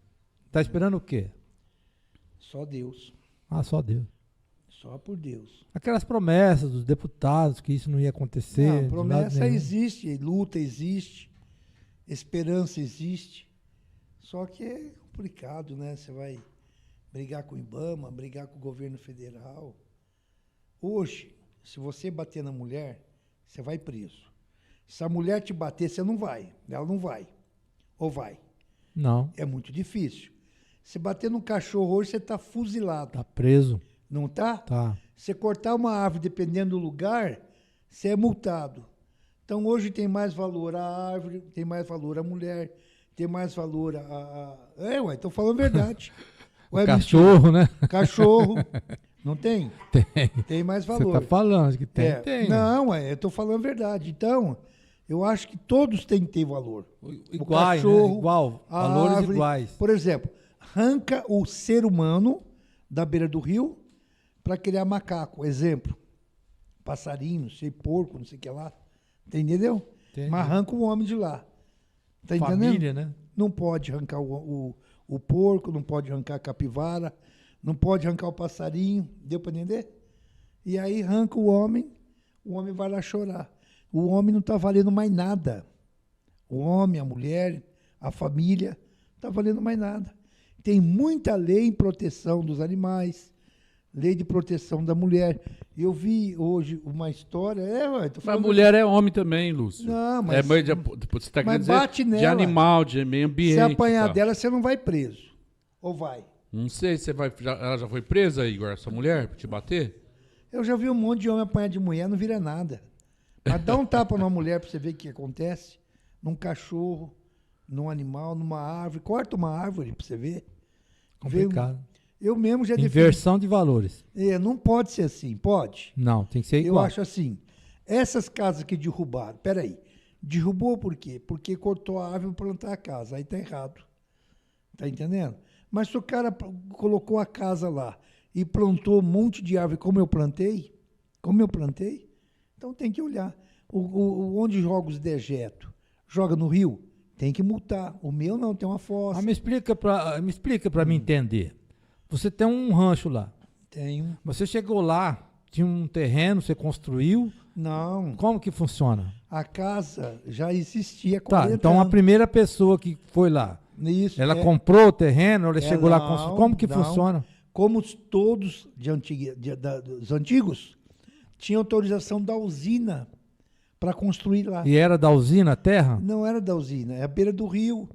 Tá esperando o quê? Só Deus. Ah, só Deus. Só por Deus. Aquelas promessas dos deputados que isso não ia acontecer. Não, de lado promessa nenhum. existe, luta existe, esperança existe. Só que é complicado, né? Você vai brigar com o IBAMA, brigar com o governo federal. Hoje, se você bater na mulher, você vai preso. Se a mulher te bater, você não vai. Ela não vai. Ou vai? Não, É muito difícil. Se bater num cachorro hoje, você está fuzilado. tá preso. Não tá? Tá. Você cortar uma árvore, dependendo do lugar, você é multado. Então, hoje tem mais valor a árvore, tem mais valor a mulher, tem mais valor estou falando a verdade. Ué, Cachorro, né? mentira. Cachorro. Não tem? Tem. Tem mais Você valor. tá falando que tem, É, tem. Não, eu estou falando a verdade. Então, eu acho que todos têm que ter valor. Iguais, cachorro, né? Igual, a valores árvore. iguais. Por exemplo, arranca o ser humano da beira do rio para criar macaco. Exemplo, passarinho, não sei, porco, não sei o que lá. Entendeu? Entendi. Mas arranca o homem de lá. Tá entendendo? Família, né? Não pode arrancar o porco, não pode arrancar a capivara, não pode arrancar o passarinho. Deu para entender? E aí arranca o homem vai lá chorar. O homem não está valendo mais nada. O homem, a mulher, a família, não está valendo mais nada. Tem muita lei em proteção dos animais, lei de proteção da mulher. Eu vi hoje uma história. Mas a mulher é homem também, Lúcio. Não, mas- você tá mas querendo dizer bate de nela. animal, de meio ambiente. Se apanhar e tal. dela, você não vai preso. Ou vai? Não sei, ela já foi presa, Igor, essa mulher, pra te bater? Eu já vi um monte de homem apanhar de mulher, não vira nada. Mas dá um tapa numa mulher pra você ver o que acontece. Num cachorro, num animal, numa árvore. Corta uma árvore pra você ver. Complicado. Eu mesmo já defendi. Inversão de valores. Não pode ser assim, pode? Não, tem que ser Eu igual. acho assim, essas casas que derrubaram, peraí, derrubou por quê? Porque cortou a árvore para plantar a casa, aí tá errado. Tá entendendo? Mas se o cara colocou a casa lá e plantou um monte de árvore como eu plantei, então tem que olhar. Onde joga os dejetos? Joga no rio? Tem que multar. O meu não, tem uma fossa. Ah, me explica pra mim entender. Você tem um rancho lá. Tenho. Você chegou lá, tinha um terreno, você construiu. Não, Como que funciona? a casa já existia há Tá, 40 então a anos. primeira pessoa que foi lá, Isso, ela comprou o terreno, ela chegou lá, não, como que não. funciona? Como todos dos antigos, tinha autorização da usina para construir lá. E era da usina a terra? Não era da usina, é a beira do rio,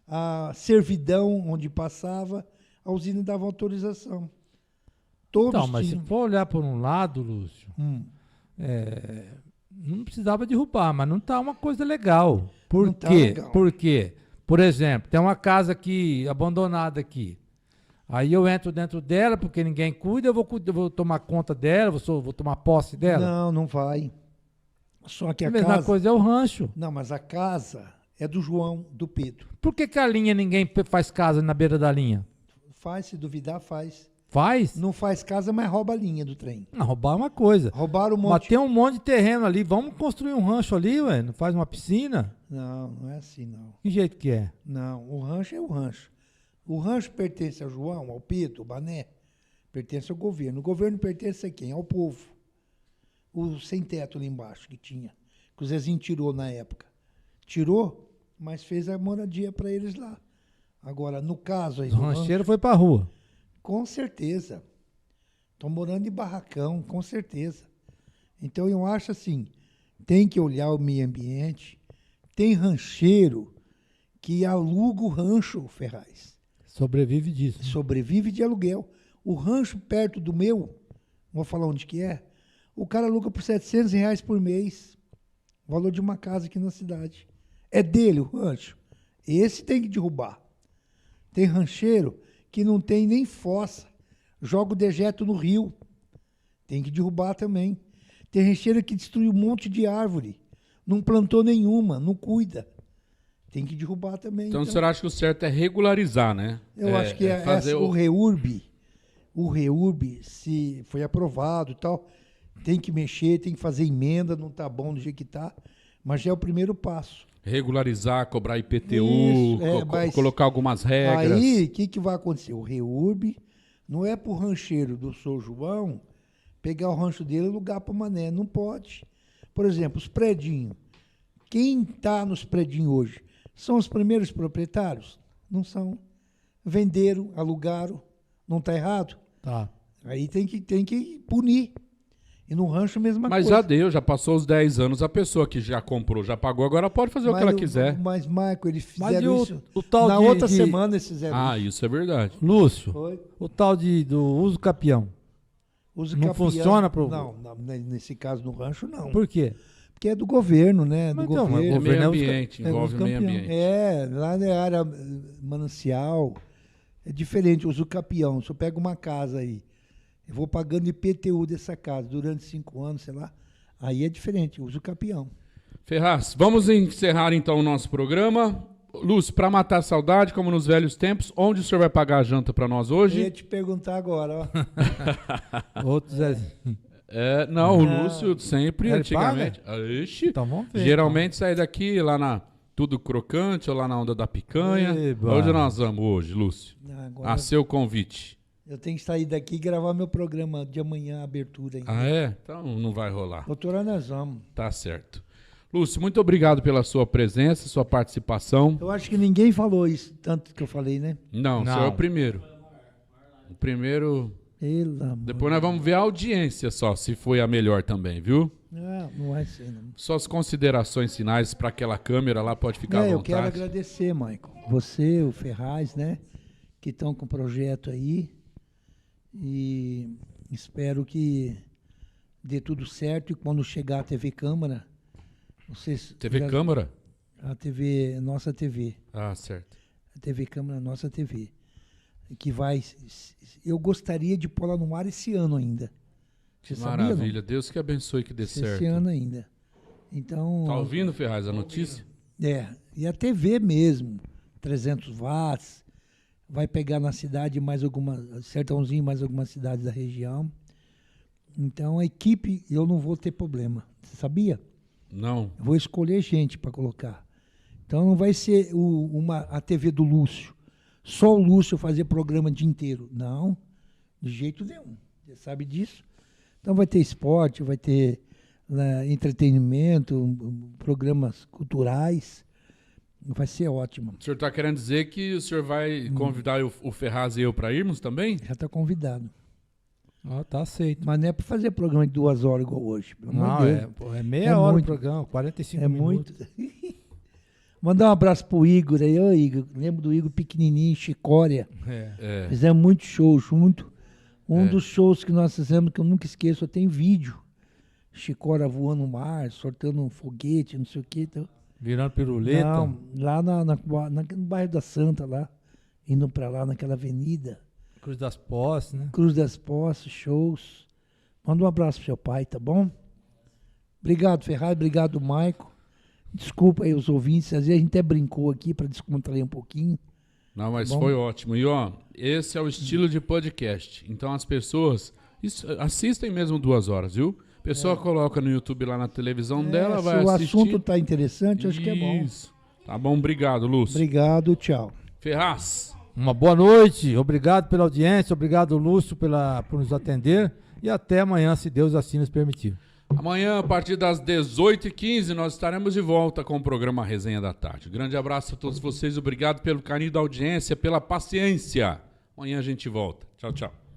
a servidão onde passava, a usina dava autorização. Todos Então, mas se tinham. for olhar por um lado, Lúcio, Não precisava derrubar, mas não tá uma coisa legal. Por Não quê? tá legal. Por quê? Por exemplo, tem uma casa aqui, abandonada aqui. Aí eu entro dentro dela, porque ninguém cuida, eu vou tomar conta dela, vou tomar posse dela? Não, não vai. Só que A a mesma casa... coisa é o rancho. Não, mas a casa é do João, do Pedro. Por que a linha ninguém faz casa na beira da linha? Faz, se duvidar, faz. Faz? Não faz casa, mas rouba a linha do trem. Não, roubar é uma coisa. Roubaram um Mas monte. tem um monte de terreno ali, vamos construir um rancho ali, ué, não faz uma piscina? Não, não é assim, não. Que jeito que é? Não, o rancho é o rancho. O rancho pertence ao João, ao Pedro, ao Bané. Pertence ao governo. O governo pertence a quem? Ao povo. O sem-teto ali embaixo que tinha. Que o Zezinho tirou na época. Tirou, mas fez a moradia para eles lá. Agora, no caso aí O do rancho, rancheiro foi pra rua. com certeza. Estão morando em barracão, com certeza. Então eu acho assim, tem que olhar o meio ambiente. Tem rancheiro que aluga o rancho, Ferraz. Sobrevive disso. Sobrevive de aluguel. O rancho perto do meu, não vou falar onde que é, o cara aluga por R$700 por mês. O valor de uma casa aqui na cidade. É dele o rancho. Esse tem que derrubar. Tem rancheiro que não tem nem fossa. Joga o dejeto no rio. Tem que derrubar também. Tem rancheiro que destruiu um monte de árvore. Não plantou nenhuma, não cuida. Tem que derrubar também. Então o senhor acha que o certo é regularizar, né? Eu acho que fazer o REURB, se foi aprovado e tal, tem que mexer, tem que fazer emenda, não está bom do jeito que está, mas já é o primeiro passo. Regularizar, cobrar IPTU, Isso, mas colocar algumas regras. Aí, o que vai acontecer? O REURB não é para o rancheiro do São João pegar o rancho dele e alugar para o Mané, não pode. Por exemplo, os predinhos. Quem está nos predinhos hoje? São os primeiros proprietários? Não são. Venderam, alugaram, não está errado? Tá. Aí tem que punir. E no rancho, a mesma Mas coisa. já deu, já passou os 10 anos, a pessoa que já comprou, já pagou, agora pode fazer o que ela quiser. Mas, Marco, eles Mas fizeram e isso. o tal Na de- outra de- semana eles fizeram Ah, isso. isso é verdade. Lúcio, Foi. o tal do uso capião. Usa Não capião. funciona pro- Não, nesse caso no rancho, não. Por quê? Porque é do governo, né? Do Mas então, mas governo. É meio governo é os ambiente, ca- é envolve os meio campeão. ambiente. É, lá na área manancial. É diferente, usa o capião. Se eu pego uma casa aí, eu vou pagando IPTU dessa casa durante 5 anos, sei lá. Aí é diferente, usa o capião. Ferraz, vamos encerrar então o nosso programa. Lúcio, para matar a saudade, como nos velhos tempos, onde o senhor vai pagar a janta para nós Eu hoje? ia te perguntar agora, ó. Outros é... Não, o Lúcio sempre, Ele antigamente. Ixi, Então vamos ver. geralmente sai daqui lá na Tudo Crocante ou lá na Onda da Picanha. Eba. Onde nós vamos hoje, Lúcio? Agora A seu convite. eu tenho que sair daqui e gravar meu programa de amanhã, a abertura ainda. Ah, é? Então não vai rolar. Doutora, nós vamos. Tá certo. Lúcio, muito obrigado pela sua presença, sua participação. Eu acho que ninguém falou isso, tanto que eu falei, né? Não, o senhor é o primeiro. O primeiro. Pelo amor. Depois nós vamos ver a audiência só, se foi a melhor também, viu? Não vai ser, não. Suas considerações finais para aquela câmera lá, pode ficar à Eu quero vontade. agradecer, Maicon. Você, o Ferraz, né? Que estão com o projeto aí. E espero que dê tudo certo. E quando chegar a TV Câmara, vocês. TV já- Câmara? A TV, nossa TV. Ah, certo. A TV Câmara, nossa TV. Que vai. Eu gostaria de pôr ela no ar esse ano ainda. Você sabia, não? Maravilha. Deus que abençoe que dê certo. Esse ano ainda. Então. Tá ouvindo, Ferraz, a notícia? E a TV mesmo, 300 watts, vai pegar na cidade mais algumas, Sertãozinho, mais algumas cidades da região. Então a equipe, eu não vou ter problema. Você sabia? Não. Eu vou escolher gente para colocar. Então não vai ser a TV do Lúcio. Só o Lúcio fazer programa o dia inteiro. Não, de jeito nenhum. Você sabe disso? Então vai ter esporte, vai ter entretenimento, programas culturais. Vai ser ótimo. O senhor está querendo dizer que o senhor vai convidar o Ferraz e eu para irmos também? Já está convidado. Ah, tá aceito. Mas não é para fazer programa de 2 horas igual hoje. Pelo amor Não, de Deus. é meia É hora muito. o programa, 45 É minutos. muito. Mandar um abraço pro Igor aí. Ô, Igor, lembro do Igor pequenininho, Chicória. É. Fizemos muitos shows junto. Um dos shows que nós fizemos, que eu nunca esqueço, eu tenho vídeo. chicora voando no mar, soltando um foguete, não sei o que. Então, virando piruleta? Não, lá no bairro da Santa, lá, indo pra lá naquela avenida. Cruz das Posses, né? Cruz das Posses, shows. Manda um abraço pro seu pai, tá bom? Obrigado, Ferraz, obrigado, Maico. Desculpa aí os ouvintes, às vezes a gente até brincou aqui para descontrair um pouquinho. Não, mas foi ótimo. E ó, esse é o estilo de podcast. Então as pessoas assistem mesmo 2 horas, viu? A pessoa coloca no YouTube lá na televisão dela, vai assistir. Se o assunto tá interessante, acho que é bom. Isso. Tá bom, obrigado, Lúcio. Obrigado, tchau. Ferraz. Uma boa noite, obrigado pela audiência, obrigado, Lúcio, por nos atender e até amanhã, se Deus assim nos permitir. Amanhã, a partir das 18h15, nós estaremos de volta com o programa Resenha da Tarde. Grande abraço a todos vocês, obrigado pelo carinho da audiência, pela paciência. Amanhã a gente volta. Tchau, tchau.